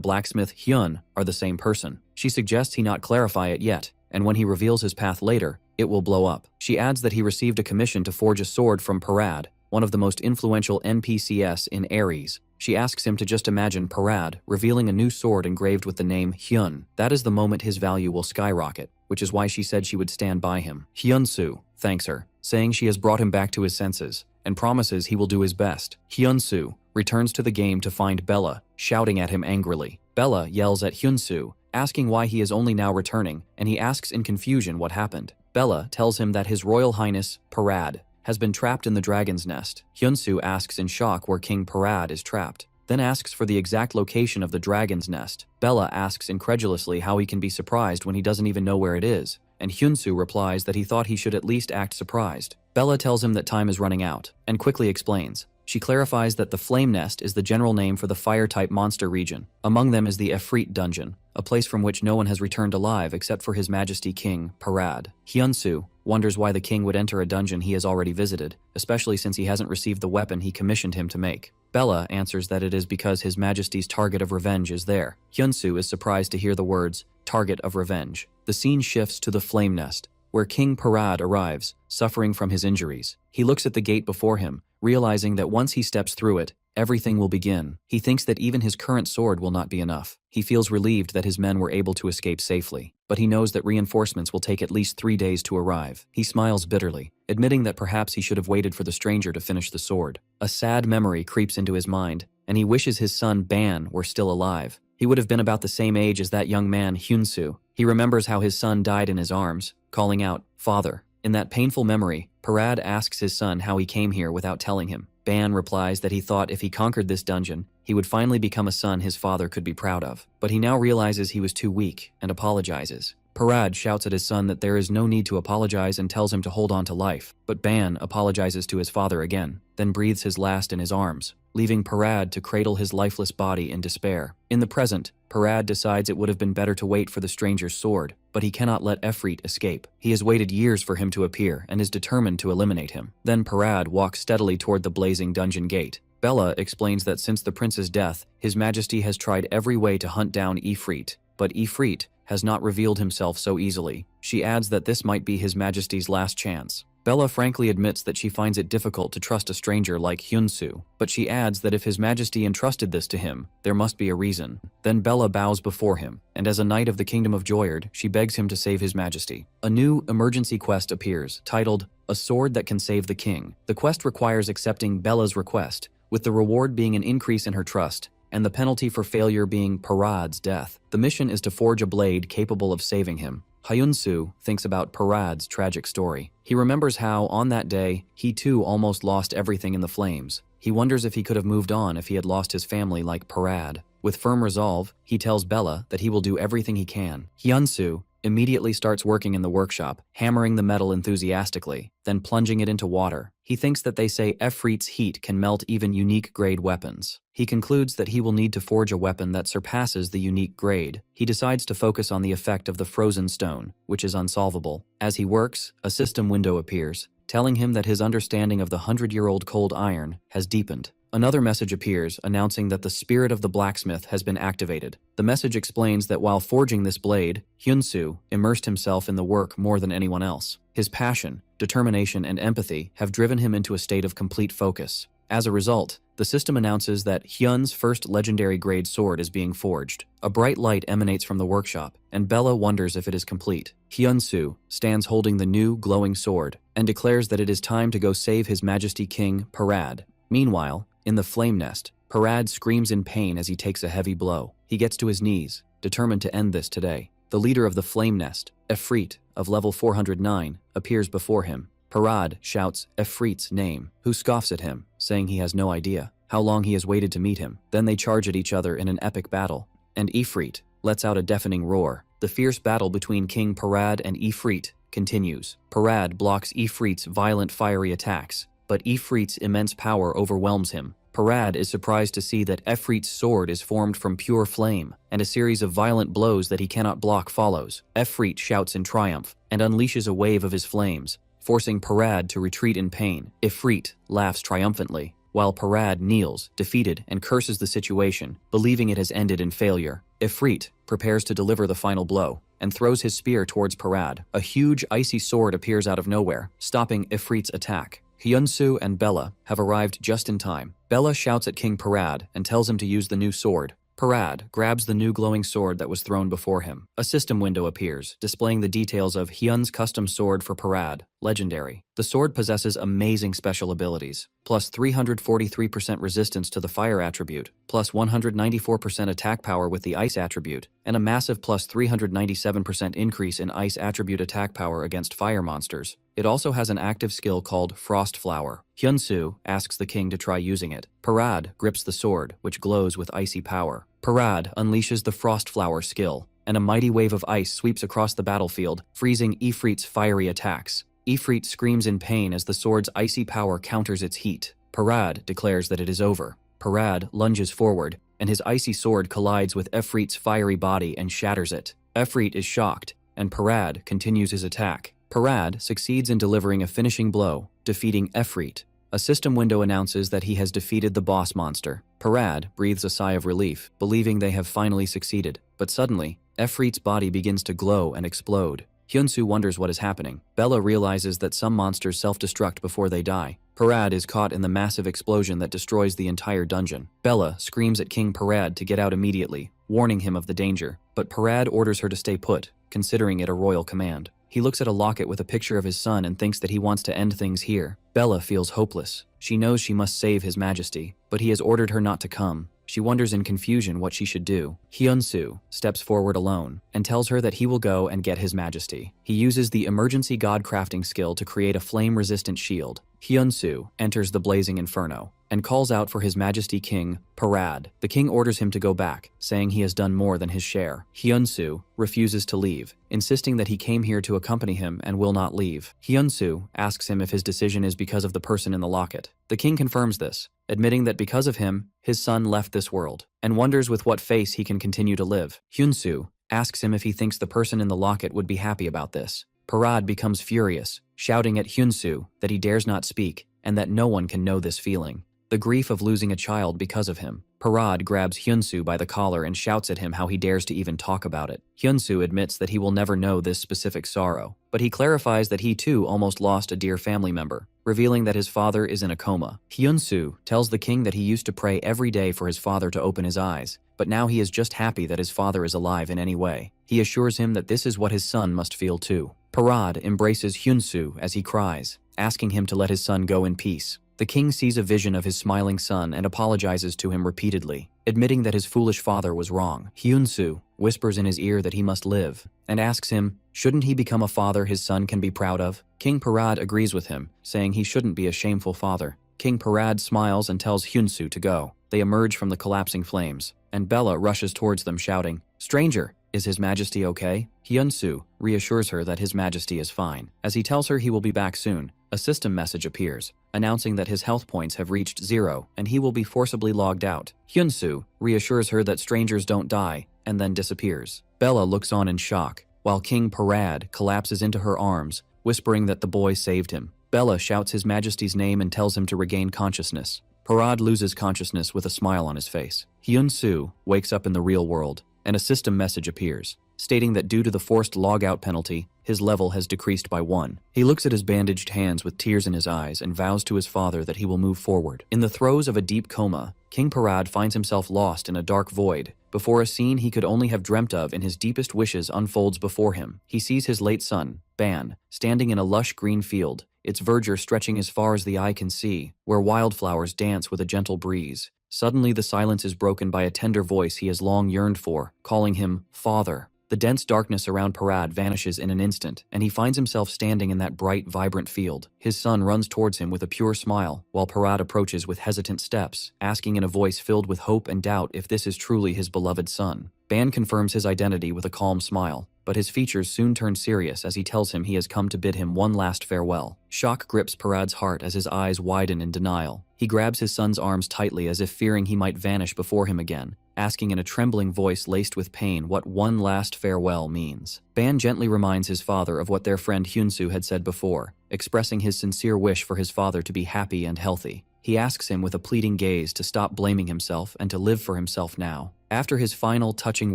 [SPEAKER 1] blacksmith Hyun are the same person. She suggests he not clarify it yet, and when he reveals his path later, it will blow up. She adds that he received a commission to forge a sword from Parad, one of the most influential NPCs in Aries. She asks him to just imagine Parad revealing a new sword engraved with the name Hyun. That is the moment his value will skyrocket, which is why she said she would stand by him. Hyun-soo thanks her, saying she has brought him back to his senses, and promises he will do his best. Hyun-soo returns to the game to find Bella, shouting at him angrily. Bella yells at Hyun-soo, asking why he is only now returning, and he asks in confusion what happened. Bella tells him that His Royal Highness, Parad, has been trapped in the dragon's nest. Hyun-soo asks in shock where King Parad is trapped, then asks for the exact location of the dragon's nest. Bella asks incredulously how he can be surprised when he doesn't even know where it is, and Hyun-soo replies that he thought he should at least act surprised. Bella tells him that time is running out, and quickly explains. She clarifies that the Flame Nest is the general name for the fire-type monster region. Among them is the Efreet Dungeon, a place from which no one has returned alive except for His Majesty King Parad. Hyun-soo wonders why the king would enter a dungeon he has already visited, especially since he hasn't received the weapon he commissioned him to make. Bella answers that it is because His Majesty's target of revenge is there. Hyun-soo is surprised to hear the words, target of revenge. The scene shifts to the Flame Nest, where King Parad arrives, suffering from his injuries. He looks at the gate before him, realizing that once he steps through it, everything will begin. He thinks that even his current sword will not be enough. He feels relieved that his men were able to escape safely, but he knows that reinforcements will take at least 3 days to arrive. He smiles bitterly, admitting that perhaps he should have waited for the stranger to finish the sword. A sad memory creeps into his mind, and he wishes his son Ban were still alive. He would have been about the same age as that young man Hyun-soo. He remembers how his son died in his arms, calling out, "Father." In that painful memory, Parad asks his son how he came here without telling him. Ban replies that he thought if he conquered this dungeon, he would finally become a son his father could be proud of. But he now realizes he was too weak and apologizes. Parad shouts at his son that there is no need to apologize and tells him to hold on to life. But Ban apologizes to his father again, then breathes his last in his arms, leaving Parad to cradle his lifeless body in despair. In the present, Parad decides it would have been better to wait for the stranger's sword, but he cannot let Efreet escape. He has waited years for him to appear and is determined to eliminate him. Then Parad walks steadily toward the blazing dungeon gate. Bella explains that since the prince's death, His Majesty has tried every way to hunt down Efreet, but Efreet has not revealed himself so easily. She adds that this might be His Majesty's last chance. Bella frankly admits that she finds it difficult to trust a stranger like Hyun-soo, but she adds that if His Majesty entrusted this to him, there must be a reason. Then Bella bows before him, and as a knight of the Kingdom of Joyard, she begs him to save His Majesty. A new emergency quest appears, titled A Sword That Can Save the King. The quest requires accepting Bella's request, with the reward being an increase in her trust, and the penalty for failure being Parad's death. The mission is to forge a blade capable of saving him. Hyun-soo thinks about Parad's tragic story. He remembers how, on that day, he too almost lost everything in the flames. He wonders if he could have moved on if he had lost his family like Parad. With firm resolve, he tells Bella that he will do everything he can. Hyun-soo immediately starts working in the workshop, hammering the metal enthusiastically, then plunging it into water. He thinks that they say Efreet's heat can melt even unique grade weapons. He concludes that he will need to forge a weapon that surpasses the unique grade. He decides to focus on the effect of the frozen stone, which is unsolvable. As he works, a system window appears, telling him that his understanding of the 100-year-old cold iron has deepened. Another message appears announcing that the spirit of the blacksmith has been activated. The message explains that while forging this blade, Hyun-soo immersed himself in the work more than anyone else. His passion, determination, and empathy have driven him into a state of complete focus. As a result, the system announces that Hyun's first legendary grade sword is being forged. A bright light emanates from the workshop, and Bella wonders if it is complete. Hyun-soo stands holding the new glowing sword and declares that it is time to go save His Majesty King Parad. Meanwhile, in the flame nest, Parad screams in pain as he takes a heavy blow. He gets to his knees, determined to end this today. The leader of the flame nest, Efreet, of level 409, appears before him. Parad shouts Efreet's name, who scoffs at him, saying he has no idea how long he has waited to meet him. Then they charge at each other in an epic battle, and Efreet lets out a deafening roar. The fierce battle between King Parad and Efreet continues. Parad blocks Efreet's violent fiery attacks, but Efreet's immense power overwhelms him. Parad is surprised to see that Efreet's sword is formed from pure flame, and a series of violent blows that he cannot block follows. Efreet shouts in triumph and unleashes a wave of his flames, forcing Parad to retreat in pain. Efreet laughs triumphantly, while Parad kneels, defeated, and curses the situation, believing it has ended in failure. Efreet prepares to deliver the final blow, and throws his spear towards Parad. A huge icy sword appears out of nowhere, stopping Efreet's attack. Hyun-soo and Bella have arrived just in time. Bella shouts at King Parad and tells him to use the new sword. Parad grabs the new glowing sword that was thrown before him. A system window appears, displaying the details of Hyun's custom sword for Parad, legendary. The sword possesses amazing special abilities, plus 343% resistance to the fire attribute, plus 194% attack power with the ice attribute, and a massive plus 397% increase in ice attribute attack power against fire monsters. It also has an active skill called Frost Flower. Hyun-soo asks the king to try using it. Parad grips the sword, which glows with icy power. Parad unleashes the Frost Flower skill, and a mighty wave of ice sweeps across the battlefield, freezing Efreet's fiery attacks. Efreet screams in pain as the sword's icy power counters its heat. Parad declares that it is over. Parad lunges forward, and his icy sword collides with Efreet's fiery body and shatters it. Efreet is shocked, and Parad continues his attack. Parad succeeds in delivering a finishing blow, defeating Efreet. A system window announces that he has defeated the boss monster. Parad breathes a sigh of relief, believing they have finally succeeded. But suddenly, Efreet's body begins to glow and explode. Hyun-soo wonders what is happening. Bella realizes that some monsters self-destruct before they die. Parad is caught in the massive explosion that destroys the entire dungeon. Bella screams at King Parad to get out immediately, warning him of the danger. But Parad orders her to stay put, considering it a royal command. He looks at a locket with a picture of his son and thinks that he wants to end things here. Bella feels hopeless. She knows she must save His Majesty, but he has ordered her not to come. She wonders in confusion what she should do. Hyun-soo steps forward alone and tells her that he will go and get His Majesty. He uses the emergency god crafting skill to create a flame-resistant shield. Hyun-soo enters the blazing inferno and calls out for His Majesty King Parad. The king orders him to go back, saying he has done more than his share. Hyun-soo refuses to leave, insisting that he came here to accompany him and will not leave. Hyun-soo asks him if his decision is because of the person in the locket. The king confirms this, admitting that because of him, his son left this world, and wonders with what face he can continue to live. Hyun-soo asks him if he thinks the person in the locket would be happy about this. Parad becomes furious, shouting at Hyun-soo that he dares not speak and that no one can know this feeling. The grief of losing a child because of him Parad grabs Hyunsu by the collar and shouts at him how he dares to even talk about it. Hyunsu admits that he will never know this specific sorrow, but he clarifies that he too almost lost a dear family member, revealing that his father is in a coma. Hyunsu tells the king that he used to pray every day for his father to open his eyes, but now he is just happy that his father is alive in any way. He assures him that this is what his son must feel too. Parad embraces Hyunsu as he cries, asking him to let his son go in peace. The king sees a vision of his smiling son and apologizes to him repeatedly, admitting that his foolish father was wrong. Hyunsu whispers in his ear that he must live, and asks him, shouldn't he become a father his son can be proud of? King Parad agrees with him, saying he shouldn't be a shameful father. King Parad smiles and tells Hyunsu to go. They emerge from the collapsing flames, and Bella rushes towards them shouting, "Stranger, is His Majesty okay?" Hyunsu reassures her that His Majesty is fine. As he tells her he will be back soon, a system message appears, announcing that his health points have reached 0 and he will be forcibly logged out. Hyunsu reassures her that strangers don't die, and then disappears. Bella looks on in shock, while King Parad collapses into her arms, whispering that the boy saved him. Bella shouts His Majesty's name and tells him to regain consciousness. Parad loses consciousness with a smile on his face. Hyunsu wakes up in the real world, and a system message appears, stating that due to the forced logout penalty, his level has decreased by 1. He looks at his bandaged hands with tears in his eyes and vows to his father that he will move forward. In the throes of a deep coma, King Parad finds himself lost in a dark void, before a scene he could only have dreamt of in his deepest wishes unfolds before him. He sees his late son, Ban, standing in a lush green field, its verdure stretching as far as the eye can see, where wildflowers dance with a gentle breeze. Suddenly the silence is broken by a tender voice he has long yearned for, calling him Father. The dense darkness around Parad vanishes in an instant, and he finds himself standing in that bright, vibrant field. His son runs towards him with a pure smile, while Parad approaches with hesitant steps, asking in a voice filled with hope and doubt if this is truly his beloved son. Ban confirms his identity with a calm smile, but his features soon turn serious as he tells him he has come to bid him one last farewell. Shock grips Parad's heart as his eyes widen in denial. He grabs his son's arms tightly as if fearing he might vanish before him again, asking in a trembling voice laced with pain what one last farewell means. Ban gently reminds his father of what their friend Hyunsu had said before, expressing his sincere wish for his father to be happy and healthy. He asks him with a pleading gaze to stop blaming himself and to live for himself now. After his final touching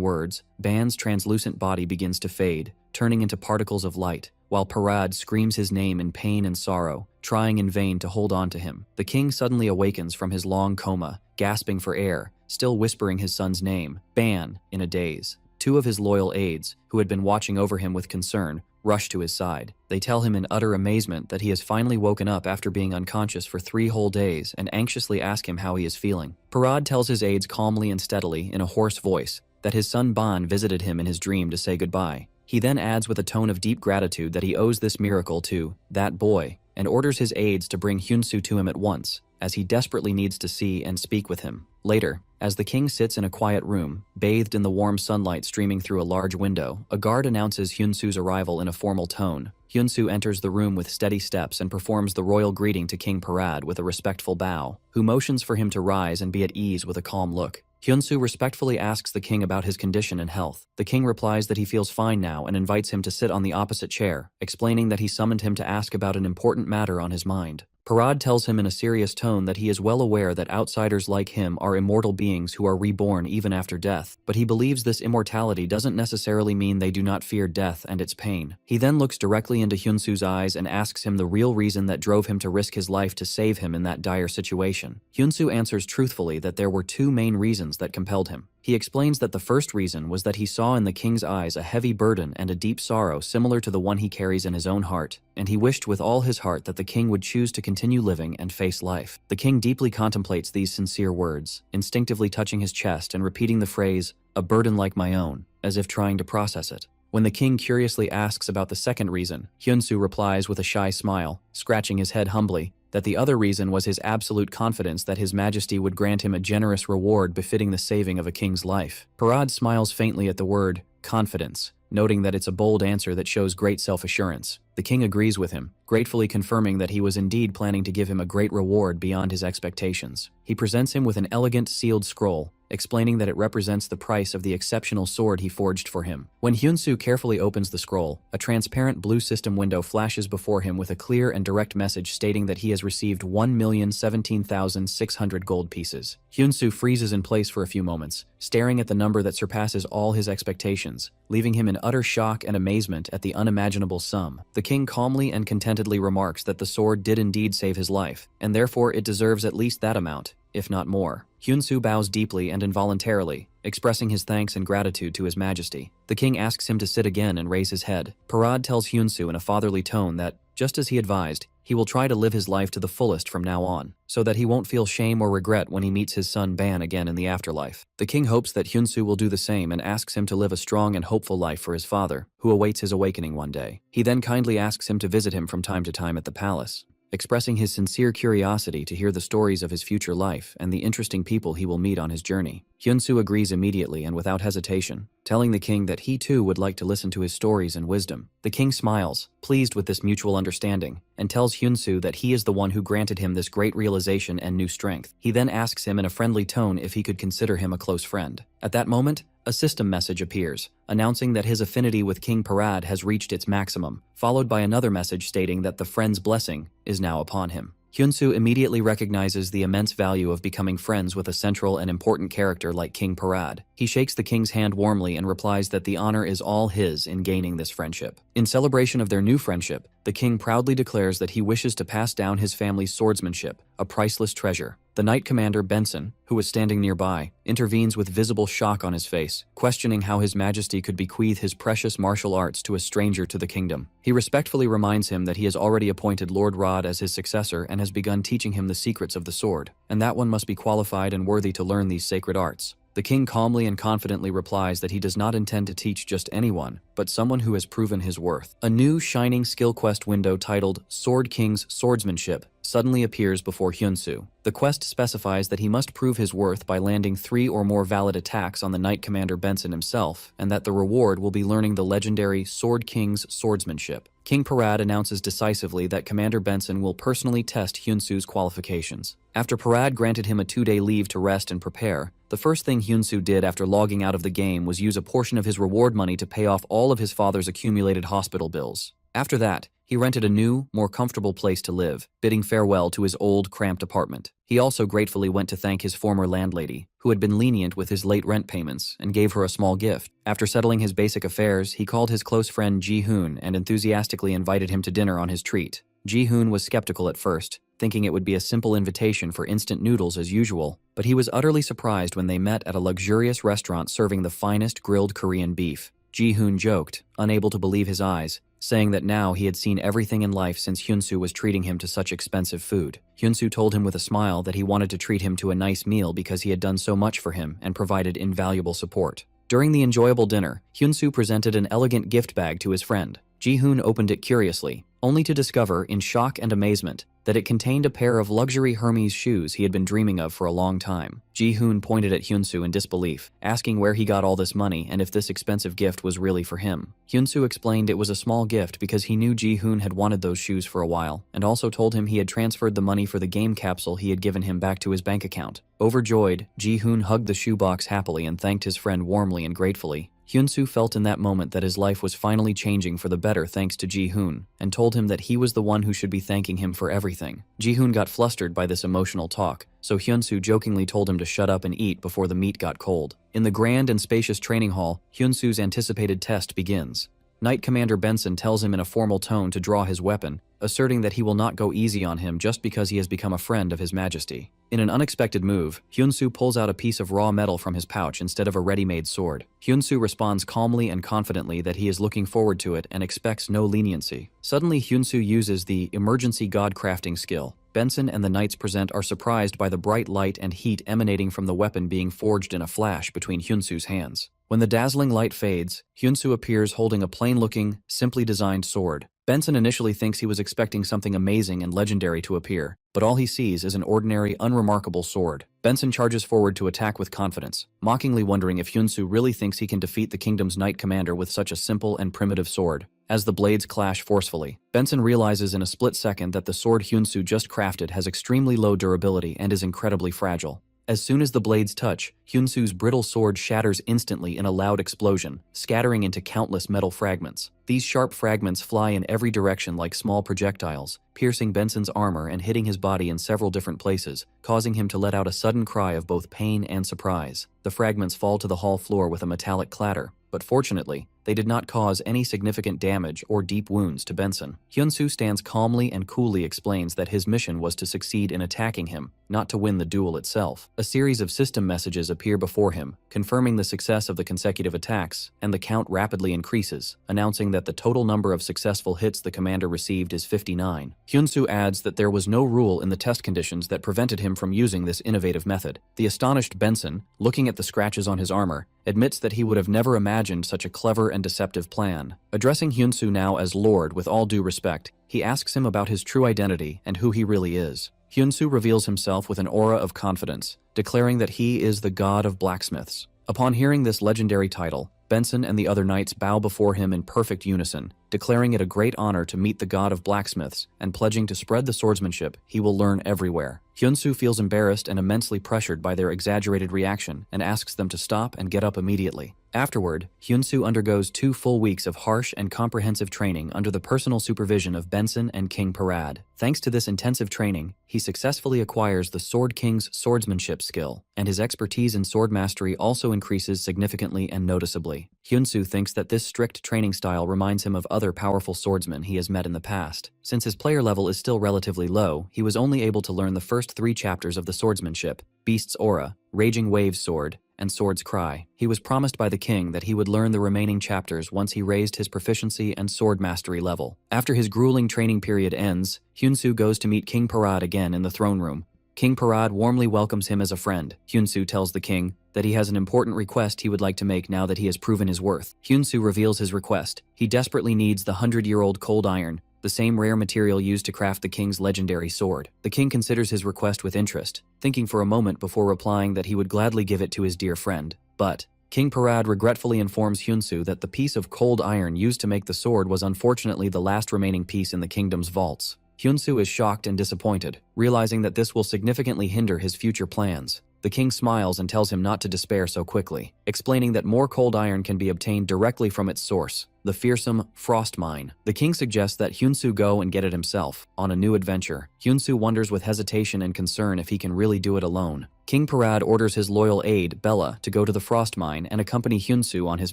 [SPEAKER 1] words, Ban's translucent body begins to fade, turning into particles of light, while Parad screams his name in pain and sorrow, trying in vain to hold on to him. The king suddenly awakens from his long coma, gasping for air, still whispering his son's name, Ban, in a daze. 2 of his loyal aides, who had been watching over him with concern, rush to his side. They tell him in utter amazement that he has finally woken up after being unconscious for 3 whole days and anxiously ask him how he is feeling. Parad tells his aides calmly and steadily, in a hoarse voice, that his son Ban visited him in his dream to say goodbye. He then adds with a tone of deep gratitude that he owes this miracle to that boy, and orders his aides to bring Hyunsu to him at once, as he desperately needs to see and speak with him. Later, as the king sits in a quiet room, bathed in the warm sunlight streaming through a large window, a guard announces Hyunsu's arrival in a formal tone. Hyunsu enters the room with steady steps and performs the royal greeting to King Parad with a respectful bow, who motions for him to rise and be at ease with a calm look. Hyunsu respectfully asks the king about his condition and health. The king replies that he feels fine now and invites him to sit on the opposite chair, explaining that he summoned him to ask about an important matter on his mind. Parad tells him in a serious tone that he is well aware that outsiders like him are immortal beings who are reborn even after death, but he believes this immortality doesn't necessarily mean they do not fear death and its pain. He then looks directly into Hyunsu's eyes and asks him the real reason that drove him to risk his life to save him in that dire situation. Hyunsu answers truthfully that there were 2 main reasons that compelled him. He explains that the first reason was that he saw in the king's eyes a heavy burden and a deep sorrow similar to the one he carries in his own heart, and he wished with all his heart that the king would choose to continue living and face life. The king deeply contemplates these sincere words, instinctively touching his chest and repeating the phrase, "a burden like my own," as if trying to process it. When the king curiously asks about the second reason, Hyunsu replies with a shy smile, scratching his head humbly, that the other reason was his absolute confidence that His Majesty would grant him a generous reward befitting the saving of a king's life. Parad smiles faintly at the word confidence, noting that it's a bold answer that shows great self-assurance. The king agrees with him, gratefully confirming that he was indeed planning to give him a great reward beyond his expectations. He presents him with an elegant sealed scroll, explaining that it represents the price of the exceptional sword he forged for him. When Hyun-soo carefully opens the scroll, a transparent blue system window flashes before him with a clear and direct message stating that he has received 1,017,600 gold pieces. Hyun-soo freezes in place for a few moments, staring at the number that surpasses all his expectations, leaving him in utter shock and amazement at the unimaginable sum. The king calmly and contentedly remarks that the sword did indeed save his life, and therefore it deserves at least that amount, if not more. Hyun-soo bows deeply and involuntarily, expressing his thanks and gratitude to His Majesty. The king asks him to sit again and raise his head. Parad tells Hyun-soo in a fatherly tone that, just as he advised, he will try to live his life to the fullest from now on, so that he won't feel shame or regret when he meets his son Ban again in the afterlife. The king hopes that Hyun-soo will do the same and asks him to live a strong and hopeful life for his father, who awaits his awakening one day. He then kindly asks him to visit him from time to time at the palace, expressing his sincere curiosity to hear the stories of his future life and the interesting people he will meet on his journey. Hyun-soo agrees immediately and without hesitation, telling the king that he too would like to listen to his stories and wisdom. The king smiles, pleased with this mutual understanding, and tells Hyun-soo that he is the one who granted him this great realization and new strength. He then asks him in a friendly tone if he could consider him a close friend. At that moment, a system message appears, announcing that his affinity with King Parad has reached its maximum, followed by another message stating that the friend's blessing is now upon him. Hyun-soo immediately recognizes the immense value of becoming friends with a central and important character like King Parad. He shakes the king's hand warmly and replies that the honor is all his in gaining this friendship. In celebration of their new friendship, the king proudly declares that he wishes to pass down his family's swordsmanship, a priceless treasure. The Knight Commander Benson, who was standing nearby, intervenes with visible shock on his face, questioning how His Majesty could bequeath his precious martial arts to a stranger to the kingdom. He respectfully reminds him that he has already appointed Lord Rod as his successor and has begun teaching him the secrets of the sword, and that one must be qualified and worthy to learn these sacred arts. The king calmly and confidently replies that he does not intend to teach just anyone, but someone who has proven his worth. A new shining skill quest window titled Sword King's Swordsmanship suddenly appears before Hyun-soo. The quest specifies that he must prove his worth by landing 3 or more valid attacks on the Knight Commander Benson himself, and that the reward will be learning the legendary Sword King's Swordsmanship. King Parad announces decisively that Commander Benson will personally test Hyun-soo's qualifications. After Parad granted him a 2-day leave to rest and prepare, the first thing Hyun-soo did after logging out of the game was use a portion of his reward money to pay off all of his father's accumulated hospital bills. After that, he rented a new, more comfortable place to live, bidding farewell to his old, cramped apartment. He also gratefully went to thank his former landlady, who had been lenient with his late rent payments, and gave her a small gift. After settling his basic affairs, he called his close friend Ji-hoon and enthusiastically invited him to dinner on his treat. Ji-hoon was skeptical at first, thinking it would be a simple invitation for instant noodles as usual, but he was utterly surprised when they met at a luxurious restaurant serving the finest grilled Korean beef. Ji-hoon joked, unable to believe his eyes, saying that now he had seen everything in life since Hyun-soo was treating him to such expensive food. Hyun-soo told him with a smile that he wanted to treat him to a nice meal because he had done so much for him and provided invaluable support. During the enjoyable dinner, Hyun-soo presented an elegant gift bag to his friend. Ji-hoon opened it curiously, only to discover, in shock and amazement, that it contained a pair of luxury Hermes shoes he had been dreaming of for a long time. Ji-hoon pointed at Hyun-soo in disbelief, asking where he got all this money and if this expensive gift was really for him. Hyun-soo explained it was a small gift because he knew Ji-hoon had wanted those shoes for a while, and also told him he had transferred the money for the game capsule he had given him back to his bank account. Overjoyed, Ji-hoon hugged the shoebox happily and thanked his friend warmly and gratefully. Hyun-soo felt in that moment that his life was finally changing for the better thanks to Ji-hoon, and told him that he was the one who should be thanking him for everything. Ji-hoon got flustered by this emotional talk, so Hyun-soo jokingly told him to shut up and eat before the meat got cold. In the grand and spacious training hall, Hyun-soo's anticipated test begins. Knight Commander Benson tells him in a formal tone to draw his weapon, asserting that he will not go easy on him just because he has become a friend of His Majesty. In an unexpected move, Hyun-soo pulls out a piece of raw metal from his pouch instead of a ready-made sword. Hyun-soo responds calmly and confidently that he is looking forward to it and expects no leniency. Suddenly, Hyun-soo uses the emergency god crafting skill. Benson and the knights present are surprised by the bright light and heat emanating from the weapon being forged in a flash between Hyun-soo's hands. When the dazzling light fades, Hyun-soo appears holding a plain-looking, simply designed sword. Benson initially thinks he was expecting something amazing and legendary to appear, but all he sees is an ordinary, unremarkable sword. Benson charges forward to attack with confidence, mockingly wondering if Hyunsu really thinks he can defeat the kingdom's knight commander with such a simple and primitive sword. As the blades clash forcefully, Benson realizes in a split second that the sword Hyunsu just crafted has extremely low durability and is incredibly fragile. As soon as the blades touch, Hyunsu's brittle sword shatters instantly in a loud explosion, scattering into countless metal fragments. These sharp fragments fly in every direction like small projectiles, piercing Benson's armor and hitting his body in several different places, causing him to let out a sudden cry of both pain and surprise. The fragments fall to the hall floor with a metallic clatter, but fortunately, they did not cause any significant damage or deep wounds to Benson. Hyunsu stands calmly and coolly explains that his mission was to succeed in attacking him, not to win the duel itself. A series of system messages appear before him, confirming the success of the consecutive attacks, and the count rapidly increases, announcing that the total number of successful hits the commander received is 59. Hyunsu adds that there was no rule in the test conditions that prevented him from using this innovative method. The astonished Benson, looking at the scratches on his armor, admits that he would have never imagined such a clever and deceptive plan. Addressing Hyunsu now as Lord with all due respect, he asks him about his true identity and who he really is. Hyunsu reveals himself with an aura of confidence, declaring that he is the god of blacksmiths. Upon hearing this legendary title, Benson and the other knights bow before him in perfect unison, declaring it a great honor to meet the god of blacksmiths and pledging to spread the swordsmanship he will learn everywhere. Hyunsu feels embarrassed and immensely pressured by their exaggerated reaction and asks them to stop and get up immediately. Afterward, Hyunsu undergoes 2 full weeks of harsh and comprehensive training under the personal supervision of Benson and King Parad. Thanks to this intensive training, he successfully acquires the Sword King's swordsmanship skill, and his expertise in sword mastery also increases significantly and noticeably. Hyunsu thinks that this strict training style reminds him of other powerful swordsmen he has met in the past. Since his player level is still relatively low, he was only able to learn the first 3 chapters of the swordsmanship: Beast's Aura, Raging Wave's Sword, and Sword's Cry. He was promised by the king that he would learn the remaining chapters once he raised his proficiency and sword mastery level. After his grueling training period ends, Hyunsu goes to meet King Parad again in the throne room. King Parad warmly welcomes him as a friend. Hyunsu tells the king that he has an important request he would like to make now that he has proven his worth. Hyunsu reveals his request. He desperately needs the 100-year-old cold iron, the same rare material used to craft the king's legendary sword. The king considers his request with interest, thinking for a moment before replying that he would gladly give it to his dear friend. But King Parad regretfully informs Hyunsu that the piece of cold iron used to make the sword was unfortunately the last remaining piece in the kingdom's vaults. Hyunsu is shocked and disappointed, realizing that this will significantly hinder his future plans. The king smiles and tells him not to despair so quickly, explaining that more cold iron can be obtained directly from its source, the fearsome Frost Mine. The king suggests that Hyunsu go and get it himself, on a new adventure. Hyunsu wonders with hesitation and concern if he can really do it alone. King Parad orders his loyal aide, Bella, to go to the Frost Mine and accompany Hyunsu on his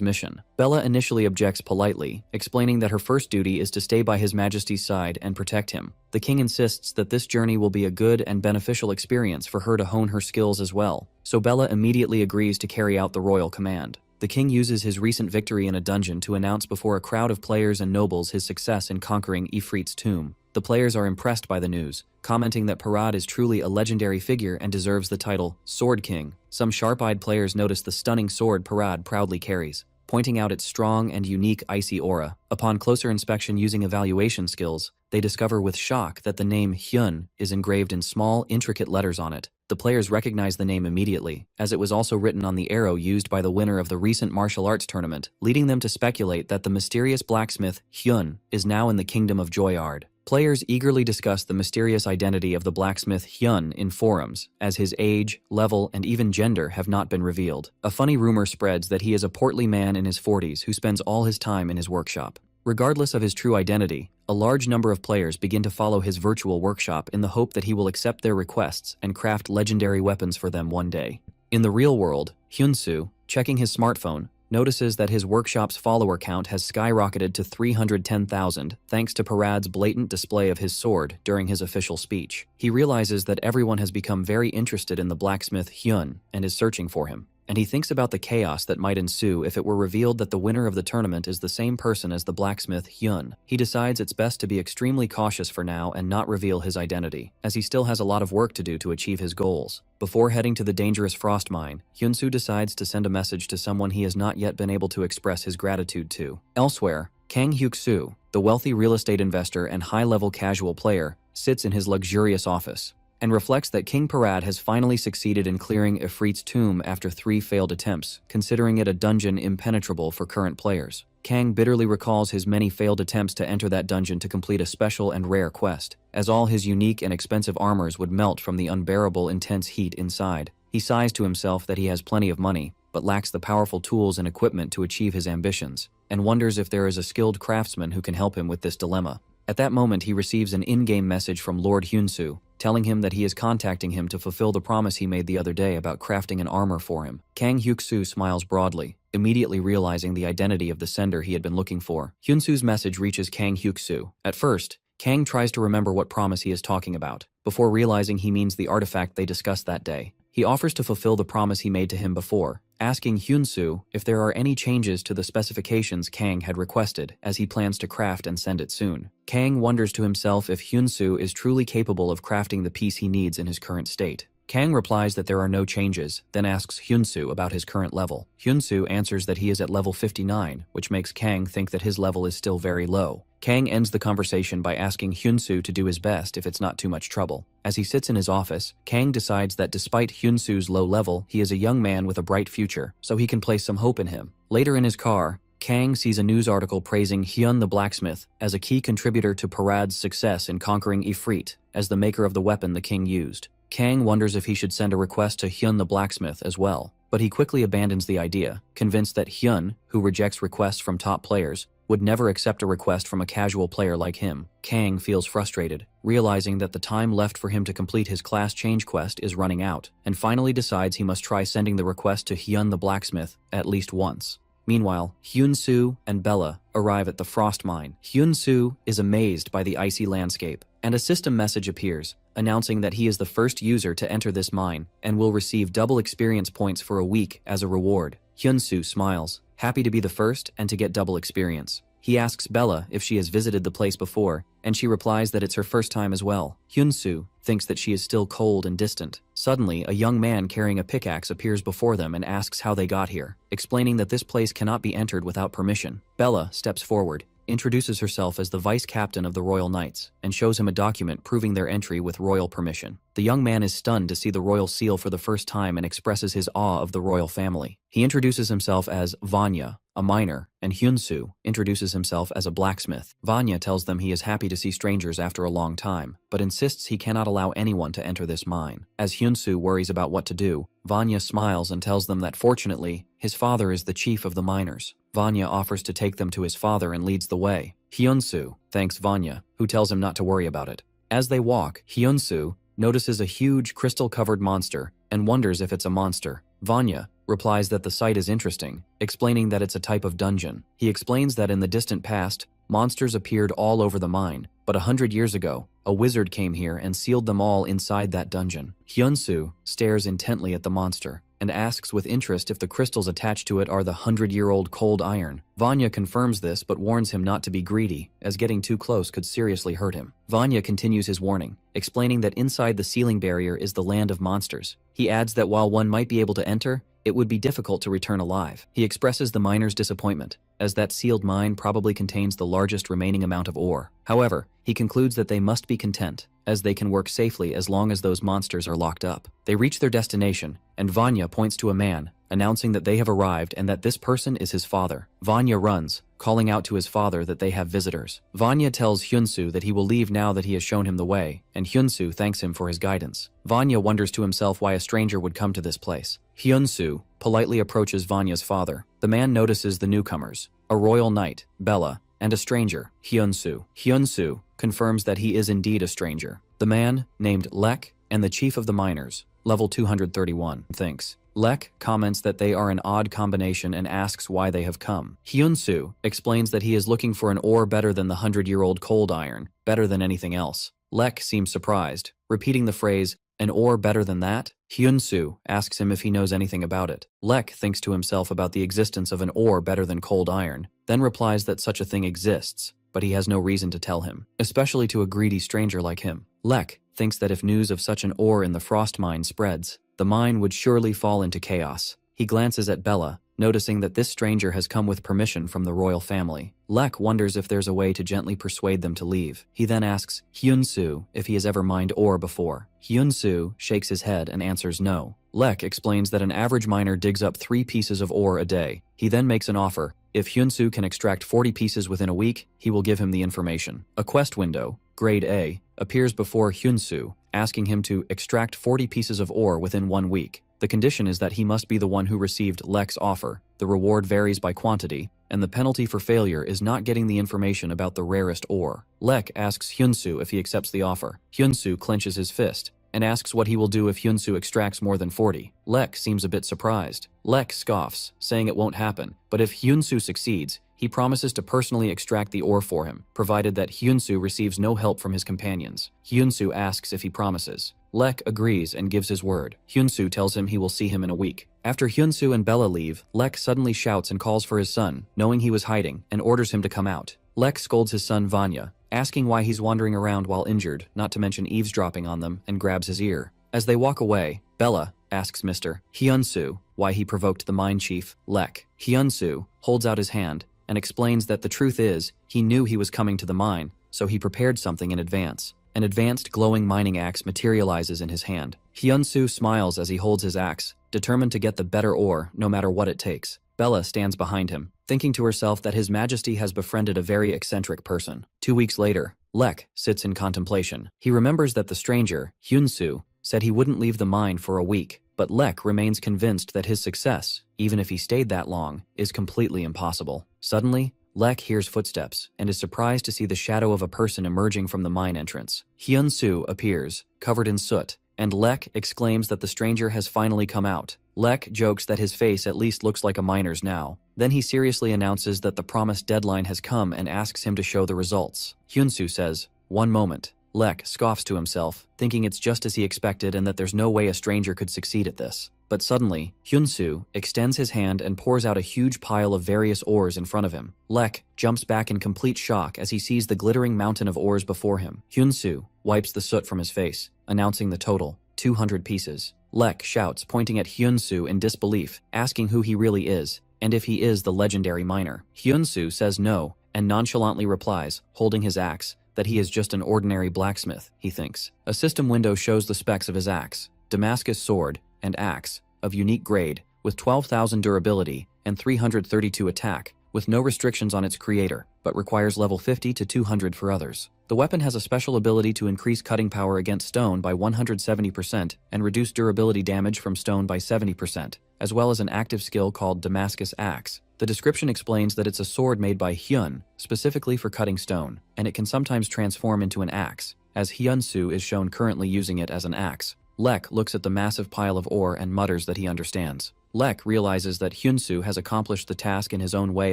[SPEAKER 1] mission. Bella initially objects politely, explaining that her first duty is to stay by His Majesty's side and protect him. The king insists that this journey will be a good and beneficial experience for her to hone her skills as well, so Bella immediately agrees to carry out the royal command. The king uses his recent victory in a dungeon to announce before a crowd of players and nobles his success in conquering Ifrit's tomb. The players are impressed by the news, commenting that Parad is truly a legendary figure and deserves the title Sword King. Some sharp-eyed players notice the stunning sword Parad proudly carries, pointing out its strong and unique icy aura. Upon closer inspection using evaluation skills, they discover with shock that the name Hyun is engraved in small, intricate letters on it. The players recognize the name immediately, as it was also written on the arrow used by the winner of the recent martial arts tournament, leading them to speculate that the mysterious blacksmith Hyun is now in the kingdom of Joyard. Players eagerly discuss the mysterious identity of the blacksmith Hyun in forums, as his age, level, and even gender have not been revealed. A funny rumor spreads that he is a portly man in his 40s who spends all his time in his workshop. Regardless of his true identity, a large number of players begin to follow his virtual workshop in the hope that he will accept their requests and craft legendary weapons for them one day. In the real world, Hyunsu, checking his smartphone, notices that his workshop's follower count has skyrocketed to 310,000 thanks to Parad's blatant display of his sword during his official speech. He realizes that everyone has become very interested in the blacksmith Hyun and is searching for him. And he thinks about the chaos that might ensue if it were revealed that the winner of the tournament is the same person as the blacksmith Hyun. He decides it's best to be extremely cautious for now and not reveal his identity, as he still has a lot of work to do to achieve his goals. Before heading to the dangerous frost mine, Hyunsu decides to send a message to someone he has not yet been able to express his gratitude to. Elsewhere, Kang Hyuk-soo, the wealthy real estate investor and high-level casual player, sits in his luxurious office and reflects that King Parad has finally succeeded in clearing Ifrit's tomb after 3 failed attempts, considering it a dungeon impenetrable for current players. Kang bitterly recalls his many failed attempts to enter that dungeon to complete a special and rare quest, as all his unique and expensive armors would melt from the unbearable intense heat inside. He sighs to himself that he has plenty of money, but lacks the powerful tools and equipment to achieve his ambitions, and wonders if there is a skilled craftsman who can help him with this dilemma. At that moment, he receives an in-game message from Lord Hyun-soo, telling him that he is contacting him to fulfill the promise he made the other day about crafting an armor for him. Kang Hyuk-soo smiles broadly, immediately realizing the identity of the sender he had been looking for. Hyun-soo's message reaches Kang Hyuk-soo. At first, Kang tries to remember what promise he is talking about, before realizing he means the artifact they discussed that day. He offers to fulfill the promise he made to him before, asking Hyun-soo if there are any changes to the specifications Kang had requested, as he plans to craft and send it soon. Kang wonders to himself if Hyun-soo is truly capable of crafting the piece he needs in his current state. Kang replies that there are no changes, then asks Hyun-soo about his current level. Hyun-soo answers that he is at level 59, which makes Kang think that his level is still very low. Kang ends the conversation by asking Hyun-soo to do his best if it's not too much trouble. As he sits in his office, Kang decides that despite Hyun-soo's low level, he is a young man with a bright future, so he can place some hope in him. Later in his car, Kang sees a news article praising Hyun the Blacksmith as a key contributor to Parad's success in conquering Ifrit as the maker of the weapon the king used. Kang wonders if he should send a request to Hyun the Blacksmith as well, but he quickly abandons the idea, convinced that Hyun, who rejects requests from top players, would never accept a request from a casual player like him. Kang feels frustrated, realizing that the time left for him to complete his class change quest is running out, and finally decides he must try sending the request to Hyun the Blacksmith at least once. Meanwhile, Hyun-soo and Bella arrive at the frost mine. Hyun-soo is amazed by the icy landscape, and a system message appears, announcing that he is the first user to enter this mine and will receive double experience points for a week as a reward. Hyun-soo smiles, happy to be the first and to get double experience. He asks Bella if she has visited the place before, and she replies that it's her first time as well. Hyun-soo thinks that she is still cold and distant. Suddenly, a young man carrying a pickaxe appears before them and asks how they got here, explaining that this place cannot be entered without permission. Bella steps forward, introduces herself as the vice captain of the Royal Knights, and shows him a document proving their entry with royal permission. The young man is stunned to see the royal seal for the first time and expresses his awe of the royal family. He introduces himself as Vanya, a miner, and Hyun-soo introduces himself as a blacksmith. Vanya tells them he is happy to see strangers after a long time, but insists he cannot allow anyone to enter this mine. As Hyun-soo worries about what to do, Vanya smiles and tells them that fortunately, his father is the chief of the miners. Vanya offers to take them to his father and leads the way. Hyun-soo thanks Vanya, who tells him not to worry about it. As they walk, Hyun-soo notices a huge crystal-covered monster and wonders if it's a monster. Vanya replies that the sight is interesting, explaining that it's a type of dungeon. He explains that in the distant past, monsters appeared all over the mine, but 100 years ago, a wizard came here and sealed them all inside that dungeon. Hyun-soo stares intently at the monster and asks with interest if the crystals attached to it are the 100-year-old cold iron. Vanya confirms this but warns him not to be greedy, as getting too close could seriously hurt him. Vanya continues his warning, explaining that inside the ceiling barrier is the land of monsters. He adds that while one might be able to enter, it would be difficult to return alive. He expresses the miner's disappointment, as that sealed mine probably contains the largest remaining amount of ore. However, he concludes that they must be content, as they can work safely as long as those monsters are locked up. They reach their destination, and Vanya points to a man, announcing that they have arrived and that this person is his father. Vanya runs, calling out to his father that they have visitors. Vanya tells Hyun-soo that he will leave now that he has shown him the way, and Hyun-soo thanks him for his guidance. Vanya wonders to himself why a stranger would come to this place. Hyun-soo politely approaches Vanya's father. The man notices the newcomers, a royal knight, Bella, and a stranger, Hyun-soo. Hyun-soo confirms that he is indeed a stranger. The man, named Lek, and the chief of the miners, level 231, thinks. Lek comments that they are an odd combination and asks why they have come. Hyun-soo explains that he is looking for an ore better than the 100-year-old cold iron, better than anything else. Lek seems surprised, repeating the phrase, an ore better than that? Hyun-soo asks him if he knows anything about it. Lek thinks to himself about the existence of an ore better than cold iron, then replies that such a thing exists, but he has no reason to tell him, especially to a greedy stranger like him. Lek thinks that if news of such an ore in the frost mine spreads, the mine would surely fall into chaos. He glances at Bella, noticing that this stranger has come with permission from the royal family. Lek wonders if there's a way to gently persuade them to leave. He then asks Hyun-soo if he has ever mined ore before. Hyun-soo shakes his head and answers no. Lek explains that an average miner digs up 3 pieces of ore a day. He then makes an offer. If Hyun-soo can extract 40 pieces within a week, he will give him the information. A quest window, Grade A, appears before Hyun-soo, asking him to extract 40 pieces of ore within 1 week. The condition is that he must be the one who received Lek's offer. The reward varies by quantity, and the penalty for failure is not getting the information about the rarest ore. Lek asks Hyun-soo if he accepts the offer. Hyun-soo clenches his fist and asks what he will do if Hyun-soo extracts more than 40. Lek seems a bit surprised. Lek scoffs, saying it won't happen, but if Hyun-soo succeeds, he promises to personally extract the ore for him, provided that Hyun-soo receives no help from his companions. Hyun-soo asks if he promises. Lek agrees and gives his word. Hyun-soo tells him he will see him in a week. After Hyun-soo and Bella leave, Lek suddenly shouts and calls for his son, knowing he was hiding, and orders him to come out. Lek scolds his son Vanya, asking why he's wandering around while injured, not to mention eavesdropping on them, and grabs his ear. As they walk away, Bella asks Mr. Hyun-soo why he provoked the mine chief, Lek. Hyun-soo holds out his hand and explains that the truth is, he knew he was coming to the mine, so he prepared something in advance. An advanced glowing mining axe materializes in his hand. Hyun-soo smiles as he holds his axe, determined to get the better ore no matter what it takes. Bella stands behind him, thinking to herself that His Majesty has befriended a very eccentric person. 2 weeks later, Lek sits in contemplation. He remembers that the stranger, Hyun-soo, said he wouldn't leave the mine for a week, but Lek remains convinced that his success, even if he stayed that long, is completely impossible. Suddenly, Lek hears footsteps and is surprised to see the shadow of a person emerging from the mine entrance. Hyun-soo appears, covered in soot, and Lek exclaims that the stranger has finally come out. Lek jokes that his face at least looks like a miner's now. Then he seriously announces that the promised deadline has come and asks him to show the results. Hyun-soo says, "1 moment." Lek scoffs to himself, thinking it's just as he expected and that there's no way a stranger could succeed at this. But suddenly, Hyun-soo extends his hand and pours out a huge pile of various ores in front of him. Lek jumps back in complete shock as he sees the glittering mountain of ores before him. Hyun-soo wipes the soot from his face, announcing the total, 200 pieces. Lek shouts, pointing at Hyun-soo in disbelief, asking who he really is, and if he is the legendary miner. Hyun-soo says no, and nonchalantly replies, holding his axe, that he is just an ordinary blacksmith, he thinks. A system window shows the specs of his axe. Damascus sword and axe, of unique grade, with 12,000 durability and 332 attack, with no restrictions on its creator, but requires level 50 to 200 for others. The weapon has a special ability to increase cutting power against stone by 170% and reduce durability damage from stone by 70%, as well as an active skill called Damascus Axe. The description explains that it's a sword made by Hyun, specifically for cutting stone, and it can sometimes transform into an axe, as Hyun-soo is shown currently using it as an axe. Lek looks at the massive pile of ore and mutters that he understands. Lek realizes that Hyun-soo has accomplished the task in his own way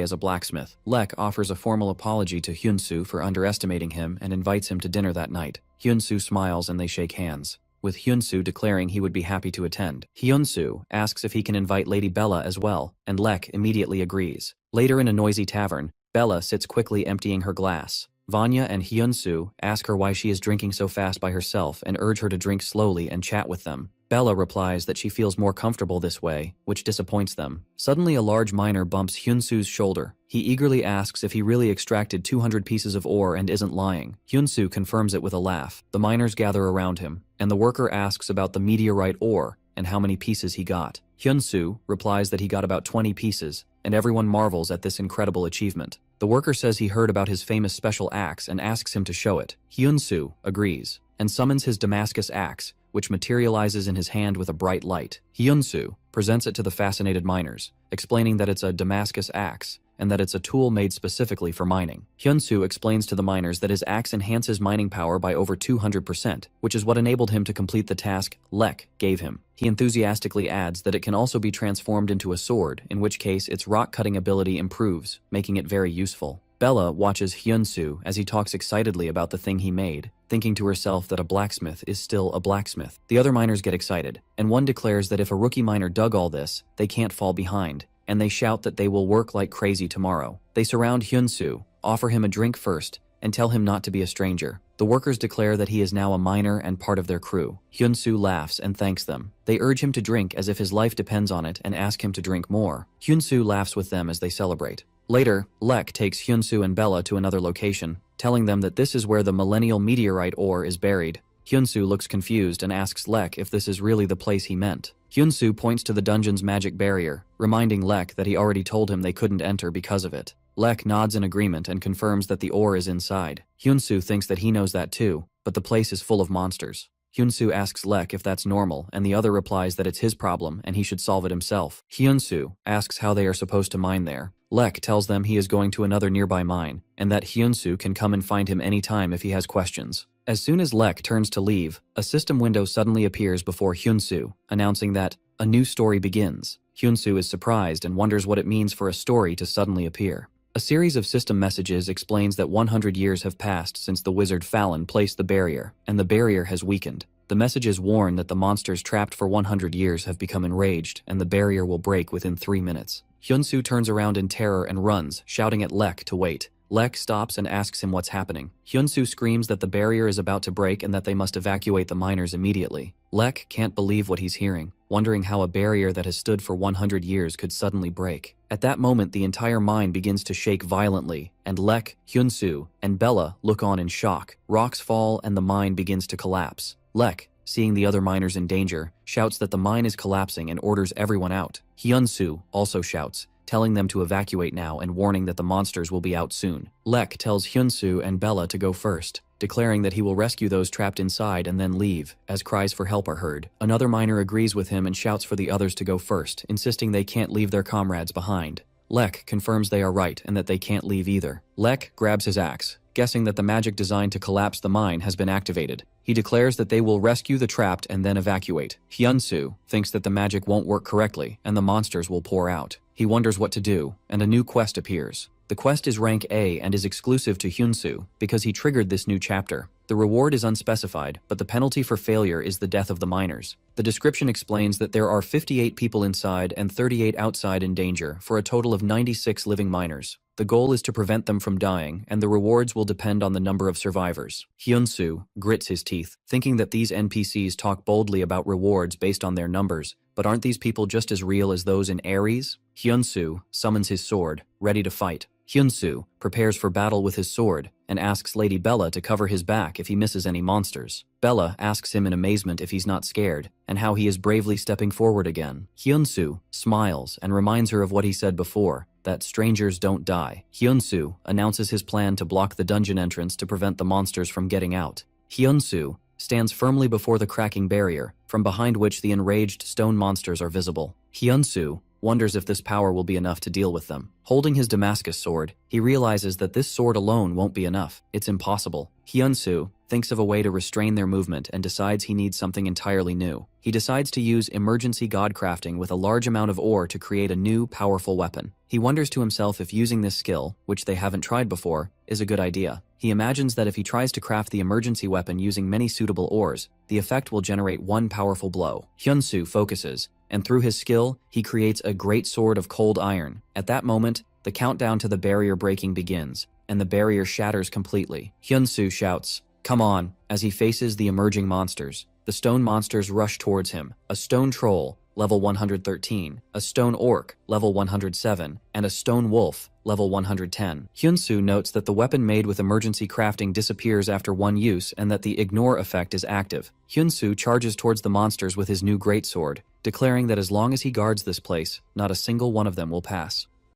[SPEAKER 1] as a blacksmith. Lek offers a formal apology to Hyun-soo for underestimating him and invites him to dinner that night. Hyun-soo smiles and they shake hands, with Hyun-soo declaring he would be happy to attend. Hyun-soo asks if he can invite Lady Bella as well, and Lek immediately agrees. Later in a noisy tavern, Bella sits quickly emptying her glass. Vanya and Hyun-soo ask her why she is drinking so fast by herself and urge her to drink slowly and chat with them. Bella replies that she feels more comfortable this way, which disappoints them. Suddenly a large miner bumps Hyun-soo's shoulder. He eagerly asks if he really extracted 200 pieces of ore and isn't lying. Hyun-soo confirms it with a laugh. The miners gather around him, and the worker asks about the meteorite ore and how many pieces he got. Hyun-soo replies that he got about 20 pieces, and everyone marvels at this incredible achievement. The worker says he heard about his famous special axe and asks him to show it. Hyun-soo agrees, and summons his Damascus axe, which materializes in his hand with a bright light. Hyun-soo presents it to the fascinated miners, explaining that it's a Damascus axe, and that it's a tool made specifically for mining. Hyun-soo explains to the miners that his axe enhances mining power by over 200%, which is what enabled him to complete the task Lek gave him. He enthusiastically adds that it can also be transformed into a sword, in which case its rock-cutting ability improves, making it very useful. Bella watches Hyun-soo as he talks excitedly about the thing he made, thinking to herself that a blacksmith is still a blacksmith. The other miners get excited, and one declares that if a rookie miner dug all this, they can't fall behind, and they shout that they will work like crazy tomorrow. They surround Hyun-soo, offer him a drink first, and tell him not to be a stranger. The workers declare that he is now a miner and part of their crew. Hyun-soo laughs and thanks them. They urge him to drink as if his life depends on it and ask him to drink more. Hyun-soo laughs with them as they celebrate. Later, Lek takes Hyun-soo and Bella to another location, telling them that this is where the millennial meteorite ore is buried. Hyun-soo looks confused and asks Lek if this is really the place he meant. Hyun-soo points to the dungeon's magic barrier, reminding Lek that he already told him they couldn't enter because of it. Lek nods in agreement and confirms that the ore is inside. Hyun-soo thinks that he knows that too, but the place is full of monsters. Hyun-soo asks Lek if that's normal, and the other replies that it's his problem and he should solve it himself. Hyun-soo asks how they are supposed to mine there. Lek tells them he is going to another nearby mine, and that Hyun-soo can come and find him anytime if he has questions. As soon as Lek turns to leave, a system window suddenly appears before Hyun-soo, announcing that a new story begins. Hyun-soo is surprised and wonders what it means for a story to suddenly appear. A series of system messages explains that 100 years have passed since the wizard Fallon placed the barrier, and the barrier has weakened. The messages warn that the monsters trapped for 100 years have become enraged, and the barrier will break within 3 minutes. Hyun-soo turns around in terror and runs, shouting at Lek to wait. Lek stops and asks him what's happening. Hyun-soo screams that the barrier is about to break and that they must evacuate the miners immediately. Lek can't believe what he's hearing, wondering how a barrier that has stood for 100 years could suddenly break. At that moment, the entire mine begins to shake violently, and Lek, Hyun-soo, and Bella look on in shock. Rocks fall and the mine begins to collapse. Lek, seeing the other miners in danger, shouts that the mine is collapsing and orders everyone out. Hyun-soo also shouts, telling them to evacuate now and warning that the monsters will be out soon. Lek tells Hyun-soo and Bella to go first, declaring that he will rescue those trapped inside and then leave, as cries for help are heard. Another miner agrees with him and shouts for the others to go first, insisting they can't leave their comrades behind. Lek confirms they are right and that they can't leave either. Lek grabs his axe, guessing that the magic designed to collapse the mine has been activated. He declares that they will rescue the trapped and then evacuate. Hyun-soo thinks that the magic won't work correctly and the monsters will pour out. He wonders what to do, and a new quest appears. The quest is rank A and is exclusive to Hyun-soo because he triggered this new chapter. The reward is unspecified, but the penalty for failure is the death of the miners. The description explains that there are 58 people inside and 38 outside in danger, for a total of 96 living miners. The goal is to prevent them from dying, and the rewards will depend on the number of survivors. Hyun-soo grits his teeth, thinking that these NPCs talk boldly about rewards based on their numbers, but aren't these people just as real as those in Ares? Hyun-soo summons his sword, ready to fight. Hyun-soo prepares for battle with his sword and asks Lady Bella to cover his back if he misses any monsters. Bella asks him in amazement if he's not scared and how he is bravely stepping forward again. Hyun-soo smiles and reminds her of what he said before, that strangers don't die. Hyun-soo announces his plan to block the dungeon entrance to prevent the monsters from getting out. Hyun-soo stands firmly before the cracking barrier, from behind which the enraged stone monsters are visible. Hyun-soo wonders if this power will be enough to deal with them. Holding his Damascus sword, he realizes that this sword alone won't be enough. It's impossible. Hyun-soo thinks of a way to restrain their movement and decides he needs something entirely new. He decides to use emergency god crafting with a large amount of ore to create a new, powerful weapon. He wonders to himself if using this skill, which they haven't tried before, is a good idea. He imagines that if he tries to craft the emergency weapon using many suitable ores, the effect will generate one powerful blow. Hyun-soo focuses, and through his skill, he creates a great sword of cold iron. At that moment, the countdown to the barrier breaking begins, and the barrier shatters completely. Hyun-soo shouts, "Come on," as he faces the emerging monsters. The stone monsters rush towards him. A stone troll, level 113, a stone orc, level 107, and a stone wolf, level 110. Hyun-soo notes that the weapon made with emergency crafting disappears after one use and that the ignore effect is active. Hyun-soo charges towards the monsters with his new greatsword, declaring that as long as he guards this place, not a single one of them will pass.